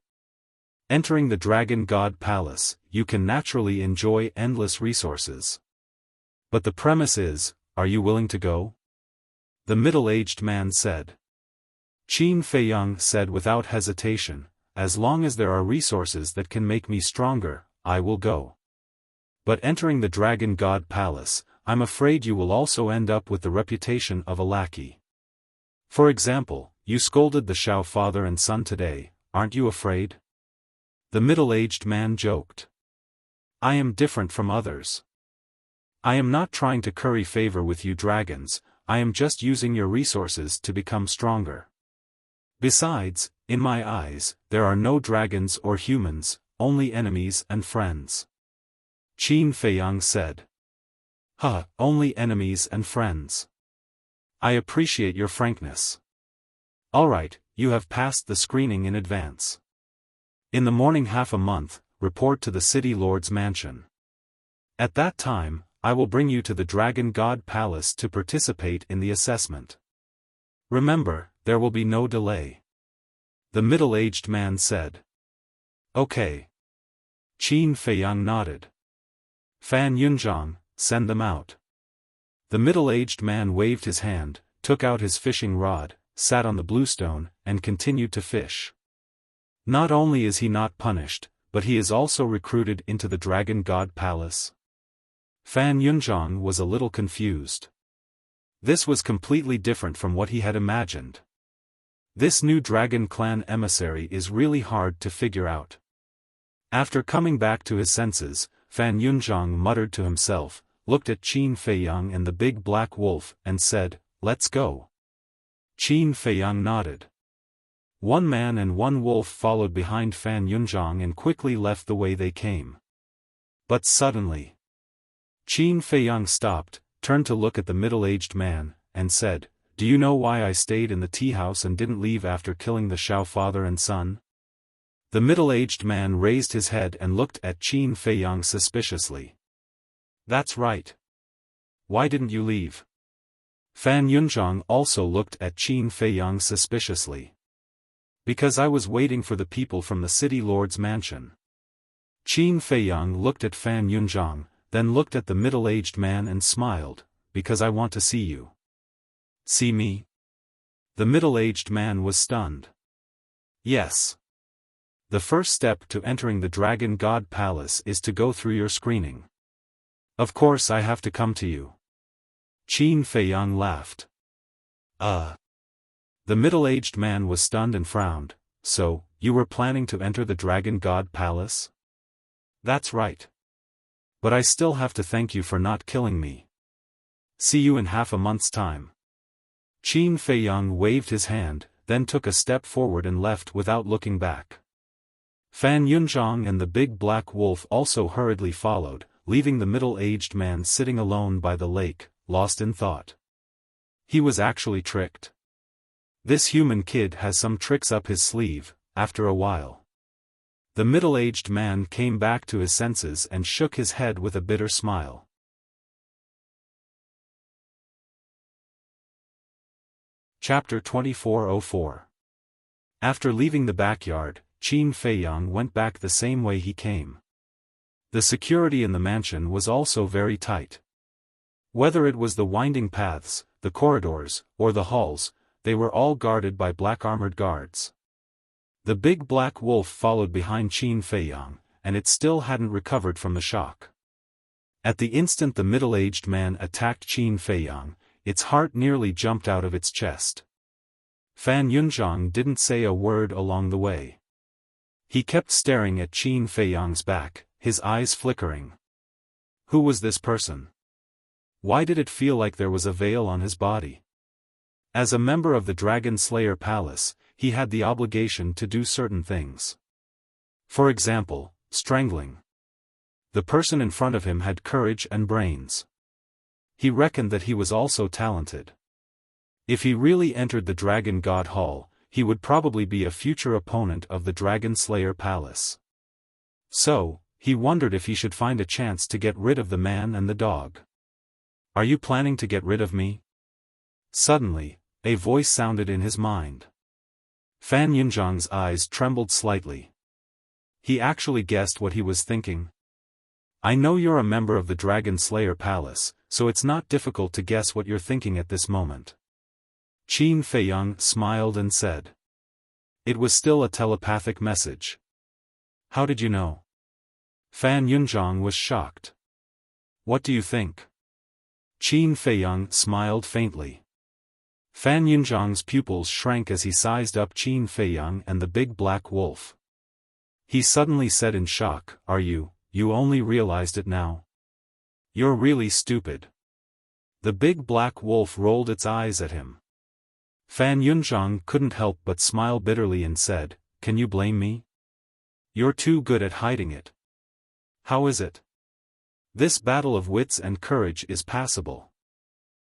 A: Entering the Dragon God Palace, you can naturally enjoy endless resources. But the premise is, are you willing to go?" The middle-aged man said. Qin Feiyang said without hesitation, "As long as there are resources that can make me stronger, I will go. But entering the Dragon God Palace, I'm afraid you will also end up with the reputation of a lackey. For example, you scolded the Xiao father and son today, aren't you afraid?" The middle-aged man joked. "I am different from others. I am not trying to curry favor with you dragons, I am just using your resources to become stronger. Besides, in my eyes, there are no dragons or humans, only enemies and friends. Qin Feiyang said. Huh, only enemies and friends. I appreciate your frankness. Alright, you have passed the screening in advance. In the morning half a month, report to the City Lord's mansion. At that time, I will bring you to the Dragon God Palace to participate in the assessment. Remember, there will be no delay. The middle-aged man said. Okay. Qin Feiyang nodded. Fan Yunzhang, send them out. The middle-aged man waved his hand, took out his fishing rod, sat on the bluestone, and continued to fish. Not only is he not punished, but he is also recruited into the Dragon God Palace. Fan Yunzhang was a little confused. This was completely different from what he had imagined. This new Dragon Clan emissary is really hard to figure out. After coming back to his senses, Fan Yunzhang muttered to himself, looked at Qin Feiyang and the big black wolf, and said, "Let's go." Qin Feiyang nodded. One man and one wolf followed behind Fan Yunzhang and quickly left the way they came. But suddenly, Qin Feiyang stopped, turned to look at the middle-aged man, and said, "Do you know why I stayed in the tea house and didn't leave after killing the Xiao father and son?" The middle-aged man raised his head and looked at Qin Feiyang suspiciously. "That's right. Why didn't you leave?" Fan Yunzhang also looked at Qin Feiyang suspiciously. "Because I was waiting for the people from the City Lord's mansion." Qin Feiyang looked at Fan Yunzhang, then looked at the middle-aged man and smiled, "Because I want to see you." "See me?" The middle-aged man was stunned. "Yes. The first step to entering the Dragon God Palace is to go through your screening. Of course I have to come to you." Qin Feiyang laughed. The middle-aged man was stunned and frowned. "So, you were planning to enter the Dragon God Palace?" "That's right. But I still have to thank you for not killing me. See you in half a month's time." Qin Feiyang waved his hand, then took a step forward and left without looking back. Fan Yunzhang and the big black wolf also hurriedly followed, leaving the middle-aged man sitting alone by the lake, lost in thought. He was actually tricked. This human kid has some tricks up his sleeve. After a while, the middle-aged man came back to his senses and shook his head with a bitter smile. Chapter 2404. After leaving the backyard, Qin Feiyang went back the same way he came. The security in the mansion was also very tight. Whether it was the winding paths, the corridors, or the halls, they were all guarded by black-armored guards. The big black wolf followed behind Qin Feiyang, and it still hadn't recovered from the shock. At the instant the middle-aged man attacked Qin Feiyang, its heart nearly jumped out of its chest. Fan Yunzhang didn't say a word along the way. He kept staring at Qin Feiyang's back, his eyes flickering. Who was this person? Why did it feel like there was a veil on his body? As a member of the Dragon Slayer Palace, he had the obligation to do certain things. For example, strangling. The person in front of him had courage and brains. He reckoned that he was also talented. If he really entered the Dragon God Hall, he would probably be a future opponent of the Dragon Slayer Palace. So, he wondered if he should find a chance to get rid of the man and the dog. "Are you planning to get rid of me?" Suddenly, a voice sounded in his mind. Fan Yunzhang's eyes trembled slightly. He actually guessed what he was thinking. "I know you're a member of the Dragon Slayer Palace, so it's not difficult to guess what you're thinking at this moment." Qin Feiyang smiled and said. It was still a telepathic message. "How did you know?" Fan Yunzhang was shocked. "What do you think?" Qin Feiyang smiled faintly. Fan Yunzhang's pupils shrank as he sized up Qin Feiyang and the big black wolf. He suddenly said in shock, you only realized it now?" You're really stupid. The big black wolf rolled its eyes at him. Fan Yunzhang couldn't help but smile bitterly and said, "Can you blame me? You're too good at hiding it. How is it? This battle of wits and courage is passable?"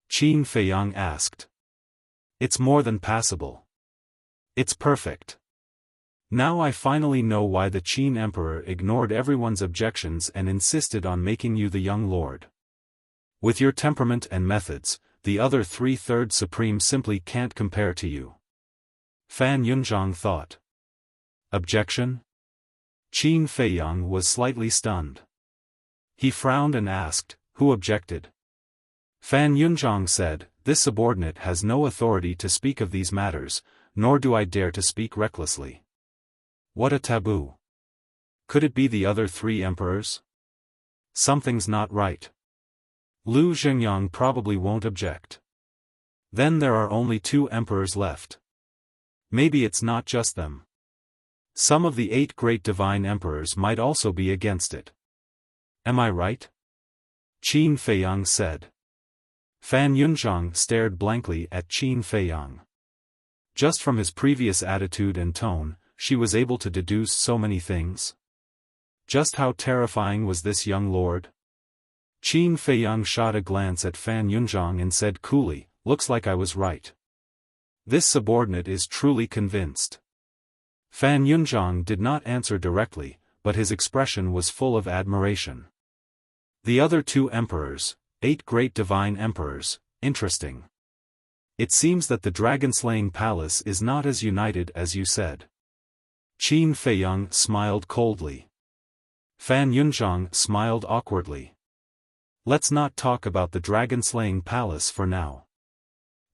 A: Qin Feiyang asked. "It's more than passable. It's perfect. Now I finally know why the Qin Emperor ignored everyone's objections and insisted on making you the young lord. With your temperament and methods, the other 3/3 Supreme simply can't compare to you." Fan Yunzhang thought. Objection? Qin Feiyang was slightly stunned. He frowned and asked, "Who objected?" Fan Yunzhang said, "This subordinate has no authority to speak of these matters, nor do I dare to speak recklessly." What a taboo. Could it be the other 3 emperors? Something's not right. Lu Zhengyang probably won't object. Then there are only 2 emperors left. Maybe it's not just them. Some of the 8 great divine emperors might also be against it. Am I right? Qin Feiyang said. Fan Yunzhang stared blankly at Qin Feiyang. Just from his previous attitude and tone, she was able to deduce so many things. Just how terrifying was this young lord? Qin Feiyang shot a glance at Fan Yunzhang and said coolly, "Looks like I was right. This subordinate is truly convinced." Fan Yunzhang did not answer directly, but his expression was full of admiration. The other 2 emperors, 8 great divine emperors, interesting. It seems that the dragon-slaying palace is not as united as you said. Qin Feiyang smiled coldly. Fan Yunzhang smiled awkwardly. Let's not talk about the dragon-slaying palace for now.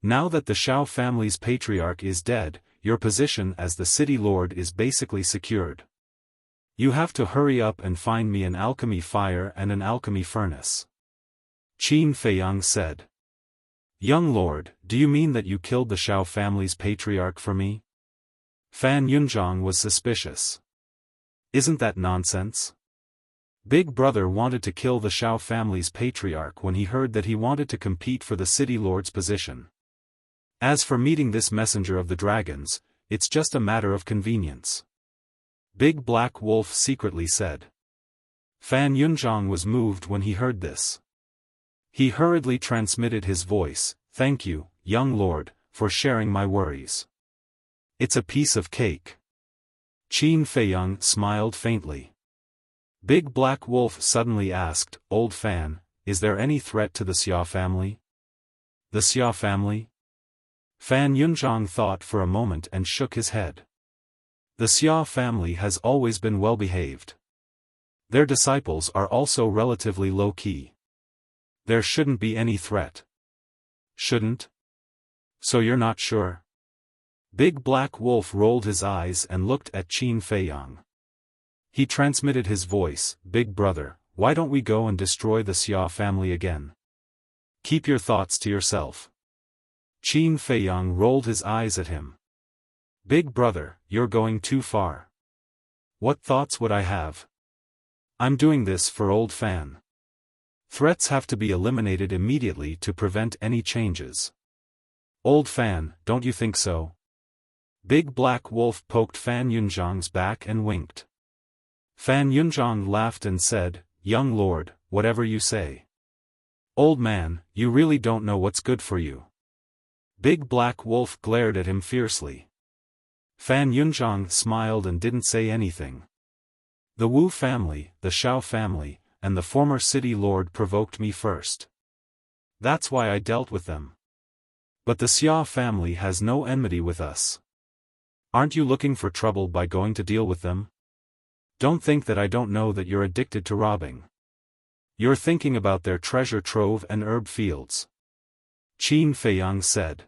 A: Now that the Xiao family's patriarch is dead, your position as the city lord is basically secured. You have to hurry up and find me an alchemy fire and an alchemy furnace. Qin Feiyang said. Young lord, do you mean that you killed the Xiao family's patriarch for me? Fan Yunzhang was suspicious. Isn't that nonsense? Big brother wanted to kill the Xiao family's patriarch when he heard that he wanted to compete for the city lord's position. As for meeting this messenger of the dragons, it's just a matter of convenience. Big Black Wolf secretly said. Fan Yunzhang was moved when he heard this. He hurriedly transmitted his voice, "Thank you, young lord, for sharing my worries. It's a piece of cake." Qin Feiyang smiled faintly. Big Black Wolf suddenly asked, "Old Fan, is there any threat to the Xia family?" The Xia family? Fan Yunzhang thought for a moment and shook his head. The Xia family has always been well-behaved. Their disciples are also relatively low-key. There shouldn't be any threat. Shouldn't? So you're not sure? Big Black Wolf rolled his eyes and looked at Qin Feiyang. He transmitted his voice, "Big brother, why don't we go and destroy the Xia family again? Keep your thoughts to yourself." Qin Feiyang rolled his eyes at him. "Big brother, you're going too far. What thoughts would I have? I'm doing this for old Fan. Threats have to be eliminated immediately to prevent any changes. Old Fan, don't you think so?" Big Black Wolf poked Fan Yunzhang's back and winked. Fan Yunzhang laughed and said, "Young lord, whatever you say. Old man, you really don't know what's good for you." Big Black Wolf glared at him fiercely. Fan Yunzhang smiled and didn't say anything. The Wu family, the Xiao family, and the former city lord provoked me first. That's why I dealt with them. But the Xia family has no enmity with us. Aren't you looking for trouble by going to deal with them? Don't think that I don't know that you're addicted to robbing. You're thinking about their treasure trove and herb fields. Qin Feiyang said.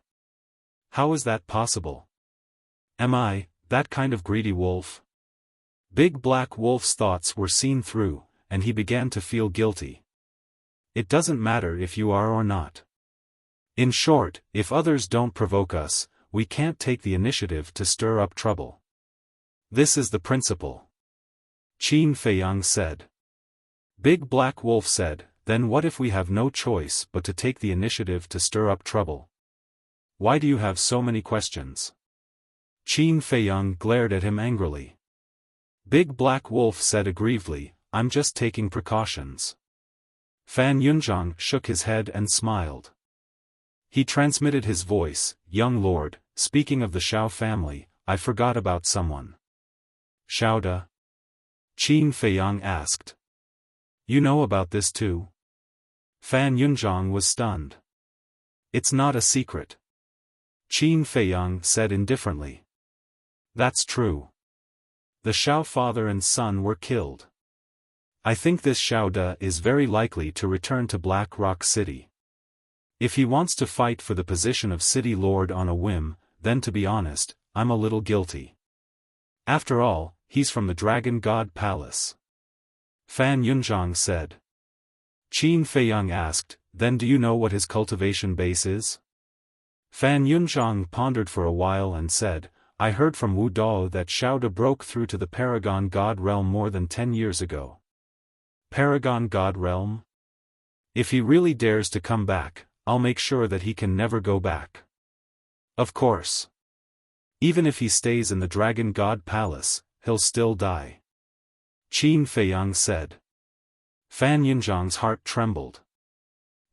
A: How is that possible? Am I, that kind of greedy wolf? Big Black Wolf's thoughts were seen through, and he began to feel guilty. It doesn't matter if you are or not. In short, if others don't provoke us, we can't take the initiative to stir up trouble. This is the principle. Qin Feiyang said. Big Black Wolf said, then what if we have no choice but to take the initiative to stir up trouble? Why do you have so many questions? Qin Feiyang glared at him angrily. Big Black Wolf said aggrievedly, I'm just taking precautions. Fan Yunzhang shook his head and smiled. He transmitted his voice, young lord, speaking of the Xiao family, I forgot about someone. Xiao De? Qin Feiyang asked. You know about this too? Fan Yunzhang was stunned. It's not a secret. Qin Feiyang said indifferently. That's true. The Xiao father and son were killed. I think this Xiao De is very likely to return to Black Rock City. If he wants to fight for the position of city lord on a whim, then to be honest, I'm a little guilty. After all, he's from the Dragon God Palace. Fan Yunzhang said. Qin Feiyang asked, then do you know what his cultivation base is? Fan Yunzhang pondered for a while and said, I heard from Wu Dao that Xiao De broke through to the Paragon God Realm more than 10 years ago. Paragon God Realm? If he really dares to come back, I'll make sure that he can never go back. Of course. Even if he stays in the Dragon God Palace, he'll still die. Qin Feiyang said. Fan Yunzhang's heart trembled.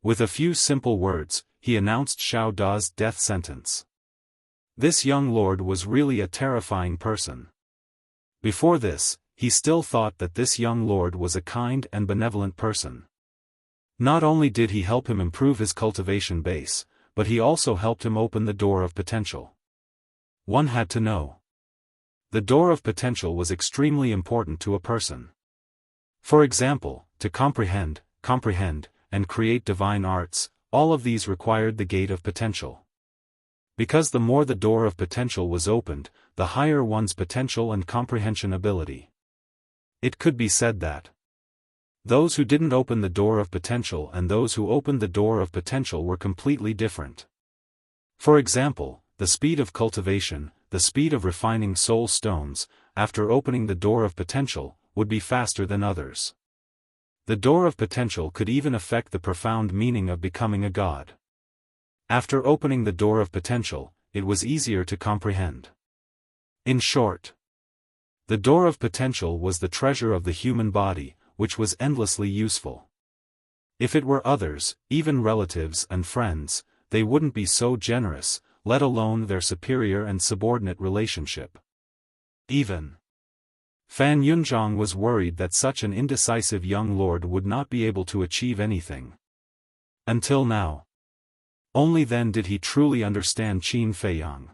A: With a few simple words, he announced Xiao Da's death sentence. This young lord was really a terrifying person. Before this, he still thought that this young lord was a kind and benevolent person. Not only did he help him improve his cultivation base, but he also helped him open the door of potential. One had to know. The door of potential was extremely important to a person. For example, to comprehend, and create divine arts, all of these required the gate of potential. Because the more the door of potential was opened, the higher one's potential and comprehension ability. It could be said that those who didn't open the door of potential and those who opened the door of potential were completely different. For example, the speed of cultivation, the speed of refining soul stones, after opening the door of potential, would be faster than others. The door of potential could even affect the profound meaning of becoming a god. After opening the door of potential, it was easier to comprehend. In short, the door of potential was the treasure of the human body, which was endlessly useful. If it were others, even relatives and friends, they wouldn't be so generous, let alone their superior and subordinate relationship. Even Fan Yunzhang was worried that such an indecisive young lord would not be able to achieve anything. Until now. Only then did he truly understand Qin Feiyang.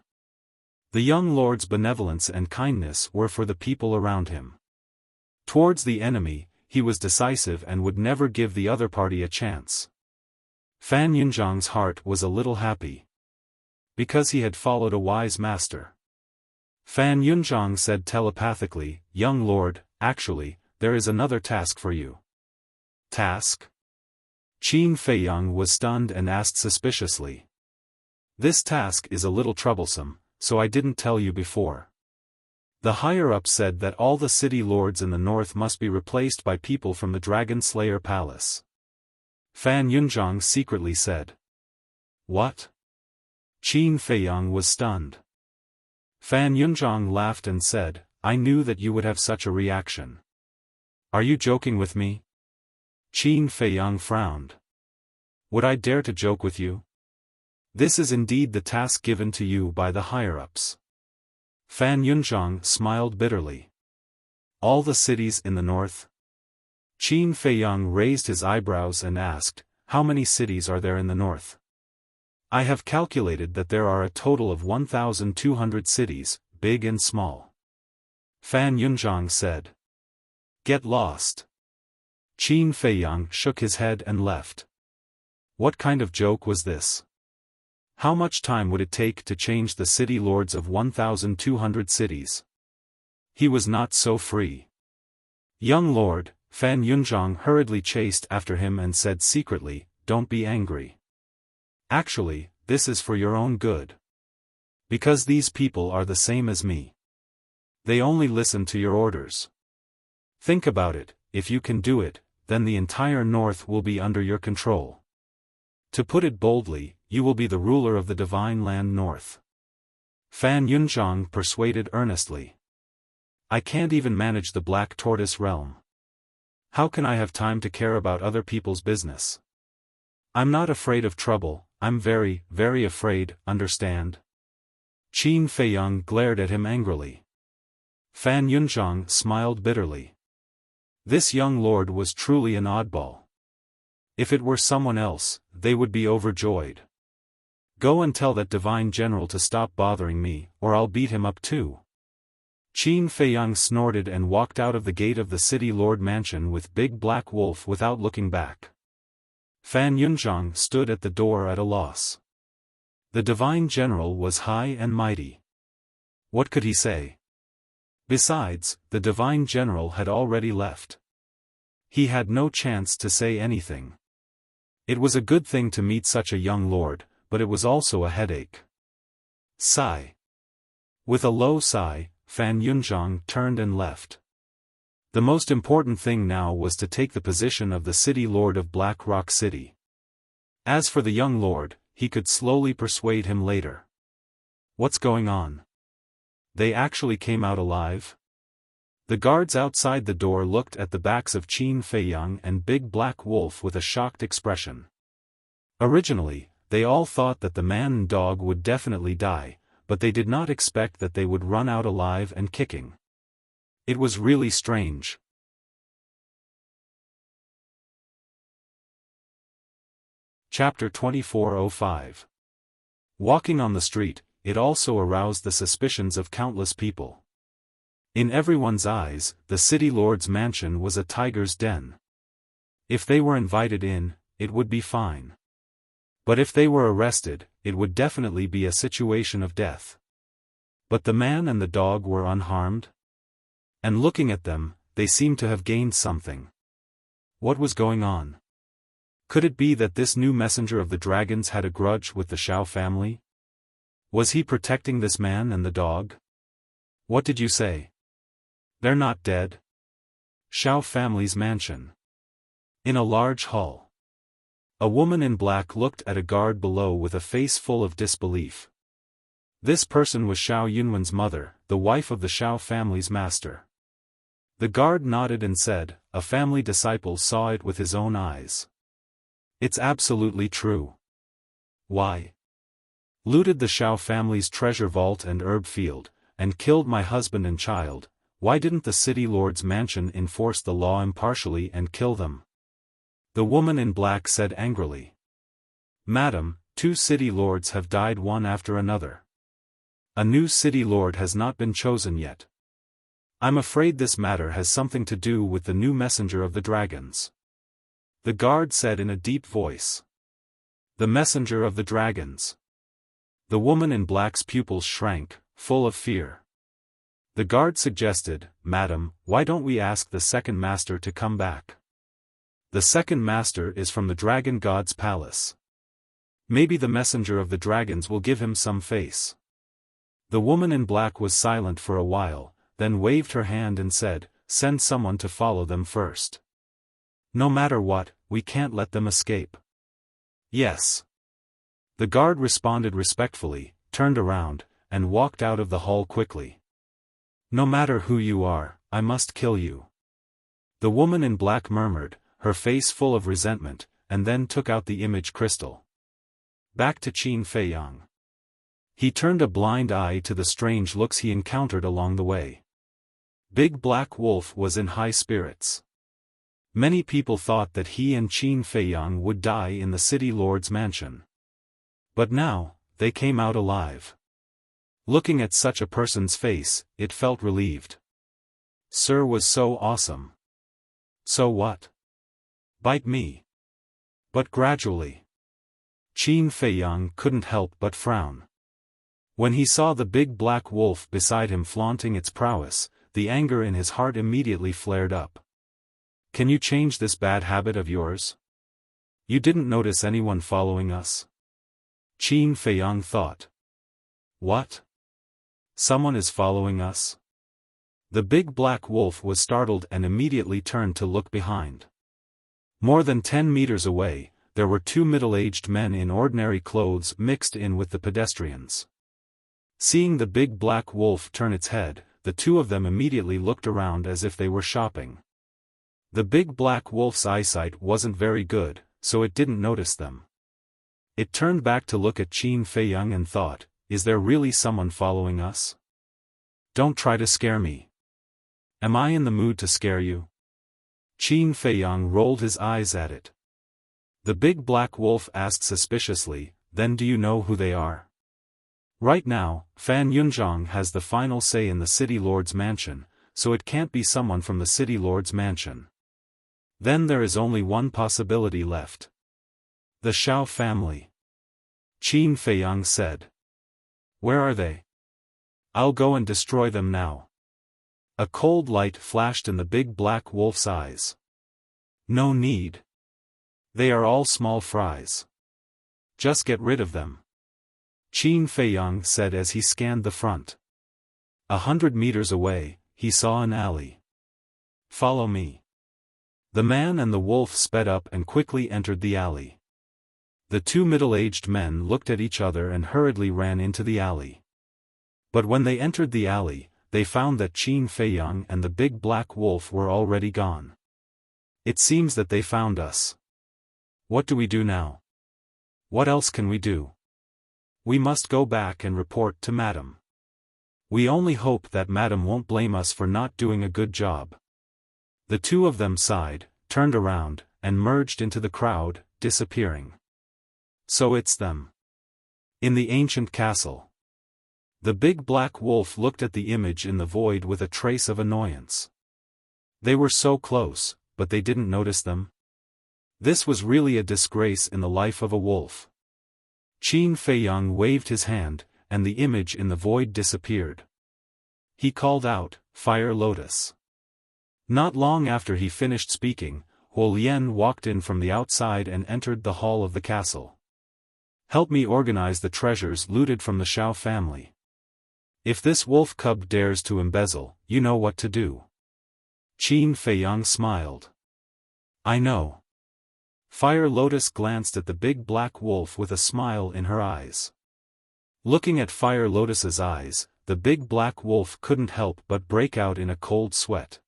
A: The young lord's benevolence and kindness were for the people around him. Towards the enemy, he was decisive and would never give the other party a chance. Fan Yunzhang's heart was a little happy. Because he had followed a wise master. Fan Yunzhang said telepathically, young lord, actually, there is another task for you. Task? Qin Feiyang was stunned and asked suspiciously. This task is a little troublesome, so I didn't tell you before. The higher-up said that all the city lords in the north must be replaced by people from the Dragon Slayer Palace. Fan Yunzhang secretly said. What? Qin Feiyang was stunned. Fan Yunzhang laughed and said, I knew that you would have such a reaction. Are you joking with me? Qin Feiyang frowned. Would I dare to joke with you? This is indeed the task given to you by the higher-ups. Fan Yunzhang smiled bitterly. All the cities in the north? Qin Feiyang raised his eyebrows and asked, how many cities are there in the north? I have calculated that there are a total of 1,200 cities, big and small. Fan Yunzhang said. Get lost. Qin Feiyang shook his head and left. What kind of joke was this? How much time would it take to change the city lords of 1,200 cities? He was not so free. Young lord, Fan Yunzhang hurriedly chased after him and said secretly, don't be angry. Actually, this is for your own good. Because these people are the same as me. They only listen to your orders. Think about it, if you can do it, then the entire north will be under your control. To put it boldly, you will be the ruler of the divine land north. Fan Yunzhang persuaded earnestly. I can't even manage the Black Tortoise realm. How can I have time to care about other people's business? I'm not afraid of trouble, I'm very, very afraid, understand? Qin Feiyang glared at him angrily. Fan Yunzhang smiled bitterly. This young lord was truly an oddball. If it were someone else, they would be overjoyed. Go and tell that divine general to stop bothering me, or I'll beat him up too. Qin Feiyang snorted and walked out of the gate of the city lord mansion with Big Black Wolf without looking back. Fan Yunzhang stood at the door at a loss. The divine general was high and mighty. What could he say? Besides, the divine general had already left. He had no chance to say anything. It was a good thing to meet such a young lord, but it was also a headache. Sigh. With a low sigh, Fan Yunzhang turned and left. The most important thing now was to take the position of the city lord of Black Rock City. As for the young lord, he could slowly persuade him later. What's going on? They actually came out alive? The guards outside the door looked at the backs of Qin Feiyang and Big Black Wolf with a shocked expression. Originally, they all thought that the man and dog would definitely die, but they did not expect that they would run out alive and kicking. It was really strange. Chapter 2405. Walking on the street, it also aroused the suspicions of countless people. In everyone's eyes, the city lord's mansion was a tiger's den. If they were invited in, it would be fine. But if they were arrested, it would definitely be a situation of death. But the man and the dog were unharmed? And looking at them, they seemed to have gained something. What was going on? Could it be that this new messenger of the dragons had a grudge with the Xiao family? Was he protecting this man and the dog? What did you say? They're not dead? Xiao family's mansion. In a large hall. A woman in black looked at a guard below with a face full of disbelief. This person was Xiao Yunwen's mother, the wife of the Xiao family's master. The guard nodded and said, a family disciple saw it with his own eyes. It's absolutely true. Why? Looted the Xiao family's treasure vault and herb field, and killed my husband and child. Why didn't the city lord's mansion enforce the law impartially and kill them? The woman in black said angrily. Madam, 2 city lords have died one after another. A new city lord has not been chosen yet. I'm afraid this matter has something to do with the new messenger of the dragons. The guard said in a deep voice. The messenger of the dragons. The woman in black's pupils shrank, full of fear. The guard suggested, Madam, why don't we ask the second master to come back? The second master is from the dragon god's palace. Maybe the messenger of the dragons will give him some face. The woman in black was silent for a while, then waved her hand and said, send someone to follow them first. No matter what, we can't let them escape. Yes. The guard responded respectfully, turned around, and walked out of the hall quickly. No matter who you are, I must kill you. The woman in black murmured, her face full of resentment, and then took out the image crystal. Back to Qin Feiyang. He turned a blind eye to the strange looks he encountered along the way. Big Black Wolf was in high spirits. Many people thought that he and Qin Feiyang would die in the city lord's mansion. But now, they came out alive. Looking at such a person's face, it felt relieved. Sir was so awesome. So what? Bite me. But gradually. Qin Feiyang couldn't help but frown. When he saw the big black wolf beside him flaunting its prowess, the anger in his heart immediately flared up. Can you change this bad habit of yours? You didn't notice anyone following us? Qin Feiyang thought. What? Someone is following us? The big black wolf was startled and immediately turned to look behind. More than 10 meters away, there were two middle-aged men in ordinary clothes mixed in with the pedestrians. Seeing the big black wolf turn its head, the two of them immediately looked around as if they were shopping. The big black wolf's eyesight wasn't very good, so it didn't notice them. It turned back to look at Qin Feiyang and thought, is there really someone following us? Don't try to scare me. Am I in the mood to scare you? Qin Feiyang rolled his eyes at it. The big black wolf asked suspiciously, then do you know who they are? Right now, Fan Yunzhang has the final say in the City Lord's mansion, so it can't be someone from the City Lord's mansion. Then there is only one possibility left. The Xiao family. Qin Feiyang said. Where are they? I'll go and destroy them now. A cold light flashed in the big black wolf's eyes. No need. They are all small fries. Just get rid of them. Qin Feiyang said as he scanned the front. 100 meters away, he saw an alley. Follow me. The man and the wolf sped up and quickly entered the alley. The two middle-aged men looked at each other and hurriedly ran into the alley. But when they entered the alley, they found that Qin Feiyang and the big black wolf were already gone. It seems that they found us. What do we do now? What else can we do? We must go back and report to Madam. We only hope that Madam won't blame us for not doing a good job. The two of them sighed, turned around, and merged into the crowd, disappearing. So it's them. In the ancient castle. The big black wolf looked at the image in the void with a trace of annoyance. They were so close, but they didn't notice them. This was really a disgrace in the life of a wolf. Qin Feiyang waved his hand, and the image in the void disappeared. He called out, Fire Lotus. Not long after he finished speaking, Huo Lian walked in from the outside and entered the hall of the castle. Help me organize the treasures looted from the Xiao family. If this wolf cub dares to embezzle, you know what to do. Qin Feiyang smiled. I know. Fire Lotus glanced at the big black wolf with a smile in her eyes. Looking at Fire Lotus's eyes, the big black wolf couldn't help but break out in a cold sweat.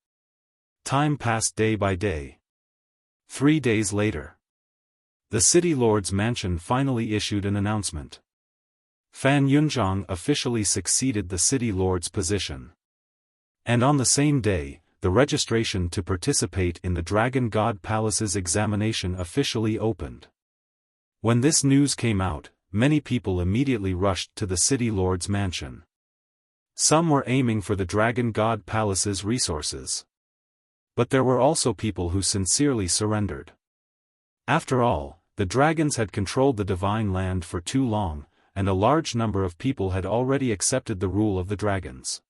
A: Time passed day by day. 3 days later. The City Lord's mansion finally issued an announcement. Fan Yunzhang officially succeeded the City Lord's position. And on the same day, the registration to participate in the Dragon God Palace's examination officially opened. When this news came out, many people immediately rushed to the City Lord's mansion. Some were aiming for the Dragon God Palace's resources. But there were also people who sincerely surrendered. After all, the dragons had controlled the divine land for too long, and a large number of people had already accepted the rule of the dragons.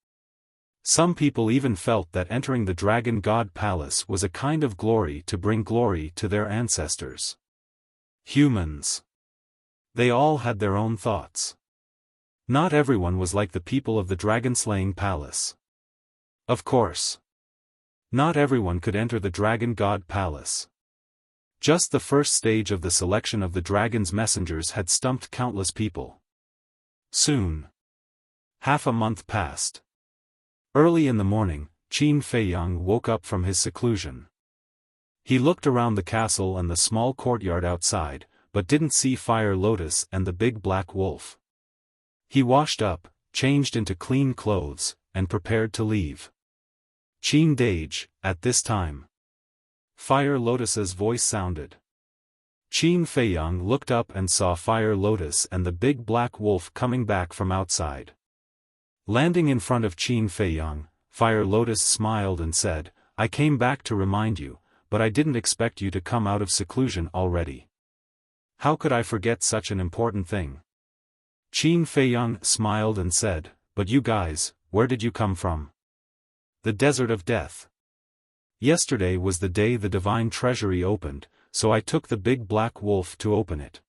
A: Some people even felt that entering the Dragon God Palace was a kind of glory to bring glory to their ancestors. Humans. They all had their own thoughts. Not everyone was like the people of the dragon-slaying palace. Of course. Not everyone could enter the Dragon God Palace. Just the first stage of the selection of the dragon's messengers had stumped countless people. Soon. Half a month passed. Early in the morning, Qin Feiyang woke up from his seclusion. He looked around the castle and the small courtyard outside, but didn't see Fire Lotus and the big black wolf. He washed up, changed into clean clothes, and prepared to leave. Qin Dage, at this time. Fire Lotus's voice sounded. Qin Feiyang looked up and saw Fire Lotus and the big black wolf coming back from outside. Landing in front of Qin Feiyang, Fire Lotus smiled and said, I came back to remind you, but I didn't expect you to come out of seclusion already. How could I forget such an important thing? Qin Feiyang smiled and said, but you guys, where did you come from? The Desert of Death. Yesterday was the day the Divine Treasury opened, so I took the big black wolf to open it.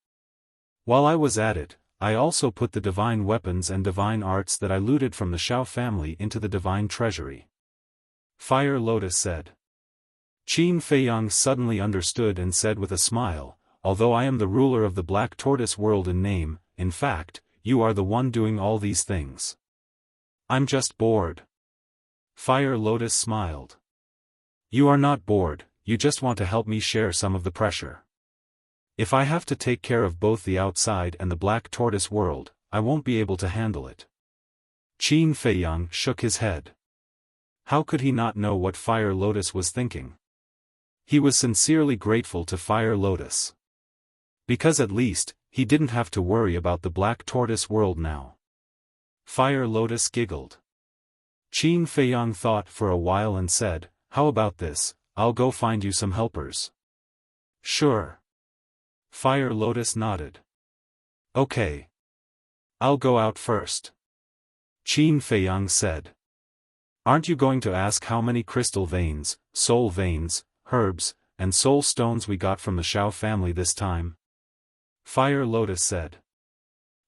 A: While I was at it, I also put the divine weapons and divine arts that I looted from the Xiao family into the Divine Treasury. Fire Lotus said. Qin Feiyang suddenly understood and said with a smile, although I am the ruler of the Black Tortoise world in name, in fact, you are the one doing all these things. I'm just bored. Fire Lotus smiled. You are not bored, you just want to help me share some of the pressure. If I have to take care of both the outside and the Black Tortoise world, I won't be able to handle it. Qin Feiyang shook his head. How could he not know what Fire Lotus was thinking? He was sincerely grateful to Fire Lotus. Because at least, he didn't have to worry about the Black Tortoise world now. Fire Lotus giggled. Qin Feiyang thought for a while and said, how about this, I'll go find you some helpers. Sure. Fire Lotus nodded. Okay. I'll go out first. Qin Feiyang said. Aren't you going to ask how many crystal veins, soul veins, herbs, and soul stones we got from the Xiao family this time? Fire Lotus said.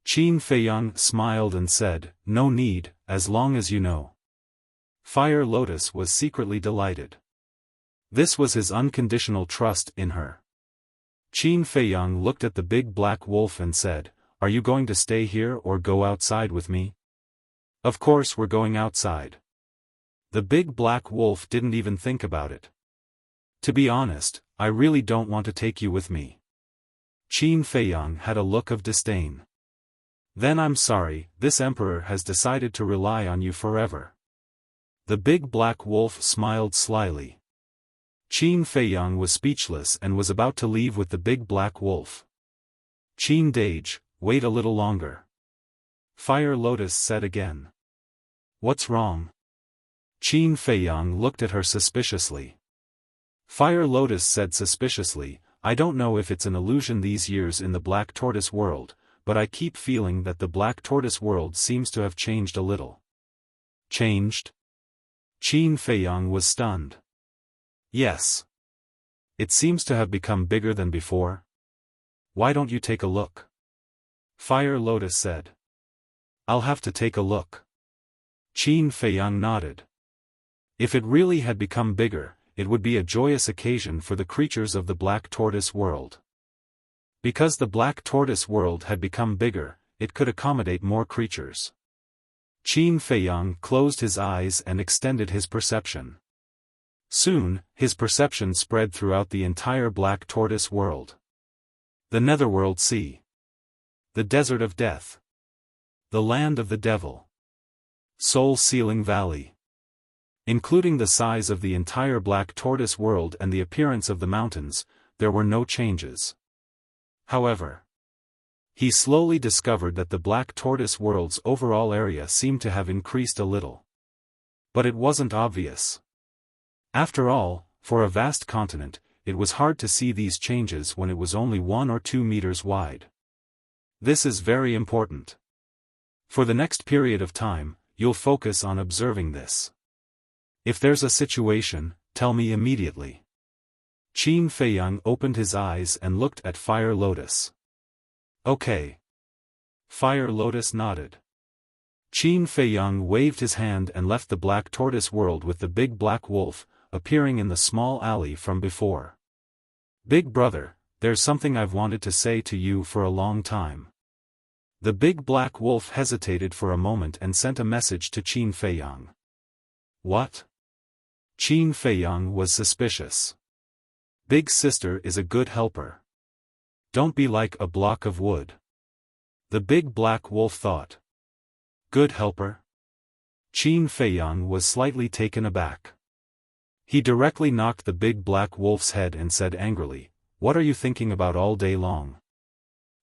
A: Qin Feiyang smiled and said, no need, as long as you know. Fire Lotus was secretly delighted. This was his unconditional trust in her. Qin Feiyang looked at the big black wolf and said, are you going to stay here or go outside with me? Of course we're going outside. The big black wolf didn't even think about it. To be honest, I really don't want to take you with me. Qin Feiyang had a look of disdain. Then I'm sorry, this emperor has decided to rely on you forever. The big black wolf smiled slyly. Qin Feiyang was speechless and was about to leave with the big black wolf. Qin Dage, wait a little longer. Fire Lotus said again. What's wrong? Qin Feiyang looked at her suspiciously. Fire Lotus said suspiciously, I don't know if it's an illusion these years in the Black Tortoise world, but I keep feeling that the Black Tortoise world seems to have changed a little. Changed? Qin Feiyang was stunned. Yes. It seems to have become bigger than before. Why don't you take a look? Fire Lotus said. I'll have to take a look. Qin Feiyang nodded. If it really had become bigger, it would be a joyous occasion for the creatures of the Black Tortoise world. Because the Black Tortoise world had become bigger, it could accommodate more creatures. Qin Feiyang closed his eyes and extended his perception. Soon, his perception spread throughout the entire Black Tortoise world. The Netherworld Sea. The Desert of Death. The Land of the Devil. Soul-Sealing Valley. Including the size of the entire Black Tortoise world and the appearance of the mountains, there were no changes. However, he slowly discovered that the Black Tortoise world's overall area seemed to have increased a little. But it wasn't obvious. After all, for a vast continent, it was hard to see these changes when it was only 1 or 2 meters wide. This is very important. For the next period of time, you'll focus on observing this. If there's a situation, tell me immediately. Qin Feiyang opened his eyes and looked at Fire Lotus. Okay. Fire Lotus nodded. Qin Feiyang waved his hand and left the Black Tortoise world with the big black wolf, appearing in the small alley from before. Big brother, there's something I've wanted to say to you for a long time. The big black wolf hesitated for a moment and sent a message to Qin Feiyang. What? Qin Feiyang was suspicious. Big sister is a good helper. Don't be like a block of wood. The big black wolf thought. Good helper? Qin Feiyang was slightly taken aback. He directly knocked the big black wolf's head and said angrily, what are you thinking about all day long?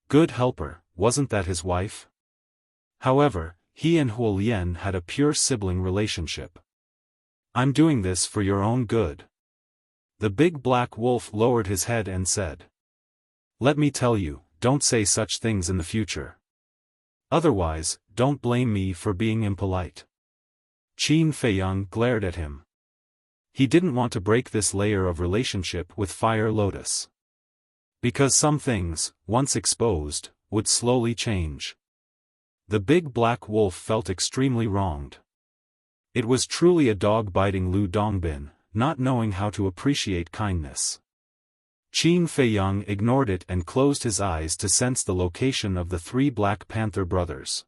A: Good helper, wasn't that his wife? However, he and Huo Lian had a pure sibling relationship. I'm doing this for your own good. The big black wolf lowered his head and said. Let me tell you, don't say such things in the future. Otherwise, don't blame me for being impolite. Qin Feiyang glared at him. He didn't want to break this layer of relationship with Fire Lotus. Because some things, once exposed, would slowly change. The big black wolf felt extremely wronged. It was truly a dog biting Lu Dongbin, not knowing how to appreciate kindness. Qin Feiyang ignored it and closed his eyes to sense the location of the three Black Panther brothers.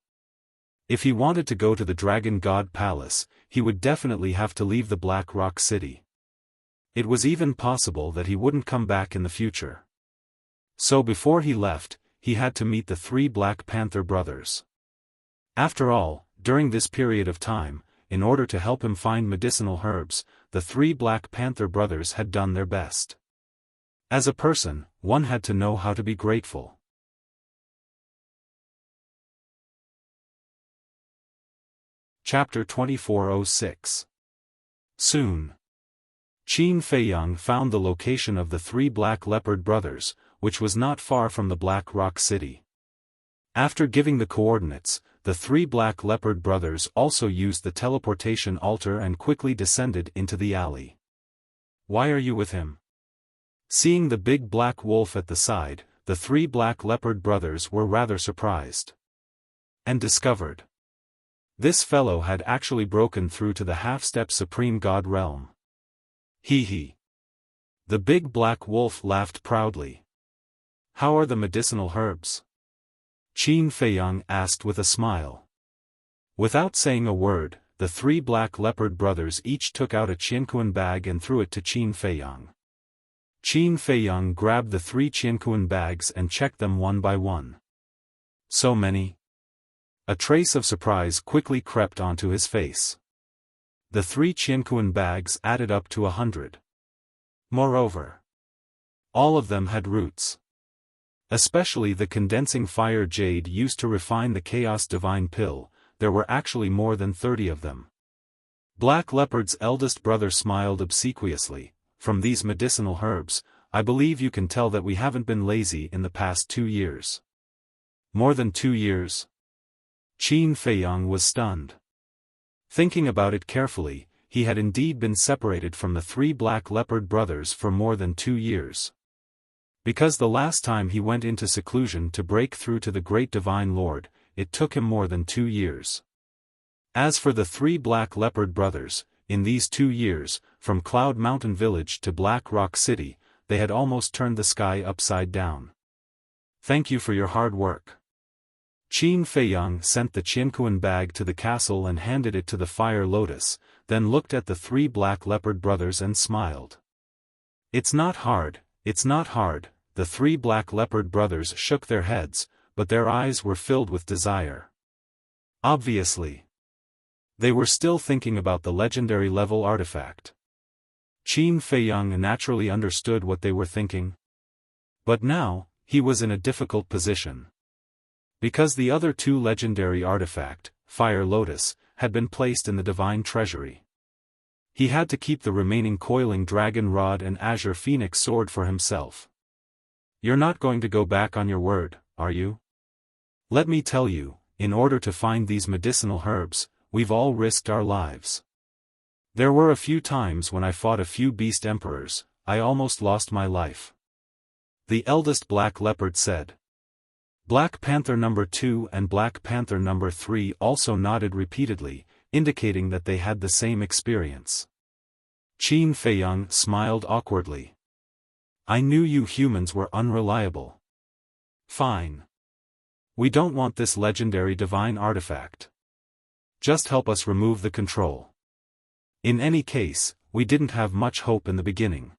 A: If he wanted to go to the Dragon God Palace, he would definitely have to leave the Black Rock City. It was even possible that he wouldn't come back in the future. So before he left, he had to meet the three Black Panther brothers. After all, during this period of time, in order to help him find medicinal herbs, the three Black Panther brothers had done their best. As a person, one had to know how to be grateful. Chapter 2406. Soon. Qin Feiyang found the location of the three Black Leopard brothers, which was not far from the Black Rock City. After giving the coordinates, the three Black Leopard brothers also used the teleportation altar and quickly descended into the alley. "Why are you with him?" Seeing the big black wolf at the side, the three Black Leopard brothers were rather surprised. And discovered. This fellow had actually broken through to the half-step Supreme God realm. Hee. The big black wolf laughed proudly. "How are the medicinal herbs?" Qin Feiyang asked with a smile. Without saying a word, the three Black Leopard brothers each took out a qianquan bag and threw it to Qin Feiyang. Qin Feiyang grabbed the three qianquan bags and checked them one by one. "So many?" A trace of surprise quickly crept onto his face. The three qianquan bags added up to 100. Moreover, all of them had roots. Especially the condensing fire jade used to refine the Chaos Divine Pill, there were actually more than 30 of them. Black Leopard's eldest brother smiled obsequiously. "From these medicinal herbs, I believe you can tell that we haven't been lazy in the past 2 years." "More than 2 years?" Qin Feiyang was stunned. Thinking about it carefully, he had indeed been separated from the three Black Leopard brothers for more than 2 years. Because the last time he went into seclusion to break through to the Great Divine Lord, it took him more than 2 years. As for the three Black Leopard brothers, in these 2 years, from Cloud Mountain Village to Black Rock City, they had almost turned the sky upside down. "Thank you for your hard work." Qin Feiyang sent the qianquan bag to the castle and handed it to the Fire Lotus, then looked at the three Black Leopard brothers and smiled. It's not hard," the three Black Leopard brothers shook their heads, but their eyes were filled with desire. Obviously. They were still thinking about the legendary level artifact. Qin Feiyang naturally understood what they were thinking. But now, he was in a difficult position. Because the other two legendary artifact, Fire Lotus, had been placed in the Divine Treasury. He had to keep the remaining Coiling Dragon Rod and Azure Phoenix Sword for himself. "You're not going to go back on your word, are you? Let me tell you, in order to find these medicinal herbs, we've all risked our lives. There were a few times when I fought a few beast emperors, I almost lost my life." The eldest Black Leopard said. Black Panther number 2 and Black Panther number 3 also nodded repeatedly, indicating that they had the same experience. Qin Feiyang smiled awkwardly. "I knew you humans were unreliable." "Fine. We don't want this legendary divine artifact. Just help us remove the control." In any case, we didn't have much hope in the beginning.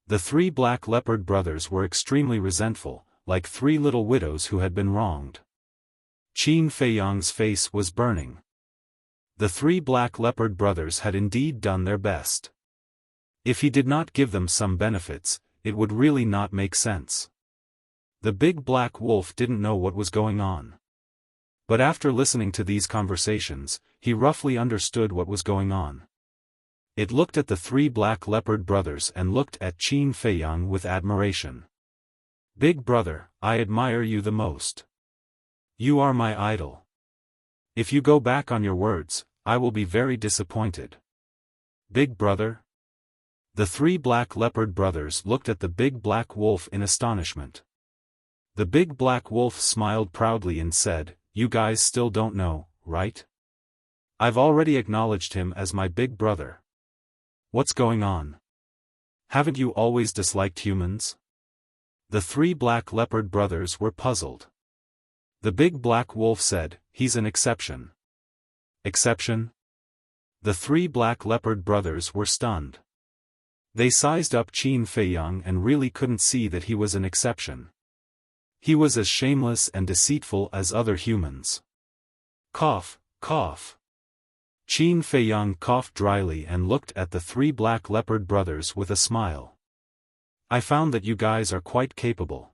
A: The three Black Leopard brothers were extremely resentful, like three little widows who had been wronged. Qin Feiyang's face was burning. The three Black Leopard brothers had indeed done their best. If he did not give them some benefits, it would really not make sense. The big black wolf didn't know what was going on. But after listening to these conversations, he roughly understood what was going on. It looked at the three Black Leopard brothers and looked at Qin Feiyang with admiration. "Big brother, I admire you the most. You are my idol. If you go back on your words, I will be very disappointed." "Big brother?" The three Black Leopard brothers looked at the big black wolf in astonishment. The big black wolf smiled proudly and said, "You guys still don't know, right? I've already acknowledged him as my big brother." What's going on? Haven't you always disliked humans? The three black leopard brothers were puzzled. The big black wolf said, he's an exception. Exception? The three black leopard brothers were stunned. They sized up Qin Feiyang and really couldn't see that he was an exception. He was as shameless and deceitful as other humans. Cough, cough. Qin Feiyang coughed dryly and looked at the three black leopard brothers with a smile. I found that you guys are quite capable.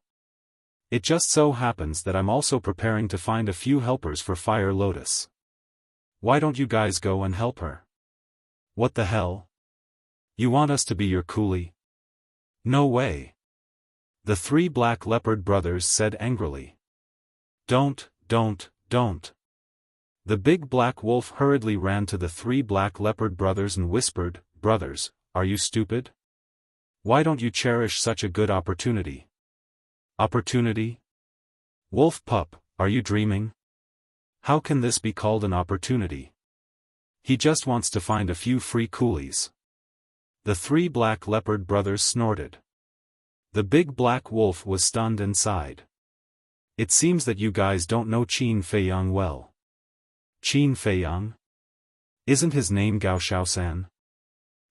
A: It just so happens that I'm also preparing to find a few helpers for Fire Lotus. Why don't you guys go and help her? What the hell? You want us to be your coolie? No way. The three black leopard brothers said angrily. Don't. The big black wolf hurriedly ran to the three black leopard brothers and whispered, Brothers, are you stupid? Why don't you cherish such a good opportunity? Opportunity? Wolf pup, are you dreaming? How can this be called an opportunity? He just wants to find a few free coolies. The three black leopard brothers snorted. The big black wolf was stunned and sighed. It seems that you guys don't know Qin Feiyang well. Qin Feiyang? Isn't his name Gao Xiaofan?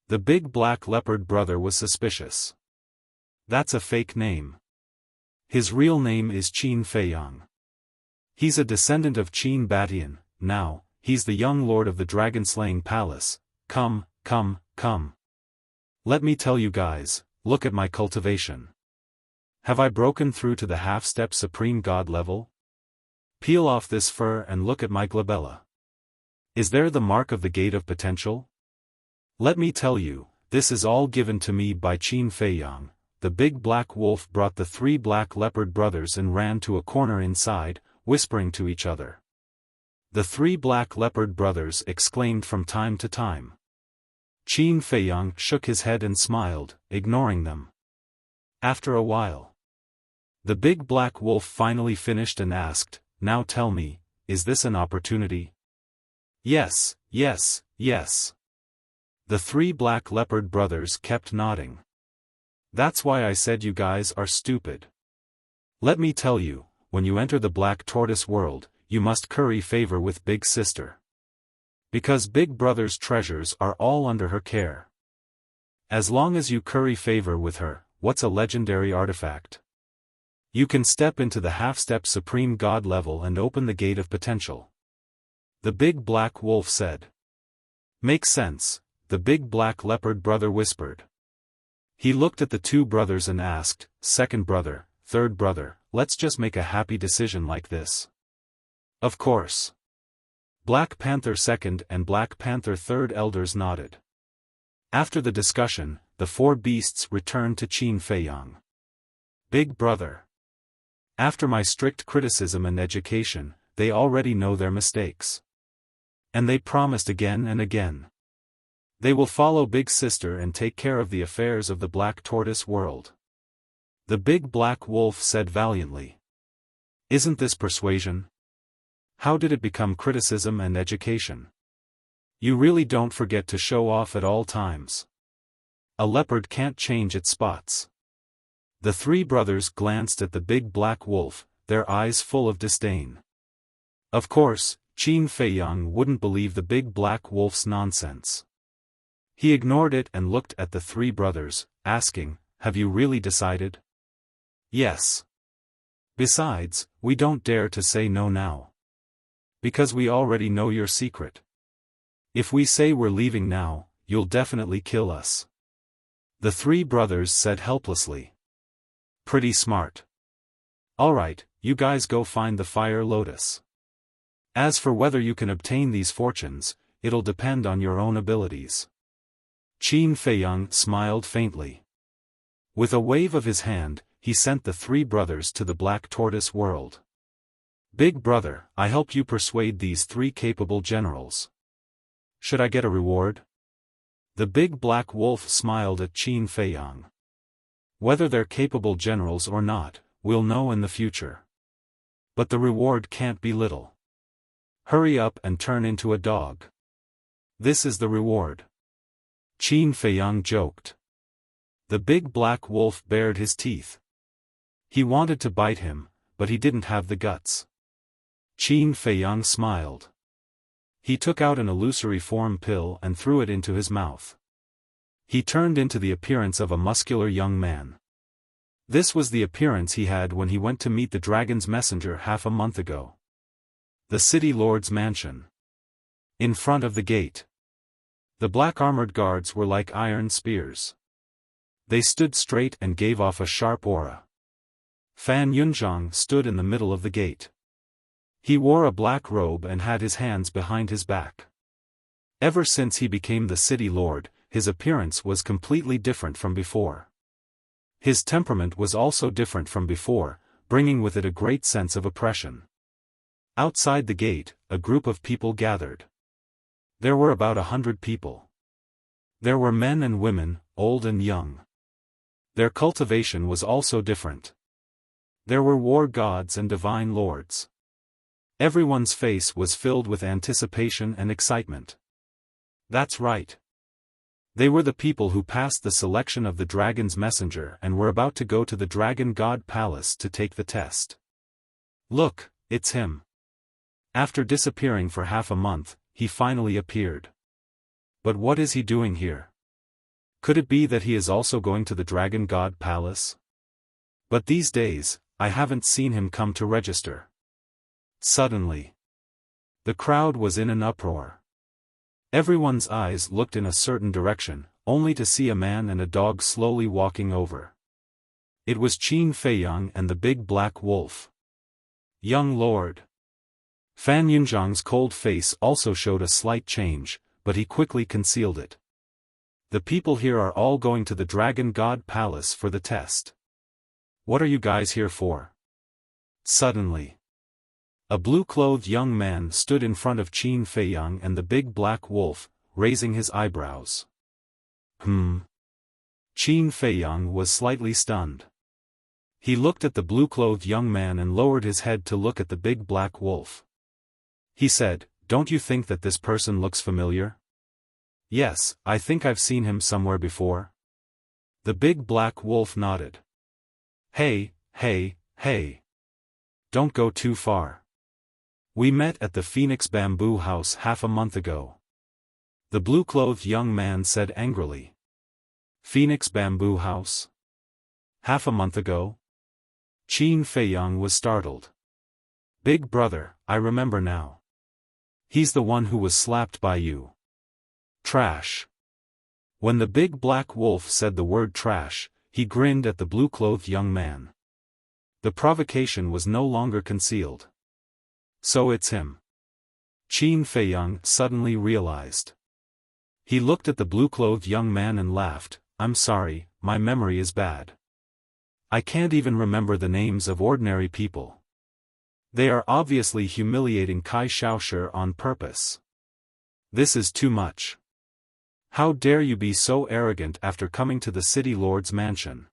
A: The big black leopard brother was suspicious. That's a fake name. His real name is Qin Feiyang. He's a descendant of Qin Batian. Now, he's the young lord of the dragon-slaying palace. Come. Let me tell you guys, look at my cultivation. Have I broken through to the half-step supreme god level? Peel off this fur and look at my glabella. Is there the mark of the gate of potential? Let me tell you, this is all given to me by Qin Feiyang. The big black wolf brought the three black leopard brothers and ran to a corner inside, whispering to each other. The three black leopard brothers exclaimed from time to time. Qin Feiyang shook his head and smiled, ignoring them. After a while, the big black wolf finally finished and asked, Now tell me, is this an opportunity? Yes. The three black leopard brothers kept nodding. That's why I said you guys are stupid. Let me tell you, when you enter the black tortoise world, you must curry favor with Big Sister. Because Big Brother's treasures are all under her care. As long as you curry favor with her, what's a legendary artifact? You can step into the half-step supreme god level and open the gate of potential. The big black wolf said. Makes sense, the big black leopard brother whispered. He looked at the two brothers and asked, Second brother, third brother, let's just make a happy decision like this. Of course. Black Panther second and Black Panther third elders nodded. After the discussion, the four beasts returned to Qin Feiyang. Big brother. After my strict criticism and education, they already know their mistakes. And they promised again and again. They will follow Big Sister and take care of the affairs of the black tortoise world. The big black wolf said valiantly. Isn't this persuasion? How did it become criticism and education? You really don't forget to show off at all times. A leopard can't change its spots. The three brothers glanced at the big black wolf, their eyes full of disdain. Of course, Qin Feiyang wouldn't believe the big black wolf's nonsense. He ignored it and looked at the three brothers, asking, Have you really decided? Yes. Besides, we don't dare to say no now. Because we already know your secret. If we say we're leaving now, you'll definitely kill us. The three brothers said helplessly. Pretty smart. Alright, you guys go find the Fire Lotus. As for whether you can obtain these fortunes, it'll depend on your own abilities. Qin Feiyang smiled faintly. With a wave of his hand, he sent the three brothers to the black tortoise world. Big brother, I help you persuade these three capable generals. Should I get a reward? The big black wolf smiled at Qin Feiyang. Whether they're capable generals or not, we'll know in the future. But the reward can't be little. Hurry up and turn into a dog. This is the reward. Qin Feiyang joked. The big black wolf bared his teeth. He wanted to bite him, but he didn't have the guts. Qin Feiyang smiled. He took out an illusory form pill and threw it into his mouth. He turned into the appearance of a muscular young man. This was the appearance he had when he went to meet the dragon's messenger half a month ago. The city lord's mansion. In front of the gate. The black armored guards were like iron spears. They stood straight and gave off a sharp aura. Fan Yunzhang stood in the middle of the gate. He wore a black robe and had his hands behind his back. Ever since he became the city lord, his appearance was completely different from before. His temperament was also different from before, bringing with it a great sense of oppression. Outside the gate, a group of people gathered. There were about 100 people. There were men and women, old and young. Their cultivation was also different. There were war gods and divine lords. Everyone's face was filled with anticipation and excitement. That's right. They were the people who passed the selection of the dragon's messenger and were about to go to the Dragon God Palace to take the test. Look, it's him. After disappearing for half a month, he finally appeared. But what is he doing here? Could it be that he is also going to the Dragon God Palace? But these days, I haven't seen him come to register. Suddenly, the crowd was in an uproar. Everyone's eyes looked in a certain direction, only to see a man and a dog slowly walking over. It was Qin Feiyang and the big black wolf. Young lord. Fan Yunzhang's cold face also showed a slight change, but he quickly concealed it. The people here are all going to the Dragon God Palace for the test. What are you guys here for? Suddenly, a blue-clothed young man stood in front of Qin Feiyang and the big black wolf, raising his eyebrows. Qin Feiyang was slightly stunned. He looked at the blue-clothed young man and lowered his head to look at the big black wolf. He said, "Don't you think that this person looks familiar?" "Yes, I think I've seen him somewhere before." The big black wolf nodded. Hey, hey. Don't go too far. We met at the Phoenix Bamboo House half a month ago. The blue-clothed young man said angrily. Phoenix Bamboo House? Half a month ago? Qin Feiyang was startled. Big brother, I remember now. He's the one who was slapped by you. Trash. When the big black wolf said the word trash, he grinned at the blue-clothed young man. The provocation was no longer concealed. So it's him. Qin Feiyang suddenly realized. He looked at the blue-clothed young man and laughed. I'm sorry, my memory is bad. I can't even remember the names of ordinary people. They are obviously humiliating Kai Xiaoshi on purpose. This is too much. How dare you be so arrogant after coming to the city lord's mansion?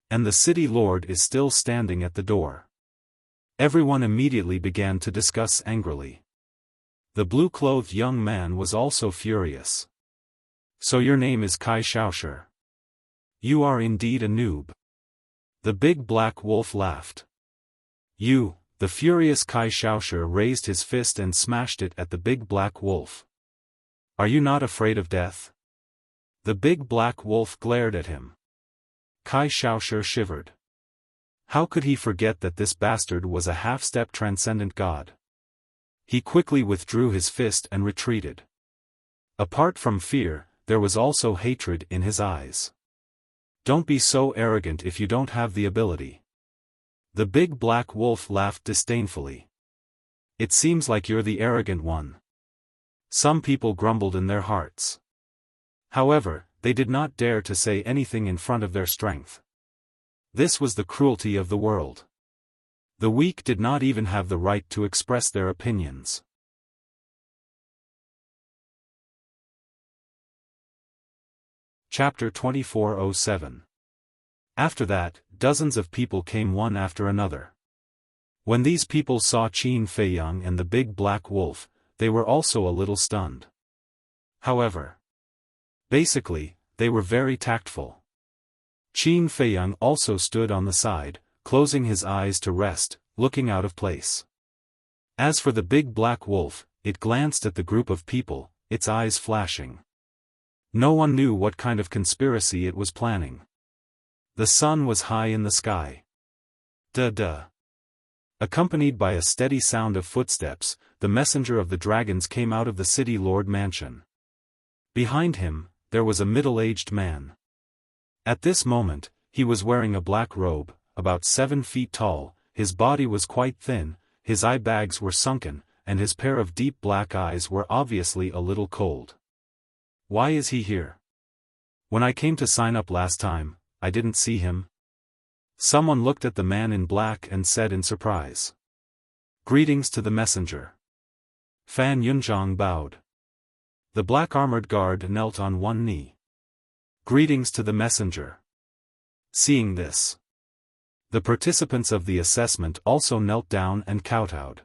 A: And the city lord is still standing at the door. Everyone immediately began to discuss angrily. The blue-clothed young man was also furious. So your name is Kai Xiaoshi? You are indeed a noob. The big black wolf laughed. You, the furious Kai Xiaoshi raised his fist and smashed it at the big black wolf. Are you not afraid of death? The big black wolf glared at him. Kai Xiaoshi shivered. How could he forget that this bastard was a half-step transcendent god? He quickly withdrew his fist and retreated. Apart from fear, there was also hatred in his eyes. Don't be so arrogant if you don't have the ability. The big black wolf laughed disdainfully. It seems like you're the arrogant one. Some people grumbled in their hearts. However, they did not dare to say anything in front of their strength. This was the cruelty of the world. The weak did not even have the right to express their opinions. Chapter 2407. After that, dozens of people came one after another. When these people saw Qin Feiyang and the big black wolf, they were also a little stunned. However, Basically, they were very tactful. Qin Feiyang also stood on the side, closing his eyes to rest, looking out of place. As for the big black wolf, it glanced at the group of people, its eyes flashing. No one knew what kind of conspiracy it was planning. The sun was high in the sky. Duh. Accompanied by a steady sound of footsteps, the messenger of the dragons came out of the city lord mansion. Behind him, there was a middle-aged man. At this moment, he was wearing a black robe, about 7 feet tall, his body was quite thin, his eye bags were sunken, and his pair of deep black eyes were obviously a little cold. Why is he here? When I came to sign up last time, I didn't see him. Someone looked at the man in black and said in surprise. Greetings to the messenger. Fan Yunzhang bowed. The black armored guard knelt on one knee. Greetings to the messenger. Seeing this, the participants of the assessment also knelt down and kowtowed.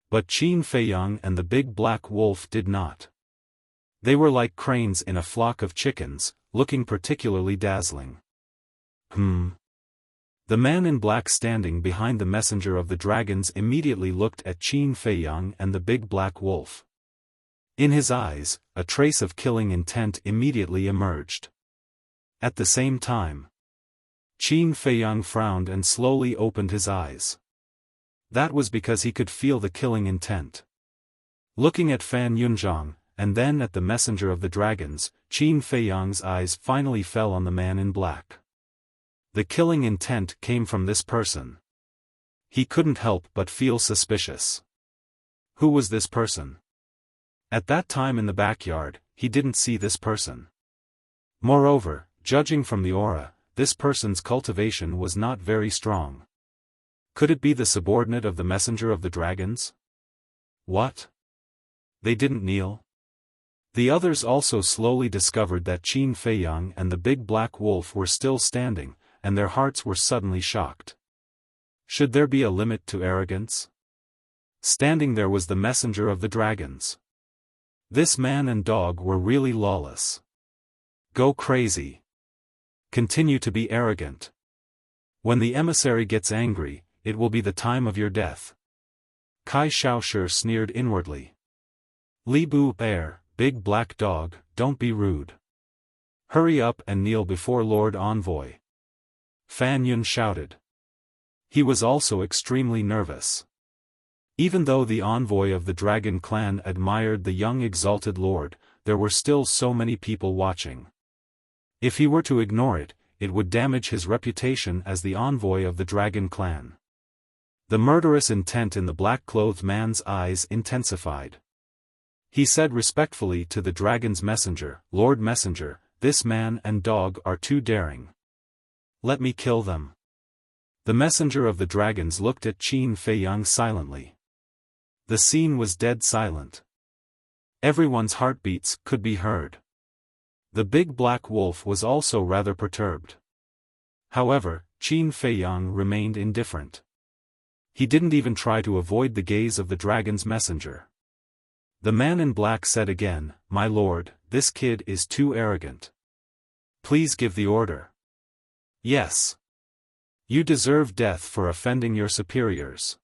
A: But Qin Feiyang and the big black wolf did not. They were like cranes in a flock of chickens, looking particularly dazzling. The man in black standing behind the messenger of the dragons immediately looked at Qin Feiyang and the big black wolf. In his eyes, a trace of killing intent immediately emerged. At the same time, Qin Feiyang frowned and slowly opened his eyes. That was because he could feel the killing intent. Looking at Fan Yunzhang, and then at the messenger of the dragons, Qin Feiyang's eyes finally fell on the man in black. The killing intent came from this person. He couldn't help but feel suspicious. Who was this person? At that time in the backyard, he didn't see this person. Moreover, judging from the aura, this person's cultivation was not very strong. Could it be the subordinate of the messenger of the dragons? What? They didn't kneel? The others also slowly discovered that Qin Feiyang and the big black wolf were still standing, and their hearts were suddenly shocked. Should there be a limit to arrogance? Standing there was the messenger of the dragons. This man and dog were really lawless. Go crazy. Continue to be arrogant. When the emissary gets angry, it will be the time of your death. Kai Xiaoshi sneered inwardly. Li Bu Air, big black dog, don't be rude. Hurry up and kneel before Lord Envoy. Fan Yun shouted. He was also extremely nervous. Even though the envoy of the dragon clan admired the young exalted lord, there were still so many people watching. If he were to ignore it, it would damage his reputation as the envoy of the dragon clan. The murderous intent in the black-clothed man's eyes intensified. He said respectfully to the dragon's messenger, Lord Messenger, this man and dog are too daring. Let me kill them. The messenger of the dragons looked at Qin Feiyang silently. The scene was dead silent. Everyone's heartbeats could be heard. The big black wolf was also rather perturbed. However, Qin Feiyang remained indifferent. He didn't even try to avoid the gaze of the dragon's messenger. The man in black said again, My lord, this kid is too arrogant. Please give the order. Yes. You deserve death for offending your superiors.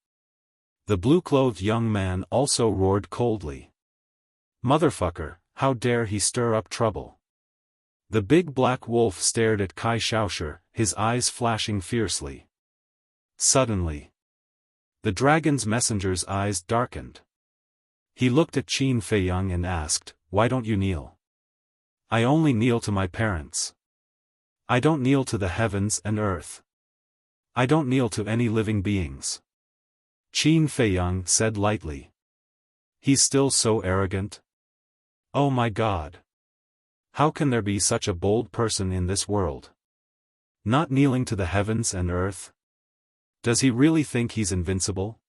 A: The blue-clothed young man also roared coldly. Motherfucker, how dare he stir up trouble. The big black wolf stared at Kai Xiaoshi, his eyes flashing fiercely. Suddenly, the dragon's messenger's eyes darkened. He looked at Qin Feiyang and asked, Why don't you kneel? I only kneel to my parents. I don't kneel to the heavens and earth. I don't kneel to any living beings. Qin Feiyang said lightly. He's still so arrogant. Oh my God. How can there be such a bold person in this world? Not kneeling to the heavens and earth? Does he really think he's invincible?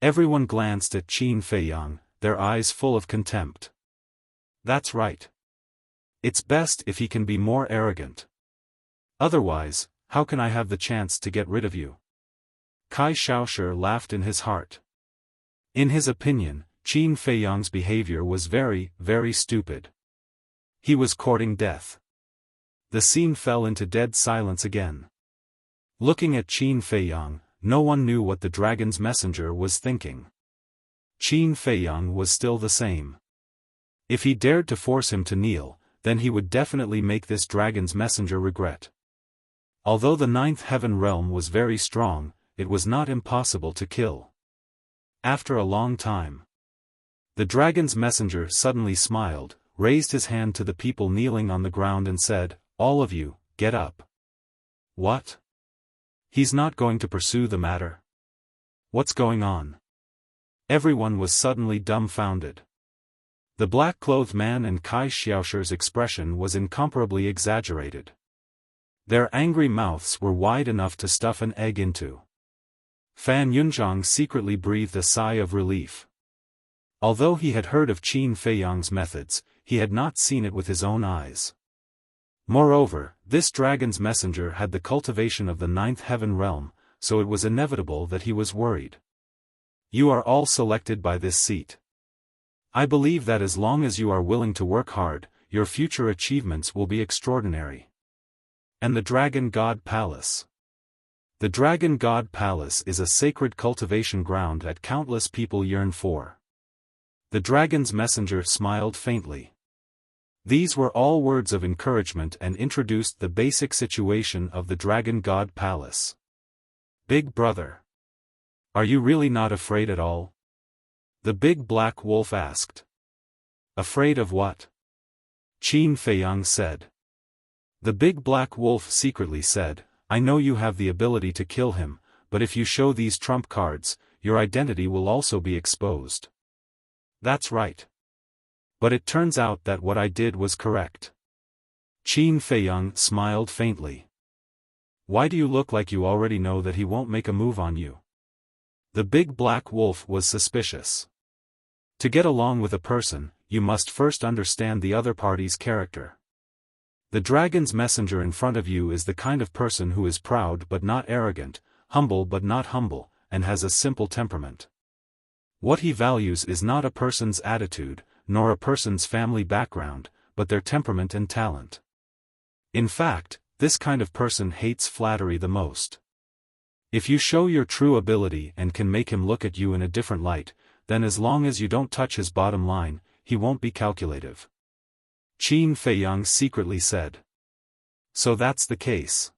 A: Everyone glanced at Qin Feiyang, their eyes full of contempt. That's right. It's best if he can be more arrogant. Otherwise, how can I have the chance to get rid of you? Kai Xiaoshi laughed in his heart. In his opinion, Qin Feiyang's behavior was very, very stupid. He was courting death. The scene fell into dead silence again. Looking at Qin Feiyang, no one knew what the dragon's messenger was thinking. Qin Feiyang was still the same. If he dared to force him to kneel, then he would definitely make this dragon's messenger regret. Although the ninth heaven realm was very strong, it was not impossible to kill. After a long time, the dragon's messenger suddenly smiled, raised his hand to the people kneeling on the ground and said, "All of you, get up." What? He's not going to pursue the matter? What's going on? Everyone was suddenly dumbfounded. The black-clothed man and Kai Xiaoshi's expression was incomparably exaggerated. Their angry mouths were wide enough to stuff an egg into. Fan Yunzhang secretly breathed a sigh of relief. Although he had heard of Qin Feiyang's methods, he had not seen it with his own eyes. Moreover, this dragon's messenger had the cultivation of the ninth heaven realm, so it was inevitable that he was worried. You are all selected by this seat. I believe that as long as you are willing to work hard, your future achievements will be extraordinary. And the Dragon God Palace. The Dragon God Palace is a sacred cultivation ground that countless people yearn for. The dragon's messenger smiled faintly. These were all words of encouragement and introduced the basic situation of the Dragon God Palace. Big brother. Are you really not afraid at all? The big black wolf asked. Afraid of what? Qin Feiyang said. The big black wolf secretly said, I know you have the ability to kill him, but if you show these trump cards, your identity will also be exposed. That's right. But it turns out that what I did was correct. Qin Feiyang smiled faintly. Why do you look like you already know that he won't make a move on you? The big black wolf was suspicious. To get along with a person, you must first understand the other party's character. The dragon's messenger in front of you is the kind of person who is proud but not arrogant, humble but not humble, and has a simple temperament. What he values is not a person's attitude, nor a person's family background, but their temperament and talent. In fact, this kind of person hates flattery the most. If you show your true ability and can make him look at you in a different light, then as long as you don't touch his bottom line, he won't be calculative. Qin Feiyang secretly said. So that's the case.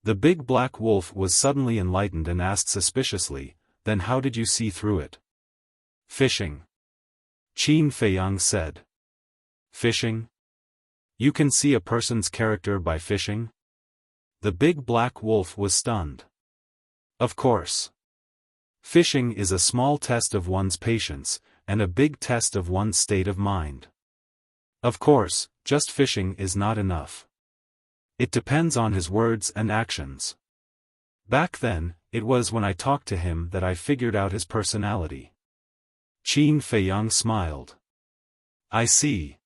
A: The big black wolf was suddenly enlightened and asked suspiciously, then how did you see through it? Fishing. Qin Feiyang said. Fishing? You can see a person's character by fishing? The big black wolf was stunned. Of course. Fishing is a small test of one's patience, and a big test of one's state of mind. Of course, just fishing is not enough. It depends on his words and actions. Back then, it was when I talked to him that I figured out his personality. Qin Feiyang smiled. I see.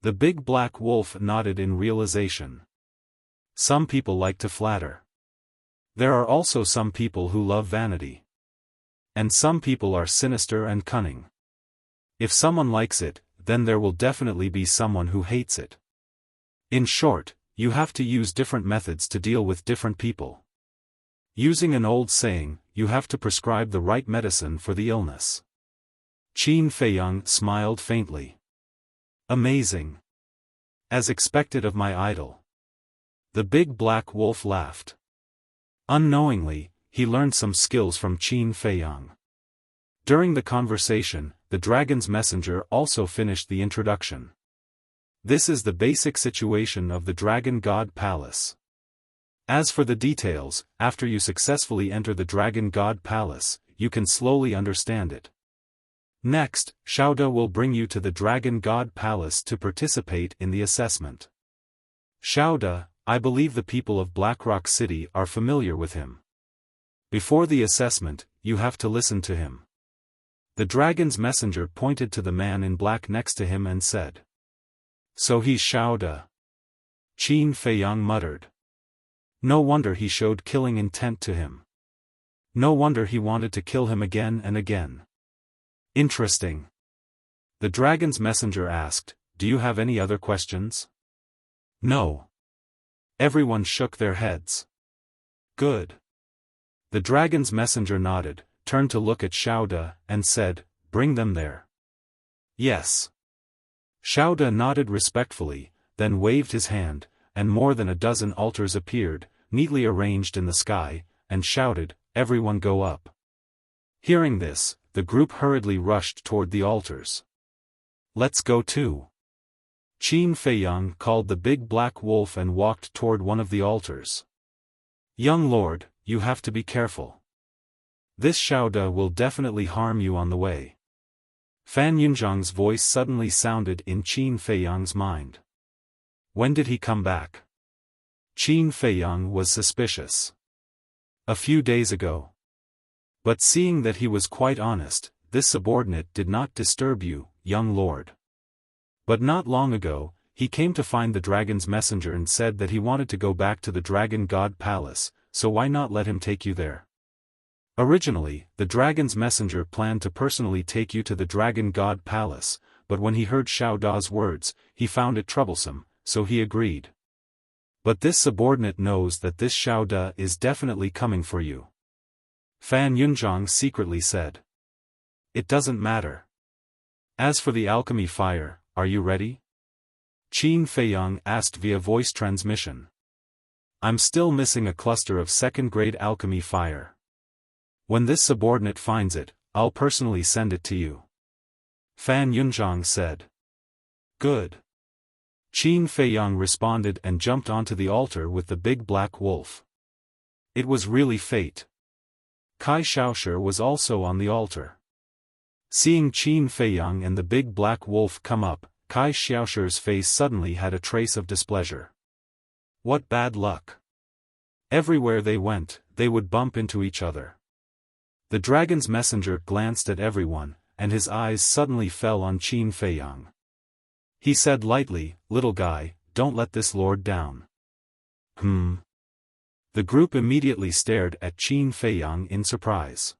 A: The big black wolf nodded in realization. Some people like to flatter. There are also some people who love vanity. And some people are sinister and cunning. If someone likes it, then there will definitely be someone who hates it. In short, you have to use different methods to deal with different people. Using an old saying, you have to prescribe the right medicine for the illness. Qin Feiyang smiled faintly. Amazing. As expected of my idol. The big black wolf laughed. Unknowingly, he learned some skills from Qin Feiyang. During the conversation, the dragon's messenger also finished the introduction. This is the basic situation of the Dragon God Palace. As for the details, after you successfully enter the Dragon God Palace, you can slowly understand it. Next, Xiaoda will bring you to the Dragon God Palace to participate in the assessment. Xiaoda, I believe the people of Blackrock City are familiar with him. Before the assessment, you have to listen to him. The dragon's messenger pointed to the man in black next to him and said. So he's Xiaoda. Qin Feiyang muttered. No wonder he showed killing intent to him. No wonder he wanted to kill him again and again. Interesting. The dragon's messenger asked, do you have any other questions? No. Everyone shook their heads. Good. The dragon's messenger nodded, turned to look at Xiaoda, and said, bring them there. Yes. Xiaoda nodded respectfully, then waved his hand, and more than a dozen altars appeared, neatly arranged in the sky, and shouted, everyone go up. Hearing this, the group hurriedly rushed toward the altars. Let's go too. Qin Feiyang called the big black wolf and walked toward one of the altars. Young lord, you have to be careful. This Xiaoda will definitely harm you on the way. Fan Yunzhang's voice suddenly sounded in Qin Feiyang's mind. When did he come back? Qin Feiyang was suspicious. A few days ago. But seeing that he was quite honest, this subordinate did not disturb you, young lord. But not long ago, he came to find the dragon's messenger and said that he wanted to go back to the Dragon God Palace, so why not let him take you there? Originally, the dragon's messenger planned to personally take you to the Dragon God Palace, but when he heard Xiao Da's words, he found it troublesome, so he agreed. But this subordinate knows that this Xiao Da is definitely coming for you. Fan Yunzhang secretly said. It doesn't matter. As for the alchemy fire, are you ready? Qin Feiyang asked via voice transmission. I'm still missing a cluster of second-grade alchemy fire. When this subordinate finds it, I'll personally send it to you. Fan Yunzhang said. Good. Qin Feiyang responded and jumped onto the altar with the big black wolf. It was really fate. Kai Xiaoshi was also on the altar. Seeing Qin Feiyang and the big black wolf come up, Kai Xiaoshi's face suddenly had a trace of displeasure. What bad luck. Everywhere they went, they would bump into each other. The dragon's messenger glanced at everyone, and his eyes suddenly fell on Qin Feiyang. He said lightly, little guy, don't let this lord down. The group immediately stared at Qin Feiyang in surprise.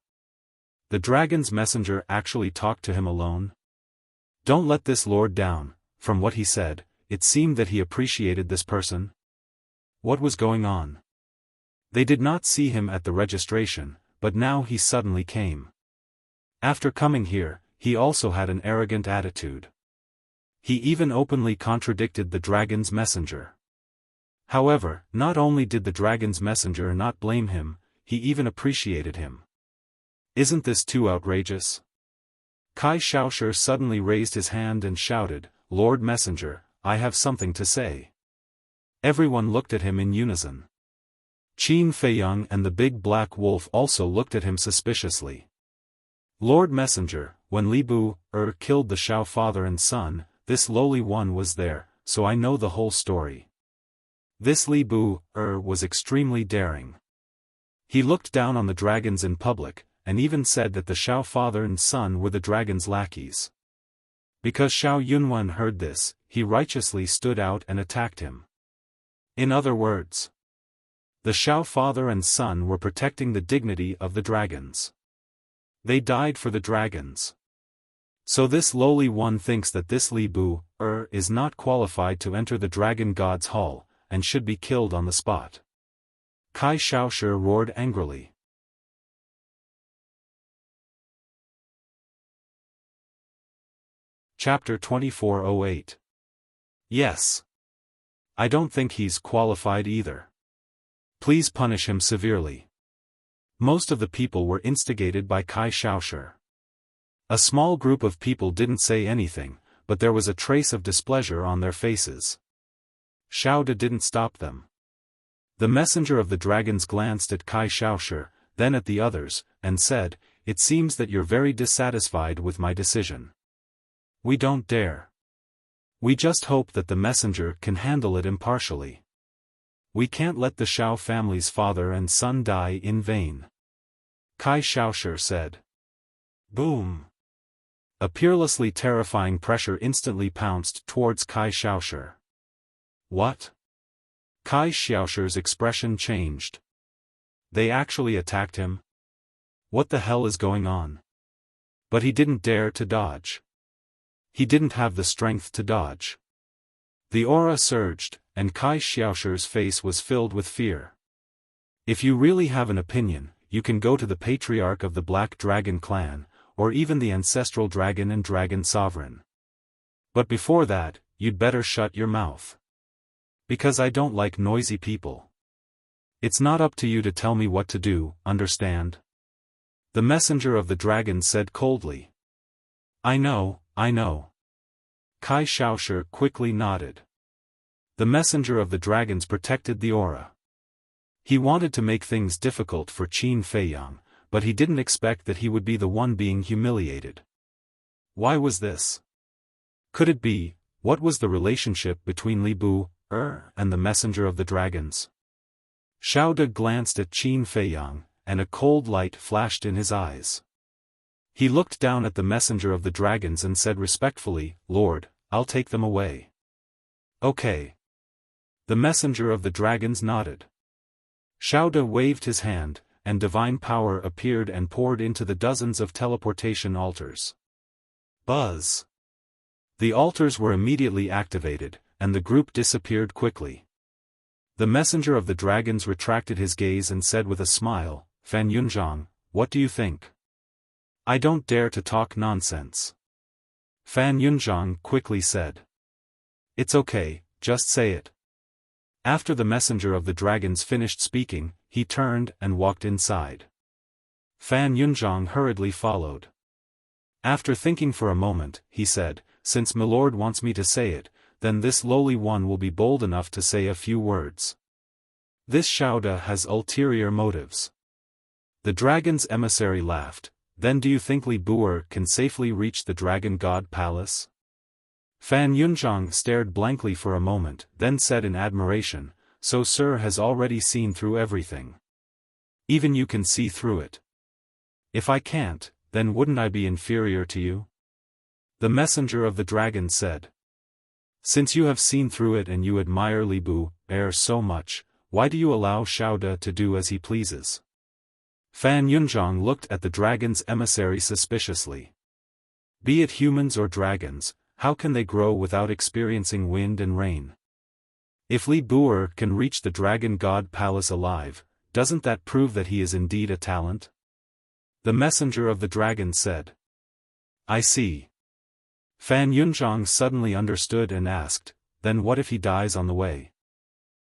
A: The dragon's messenger actually talked to him alone? Don't let this lord down. From what he said, it seemed that he appreciated this person. What was going on? They did not see him at the registration, but now he suddenly came. After coming here, he also had an arrogant attitude. He even openly contradicted the dragon's messenger. However, not only did the dragon's messenger not blame him, he even appreciated him. Isn't this too outrageous? Kai Xiaoshi suddenly raised his hand and shouted, Lord Messenger, I have something to say. Everyone looked at him in unison. Qin Feiyang and the big black wolf also looked at him suspiciously. Lord Messenger, when Li Bu killed the Xiao father and son, this lowly one was there, so I know the whole story. This Li Bu was extremely daring. He looked down on the dragons in public, and even said that the Xiao father and son were the dragon's lackeys. Because Xiao Yunwan heard this, he righteously stood out and attacked him. In other words, the Xiao father and son were protecting the dignity of the dragons. They died for the dragons. So this lowly one thinks that this Li Bu is not qualified to enter the dragon god's hall, and should be killed on the spot. Kai Xiaoshi roared angrily. Chapter 2408. Yes. I don't think he's qualified either. Please punish him severely. Most of the people were instigated by Kai Xiaoshi. A small group of people didn't say anything, but there was a trace of displeasure on their faces. Xiaoda didn't stop them. The messenger of the dragons glanced at Kai Xiaoshi, then at the others, and said, It seems that you're very dissatisfied with my decision. We don't dare. We just hope that the messenger can handle it impartially. We can't let the Xiao family's father and son die in vain. Kai Xiaoshi said. Boom. A peerlessly terrifying pressure instantly pounced towards Kai Xiaoshi. What? Kai Xiaoshi's expression changed. They actually attacked him? What the hell is going on? But he didn't dare to dodge. He didn't have the strength to dodge. The aura surged, and Kai Xiaoshu's face was filled with fear. If you really have an opinion, you can go to the patriarch of the Black Dragon clan, or even the ancestral dragon and dragon sovereign. But before that, you'd better shut your mouth. Because I don't like noisy people. It's not up to you to tell me what to do, understand? The messenger of the dragon said coldly. I know. Kai Xiaoshu quickly nodded. The messenger of the dragons protected the aura. He wanted to make things difficult for Qin Feiyang, but he didn't expect that he would be the one being humiliated. Why was this? Could it be, what was the relationship between Li Bu, and the messenger of the dragons? Xiaoda glanced at Qin Feiyang, and a cold light flashed in his eyes. He looked down at the messenger of the dragons and said respectfully, Lord, I'll take them away. Okay. The messenger of the dragons nodded. Xiaoda waved his hand, and divine power appeared and poured into the dozens of teleportation altars. Buzz! The altars were immediately activated, and the group disappeared quickly. The messenger of the dragons retracted his gaze and said with a smile, Fan Yunzhang, what do you think? I don't dare to talk nonsense. Fan Yunzhang quickly said. It's okay, just say it. After the messenger of the dragons finished speaking, he turned and walked inside. Fan Yunzhang hurriedly followed. After thinking for a moment, he said, since Milord wants me to say it, then this lowly one will be bold enough to say a few words. This Xiaoda has ulterior motives. The dragon's emissary laughed. Then do you think Li Buer can safely reach the Dragon God Palace? Fan Yunzhang stared blankly for a moment, then said in admiration, so Sir has already seen through everything. Even you can see through it. If I can't, then wouldn't I be inferior to you? The messenger of the dragon said. Since you have seen through it and you admire Li Buer so much, why do you allow Xiaoda to do as he pleases? Fan Yunzhang looked at the dragon's emissary suspiciously. Be it humans or dragons, how can they grow without experiencing wind and rain? If Li Buer can reach the Dragon God Palace alive, doesn't that prove that he is indeed a talent? The messenger of the dragon said. I see. Fan Yunzhang suddenly understood and asked, then what if he dies on the way?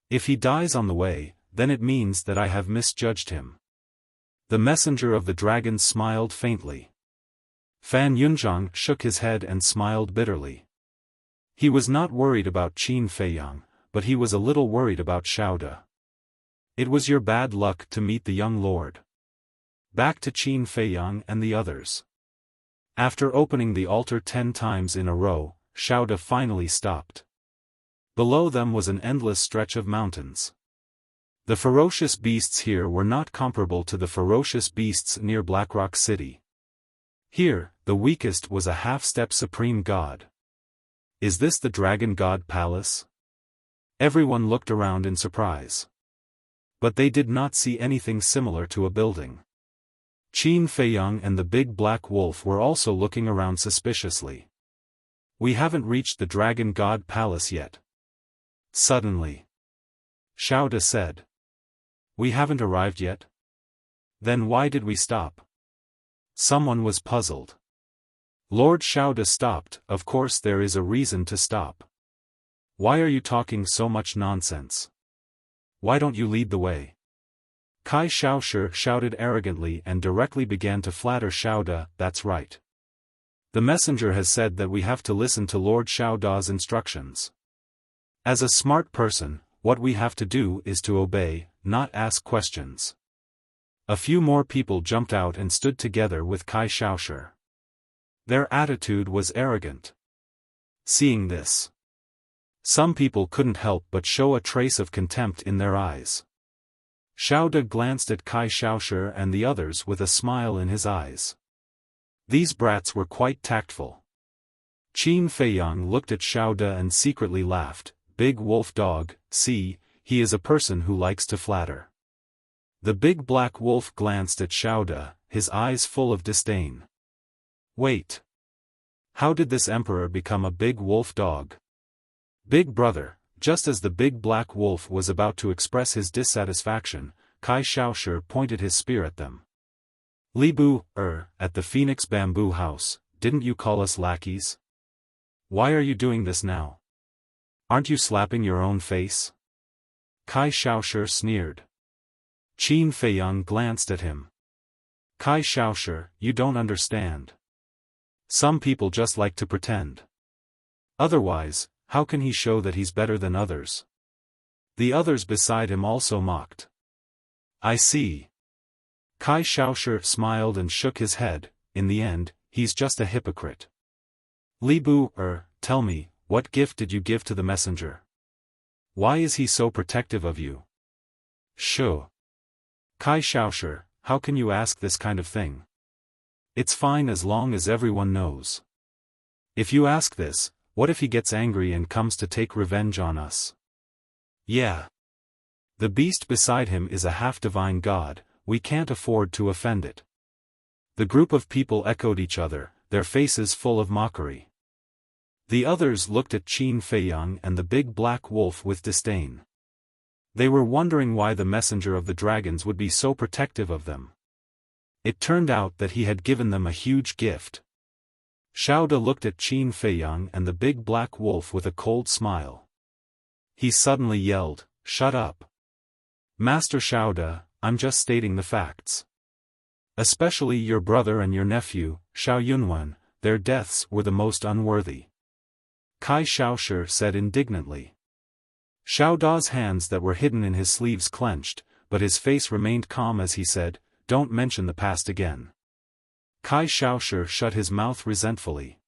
A: If he dies on the way, then it means that I have misjudged him. The messenger of the dragon smiled faintly. Fan Yunzhang shook his head and smiled bitterly. He was not worried about Qin Feiyang, but he was a little worried about Xiaoda. It was your bad luck to meet the young lord. Back to Qin Feiyang and the others. After opening the altar 10 times in a row, Xiaoda finally stopped. Below them was an endless stretch of mountains. The ferocious beasts here were not comparable to the ferocious beasts near Blackrock City. Here, the weakest was a half-step supreme god. Is this the Dragon God Palace? Everyone looked around in surprise. But they did not see anything similar to a building. Qin Feiyang and the big black wolf were also looking around suspiciously. We haven't reached the Dragon God Palace yet. Suddenly, Xiaoda said. We haven't arrived yet? Then why did we stop? Someone was puzzled. Lord Xiaoda stopped. Of course there is a reason to stop. Why are you talking so much nonsense? Why don't you lead the way? Kai Xiaoshu shouted arrogantly and directly began to flatter Xiaoda. That's right. The messenger has said that we have to listen to Lord Xiaoda's instructions. As a smart person, what we have to do is to obey, not ask questions. A few more people jumped out and stood together with Kai Xiaoshu. Their attitude was arrogant. Seeing this, some people couldn't help but show a trace of contempt in their eyes. Xiaoda glanced at Kai Xiaoshu and the others with a smile in his eyes. These brats were quite tactful. Qin Feiyang looked at Xiaoda and secretly laughed. Big wolf dog, see, he is a person who likes to flatter. The big black wolf glanced at Xiaoda, his eyes full of disdain. Wait. How did this emperor become a big wolf dog? Big brother, just as the big black wolf was about to express his dissatisfaction, Kai Xiaoshu pointed his spear at them. Libu, at the Phoenix Bamboo House, didn't you call us lackeys? Why are you doing this now? Aren't you slapping your own face? Kai Xiaoshu sneered. Qin Feiyang glanced at him. Kai Xiaoshu, you don't understand. Some people just like to pretend. Otherwise, how can he show that he's better than others? The others beside him also mocked. I see. Kai Xiaoshu smiled and shook his head. In the end, he's just a hypocrite. Libu, tell me, what gift did you give to the messenger? Why is he so protective of you? Shu. Kai Xiaoshu, how can you ask this kind of thing? It's fine as long as everyone knows. If you ask this, what if he gets angry and comes to take revenge on us? Yeah. The beast beside him is a half-divine god, we can't afford to offend it. The group of people echoed each other, their faces full of mockery. The others looked at Qin Feiyang and the big black wolf with disdain. They were wondering why the messenger of the dragons would be so protective of them. It turned out that he had given them a huge gift. Xiaoda looked at Qin Feiyang and the big black wolf with a cold smile. He suddenly yelled, "Shut up! Master Xiaoda, I'm just stating the facts. Especially your brother and your nephew, Xiao Yunwen, their deaths were the most unworthy." Kai Xiaoshu said indignantly. Xiao Da's hands that were hidden in his sleeves clenched, but his face remained calm as he said, "Don't mention the past again." Kai Xiaoshu shut his mouth resentfully.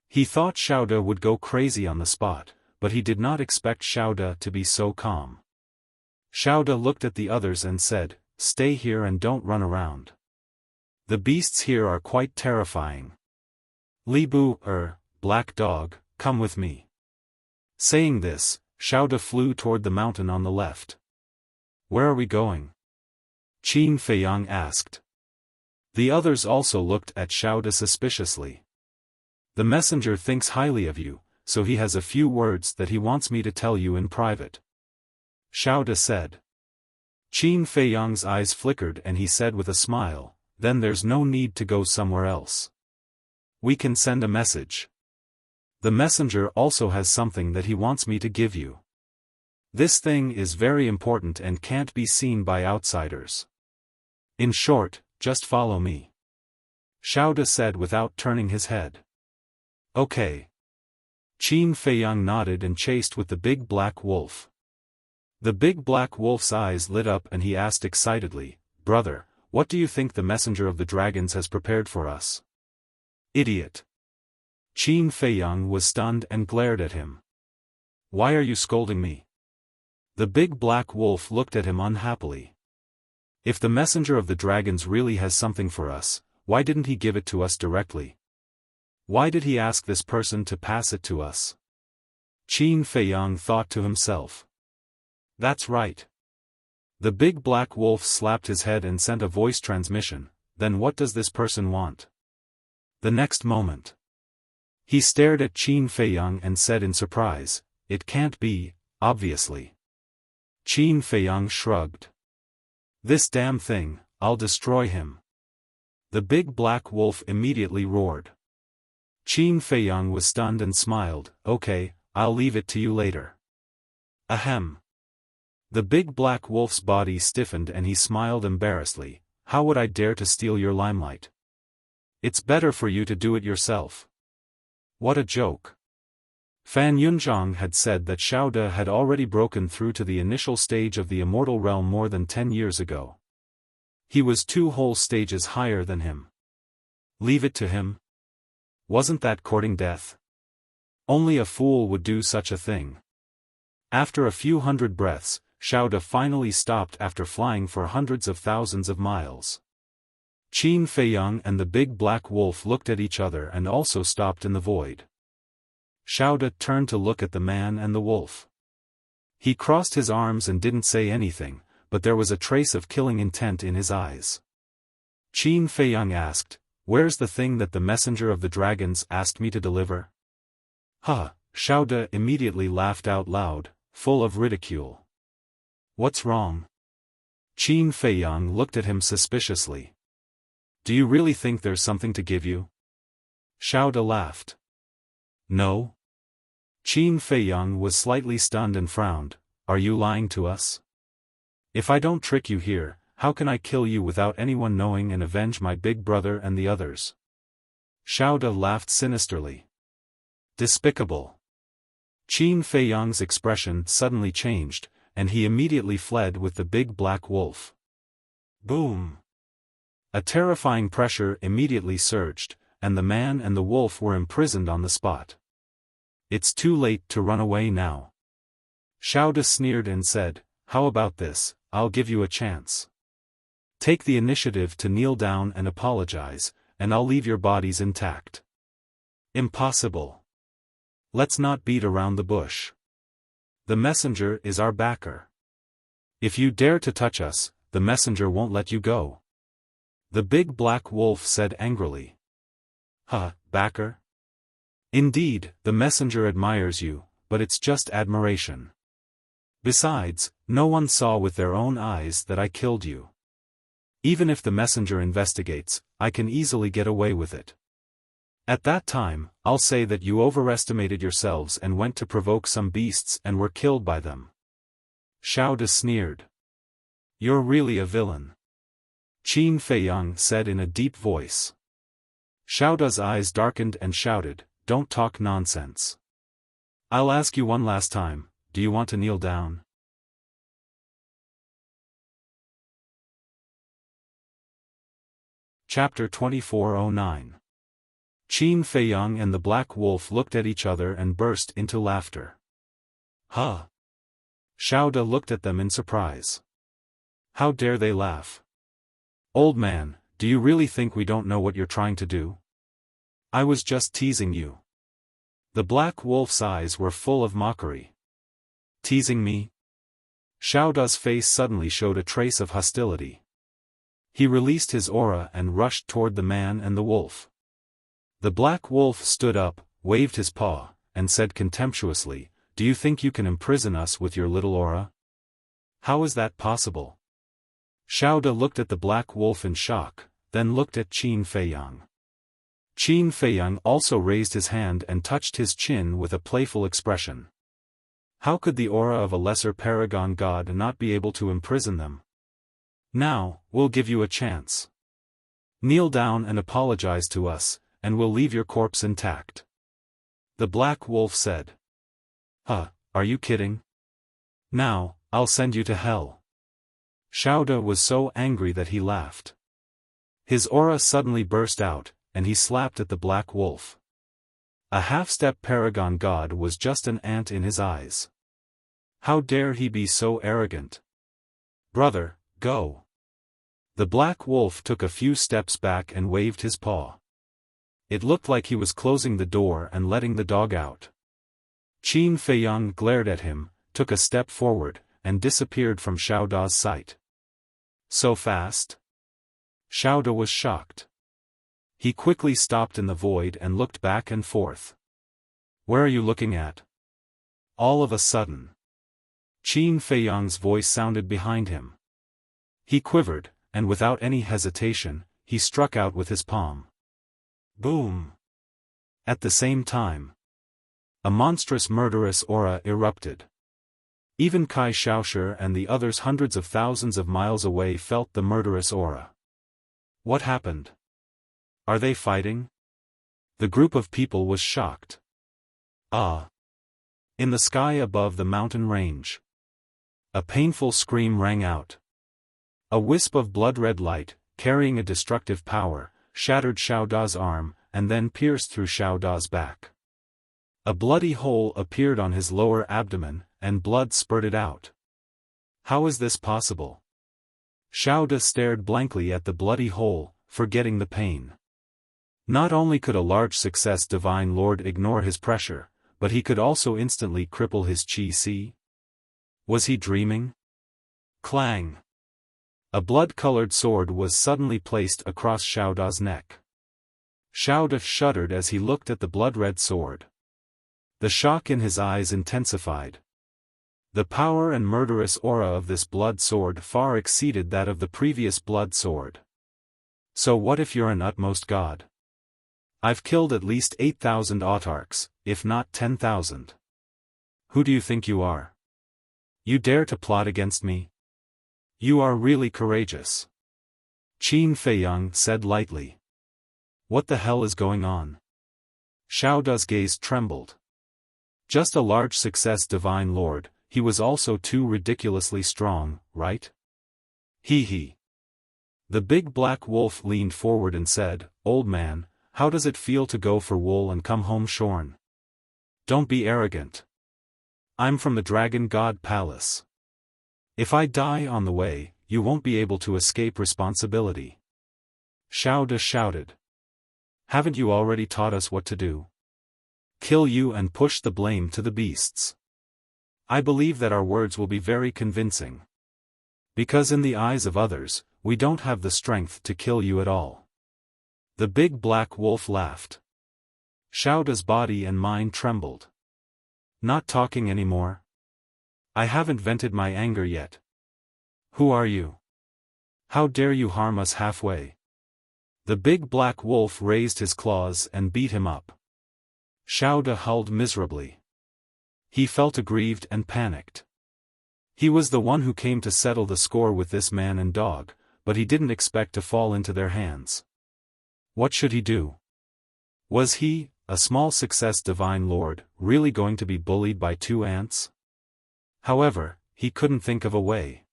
A: He thought Xiao Da would go crazy on the spot, but he did not expect Xiao Da to be so calm. Xiao Da looked at the others and said, "Stay here and don't run around. The beasts here are quite terrifying. Libu, black dog, come with me." Saying this, Xiao Da flew toward the mountain on the left. "Where are we going?" Qin Feiyang asked. The others also looked at Xiao Da suspiciously. "The messenger thinks highly of you, so he has a few words that he wants me to tell you in private," Xiao Da said. Qin Feiyang's eyes flickered and he said with a smile, "Then there's no need to go somewhere else. We can send a message. The messenger also has something that he wants me to give you. This thing is very important and can't be seen by outsiders. In short, just follow me," Xiao Da said without turning his head. "Okay." Qin Feiyang nodded and chased with the big black wolf. The big black wolf's eyes lit up and he asked excitedly, "Brother, what do you think the messenger of the dragons has prepared for us?" "Idiot." Qin Feiyang was stunned and glared at him. "Why are you scolding me?" The big black wolf looked at him unhappily. "If the messenger of the dragons really has something for us, why didn't he give it to us directly? Why did he ask this person to pass it to us?" Qin Feiyang thought to himself. "That's right." The big black wolf slapped his head and sent a voice transmission, "Then what does this person want?" The next moment, he stared at Qin Feiyang and said in surprise, "It can't be, obviously." Qin Feiyang shrugged. "This damn thing, I'll destroy him." The big black wolf immediately roared. Qin Feiyang was stunned and smiled, "Okay, I'll leave it to you later." Ahem. The big black wolf's body stiffened and he smiled embarrassedly, "How would I dare to steal your limelight? It's better for you to do it yourself." What a joke. Fan Yunzhang had said that Xiao Da had already broken through to the initial stage of the immortal realm more than 10 years ago. He was 2 whole stages higher than him. Leave it to him? Wasn't that courting death? Only a fool would do such a thing. After a few hundred breaths, Xiao Da finally stopped after flying for hundreds of thousands of miles. Qin Feiyang and the big black wolf looked at each other and also stopped in the void. Xiao Da turned to look at the man and the wolf. He crossed his arms and didn't say anything, but there was a trace of killing intent in his eyes. Qin Feiyang asked, Where's the thing that the messenger of the dragons asked me to deliver? Ha! Xiao De immediately laughed out loud, full of ridicule. What's wrong? Qin Feiyang looked at him suspiciously. Do you really think there's something to give you? Xiao De laughed. No. Qin Feiyang was slightly stunned and frowned. Are you lying to us? If I don't trick you here, how can I kill you without anyone knowing and avenge my big brother and the others? Xiao De laughed sinisterly. Despicable. Qin Feiyang's expression suddenly changed, and he immediately fled with the big black wolf. Boom! A terrifying pressure immediately surged, and the man and the wolf were imprisoned on the spot. It's too late to run away now. Xiao De sneered and said, How about this? I'll give you a chance. Take the initiative to kneel down and apologize, and I'll leave your bodies intact. Impossible. Let's not beat around the bush. The messenger is our backer. If you dare to touch us, the messenger won't let you go. The big black wolf said angrily. Huh, backer? Indeed, the messenger admires you, but it's just admiration. Besides, no one saw with their own eyes that I killed you. Even if the messenger investigates, I can easily get away with it. At that time, I'll say that you overestimated yourselves and went to provoke some beasts and were killed by them. Xiao De sneered. You're really a villain. Qin Feiyang said in a deep voice. Xiao De's eyes darkened and shouted, Don't talk nonsense. I'll ask you one last time, do you want to kneel down? Chapter 2409. Qin Feiyang and the Black Wolf looked at each other and burst into laughter. Huh! Xiao De looked at them in surprise. How dare they laugh? Old man, do you really think we don't know what you're trying to do? I was just teasing you. The Black Wolf's eyes were full of mockery. Teasing me? Xiao De's face suddenly showed a trace of hostility. He released his aura and rushed toward the man and the wolf. The Black Wolf stood up, waved his paw, and said contemptuously, Do you think you can imprison us with your little aura? How is that possible? Xiao De looked at the Black Wolf in shock, then looked at Qin Feiyang. Qin Feiyang also raised his hand and touched his chin with a playful expression. How could the aura of a lesser paragon god not be able to imprison them? Now, we'll give you a chance. Kneel down and apologize to us, and we'll leave your corpse intact. The Black Wolf said. Huh, are you kidding? Now, I'll send you to hell. Xiao De was so angry that he laughed. His aura suddenly burst out, and he slapped at the Black Wolf. A half-step paragon god was just an ant in his eyes. How dare he be so arrogant? Brother, go. The Black Wolf took a few steps back and waved his paw. It looked like he was closing the door and letting the dog out. Qin Feiyang glared at him, took a step forward, and disappeared from Xiao De's sight. So fast? Xiao De was shocked. He quickly stopped in the void and looked back and forth. Where are you looking at? All of a sudden, Qin Feiyang's voice sounded behind him. He quivered, and without any hesitation, he struck out with his palm. Boom! At the same time, a monstrous murderous aura erupted. Even Kai Xiaoshi and the others hundreds of thousands of miles away felt the murderous aura. What happened? Are they fighting? The group of people was shocked. Ah! In the sky above the mountain range, a painful scream rang out. A wisp of blood-red light, carrying a destructive power, shattered Xiao De's arm, and then pierced through Xiao De's back. A bloody hole appeared on his lower abdomen, and blood spurted out. How is this possible? Xiao De stared blankly at the bloody hole, forgetting the pain. Not only could a large success Divine Lord ignore his pressure, but he could also instantly cripple his chi. Was he dreaming? Clang! A blood-colored sword was suddenly placed across Xiao De's neck. Xiao Da shuddered as he looked at the blood-red sword. The shock in his eyes intensified. The power and murderous aura of this blood sword far exceeded that of the previous blood sword. So what if you're an utmost god? I've killed at least 8,000 autarchs, if not 10,000. Who do you think you are? You dare to plot against me? You are really courageous. Qin Feiyang said lightly. What the hell is going on? Xiao Da's gaze trembled. Just a large success, Divine Lord, he was also too ridiculously strong, right? He. The big black wolf leaned forward and said, Old man, how does it feel to go for wool and come home shorn? Don't be arrogant. I'm from the Dragon God Palace. If I die on the way, you won't be able to escape responsibility. Xiao Da shouted. Haven't you already taught us what to do? Kill you and push the blame to the beasts. I believe that our words will be very convincing. Because in the eyes of others, we don't have the strength to kill you at all. The big black wolf laughed. Xiao Da's body and mind trembled. Not talking anymore? I haven't vented my anger yet. Who are you? How dare you harm us halfway? The big black wolf raised his claws and beat him up. Xiao Da howled miserably. He felt aggrieved and panicked. He was the one who came to settle the score with this man and dog, but he didn't expect to fall into their hands. What should he do? Was he, a small success Divine Lord, really going to be bullied by two ants? However, he couldn't think of a way.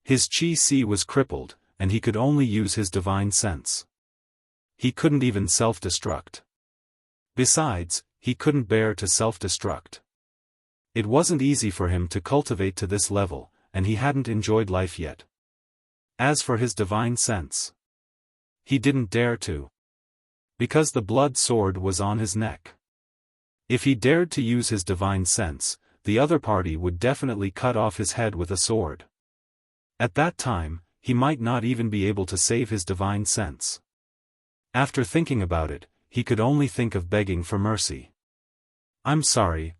A: His Qi was crippled, and he could only use his divine sense. He couldn't even self-destruct. Besides, he couldn't bear to self-destruct. It wasn't easy for him to cultivate to this level, and he hadn't enjoyed life yet. As for his divine sense, he didn't dare to. Because the blood sword was on his neck. If he dared to use his divine sense, the other party would definitely cut off his head with a sword. At that time, he might not even be able to save his divine sense. After thinking about it, he could only think of begging for mercy. I'm sorry,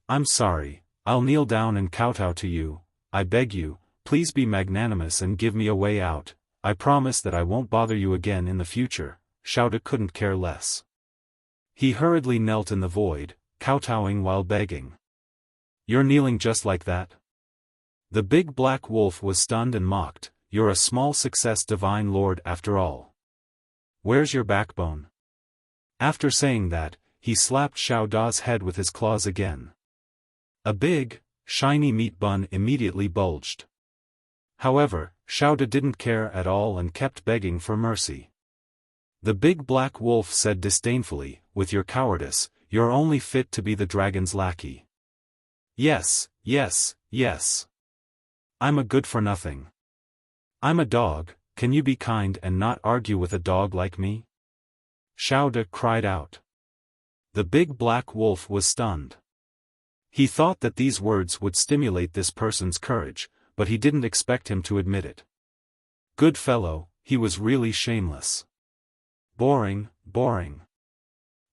A: I'll kneel down and kowtow to you, I beg you, please be magnanimous and give me a way out, I promise that I won't bother you again in the future. Xiao Da couldn't care less. He hurriedly knelt in the void, kowtowing while begging. You're kneeling just like that? The big black wolf was stunned and mocked, you're a small success Divine Lord after all. Where's your backbone? After saying that, he slapped Xiao Da's head with his claws again. A big, shiny meat bun immediately bulged. However, Xiao Da didn't care at all and kept begging for mercy. The big black wolf said disdainfully, with your cowardice, you're only fit to be the dragon's lackey. Yes. I'm a good-for-nothing. I'm a dog, can you be kind and not argue with a dog like me? Xiao Da cried out. The big black wolf was stunned. He thought that these words would stimulate this person's courage, but he didn't expect him to admit it. Good fellow, he was really shameless. Boring.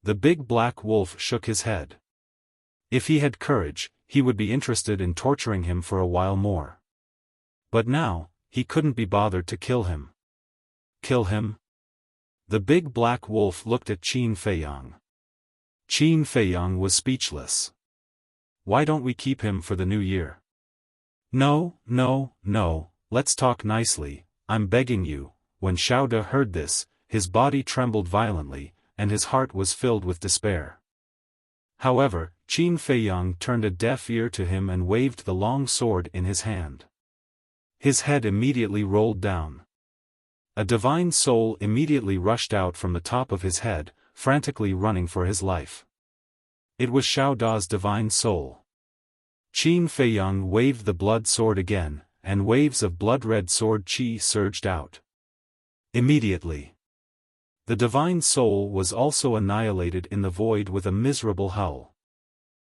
A: The big black wolf shook his head. If he had courage, he would be interested in torturing him for a while more. But now, he couldn't be bothered to kill him. Kill him? The big black wolf looked at Qin Feiyang. Qin Feiyang was speechless. Why don't we keep him for the new year? No, let's talk nicely, I'm begging you. When Xiao Da heard this, his body trembled violently, and his heart was filled with despair. However, Qin Feiyang turned a deaf ear to him and waved the long sword in his hand. His head immediately rolled down. A divine soul immediately rushed out from the top of his head, frantically running for his life. It was Xiao Da's divine soul. Qin Feiyang waved the blood sword again, and waves of blood-red sword qi surged out. Immediately, the divine soul was also annihilated in the void with a miserable howl.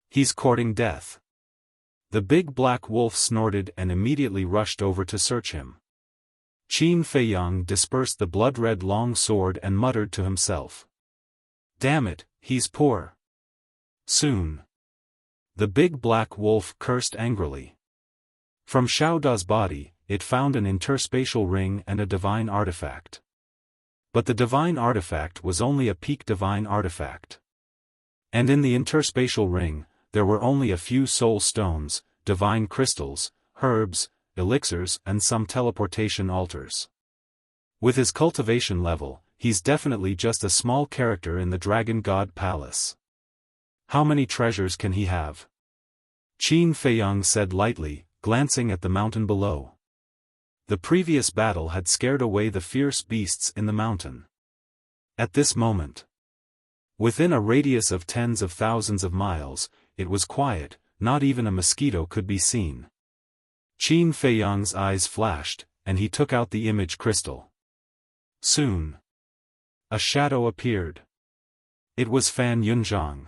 A: He's courting death. The big black wolf snorted and immediately rushed over to search him. Qin Feiyang dispersed the blood-red long sword and muttered to himself. Damn it, he's poor. Soon. The big black wolf cursed angrily. From Xiao Da's body, it found an interspatial ring and a divine artifact. But the divine artifact was only a peak divine artifact. And in the interspatial ring, there were only a few soul stones, divine crystals, herbs, elixirs and some teleportation altars. With his cultivation level, he's definitely just a small character in the Dragon God Palace. How many treasures can he have? Qin Feiyang said lightly, glancing at the mountain below. The previous battle had scared away the fierce beasts in the mountain. At this moment, within a radius of tens of thousands of miles, it was quiet, not even a mosquito could be seen. Qin Feiyang's eyes flashed, and he took out the image crystal. Soon, a shadow appeared. It was Fan Yunzhang.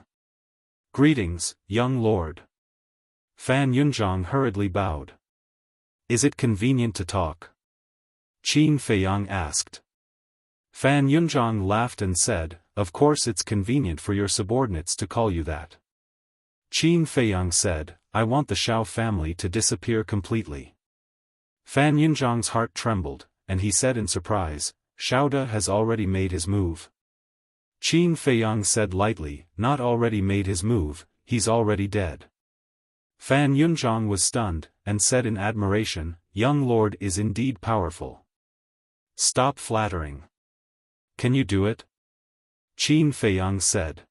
A: Greetings, young lord. Fan Yunzhang hurriedly bowed. Is it convenient to talk? Qin Feiyang asked. Fan Yunzhang laughed and said, of course it's convenient for your subordinates to call you that. Qin Feiyang said, I want the Xiao family to disappear completely. Fan Yunzhang's heart trembled, and he said in surprise, Xiao Da has already made his move. Qin Feiyang said lightly, not already made his move, he's already dead. Fan Yunzhang was stunned, and said in admiration, young lord is indeed powerful. Stop flattering. Can you do it? Qin Feiyang said.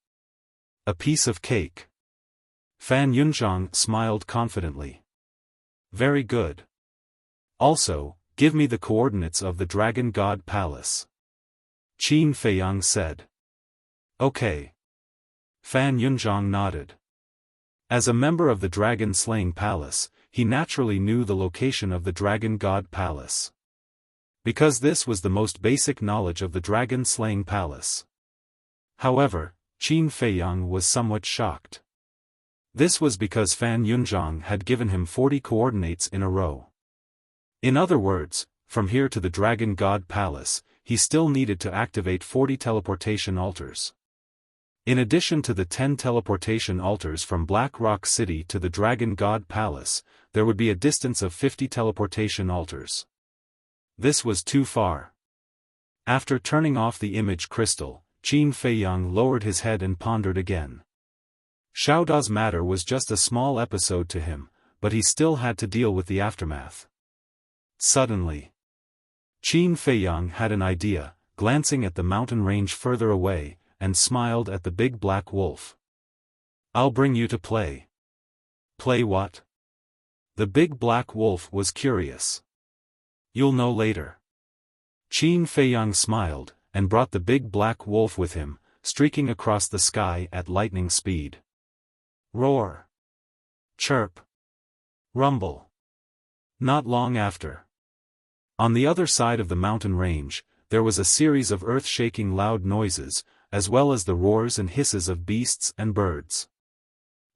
A: A piece of cake. Fan Yunzhang smiled confidently. Very good. Also, give me the coordinates of the Dragon God Palace. Qin Feiyang said. Okay. Fan Yunzhang nodded. As a member of the Dragon Slaying Palace, he naturally knew the location of the Dragon God Palace. Because this was the most basic knowledge of the Dragon Slaying Palace. However, Qin Feiyang was somewhat shocked. This was because Fan Yunzhang had given him 40 coordinates in a row. In other words, from here to the Dragon God Palace, he still needed to activate 40 teleportation altars. In addition to the 10 teleportation altars from Black Rock City to the Dragon God Palace, there would be a distance of 50 teleportation altars. This was too far. After turning off the image crystal, Qin Feiyang lowered his head and pondered again. Xiao Da's matter was just a small episode to him, but he still had to deal with the aftermath. Suddenly, Qin Feiyang had an idea, glancing at the mountain range further away, and smiled at the big black wolf. I'll bring you to play. Play what? The big black wolf was curious. You'll know later. Qin Feiyang smiled, and brought the big black wolf with him, streaking across the sky at lightning speed. Roar. Chirp. Rumble. Not long after. On the other side of the mountain range, there was a series of earth-shaking loud noises, as well as the roars and hisses of beasts and birds.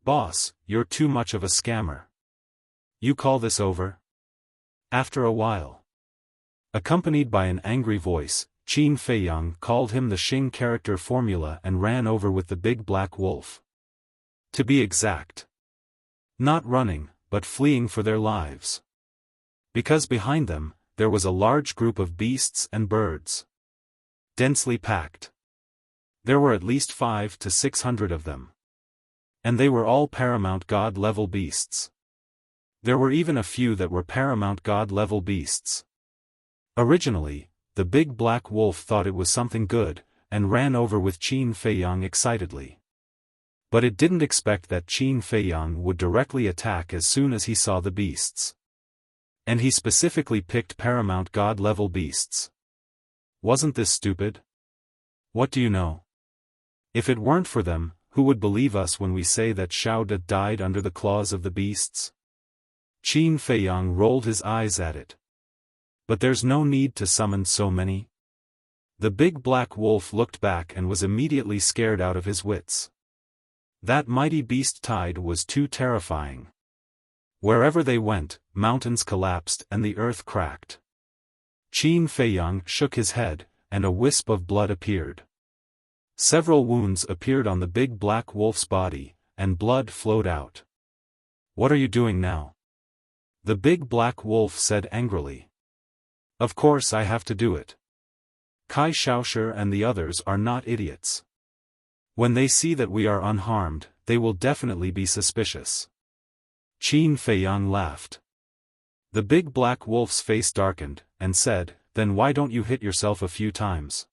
A: Boss, you're too much of a scammer. You call this over? After a while. Accompanied by an angry voice, Qin Feiyang called him the Xing character formula and ran over with the big black wolf. To be exact. Not running, but fleeing for their lives. Because behind them, there was a large group of beasts and birds. Densely packed. There were at least 500 to 600 of them. And they were all Paramount God level beasts. There were even a few that were Paramount God level beasts. Originally, the big black wolf thought it was something good, and ran over with Qin Feiyang excitedly. But it didn't expect that Qin Feiyang would directly attack as soon as he saw the beasts. And he specifically picked Paramount God level beasts. Wasn't this stupid? What do you know? If it weren't for them, who would believe us when we say that Xiao Da died under the claws of the beasts? Qin Feiyang rolled his eyes at it. But there's no need to summon so many. The big black wolf looked back and was immediately scared out of his wits. That mighty beast tide was too terrifying. Wherever they went, mountains collapsed and the earth cracked. Qin Feiyang shook his head, and a wisp of blood appeared. Several wounds appeared on the big black wolf's body, and blood flowed out. "What are you doing now?" the big black wolf said angrily. "Of course I have to do it. Kai Xiaoshu and the others are not idiots. When they see that we are unharmed, they will definitely be suspicious." Qin Feiyang laughed. The big black wolf's face darkened, and said, "Then why don't you hit yourself a few times?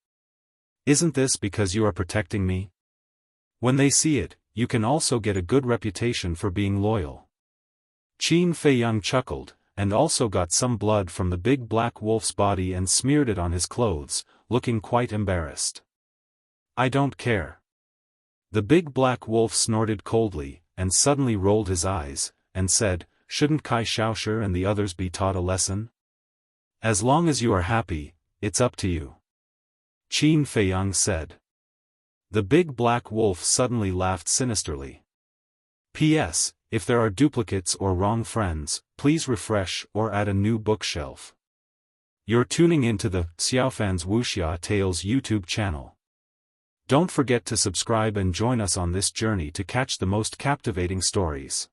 A: Isn't this because you are protecting me? When they see it, you can also get a good reputation for being loyal." Qin Feiyang chuckled, and also got some blood from the big black wolf's body and smeared it on his clothes, looking quite embarrassed. "I don't care." The big black wolf snorted coldly, and suddenly rolled his eyes, and said, "Shouldn't Kai Xiaoshu and the others be taught a lesson? As long as you are happy, it's up to you," Qin Feiyang said. The big black wolf suddenly laughed sinisterly. "P.S. If there are duplicates or wrong friends, please refresh or add a new bookshelf. You're tuning into the Xiaofan's Wuxia Tales YouTube channel. Don't forget to subscribe and join us on this journey to catch the most captivating stories.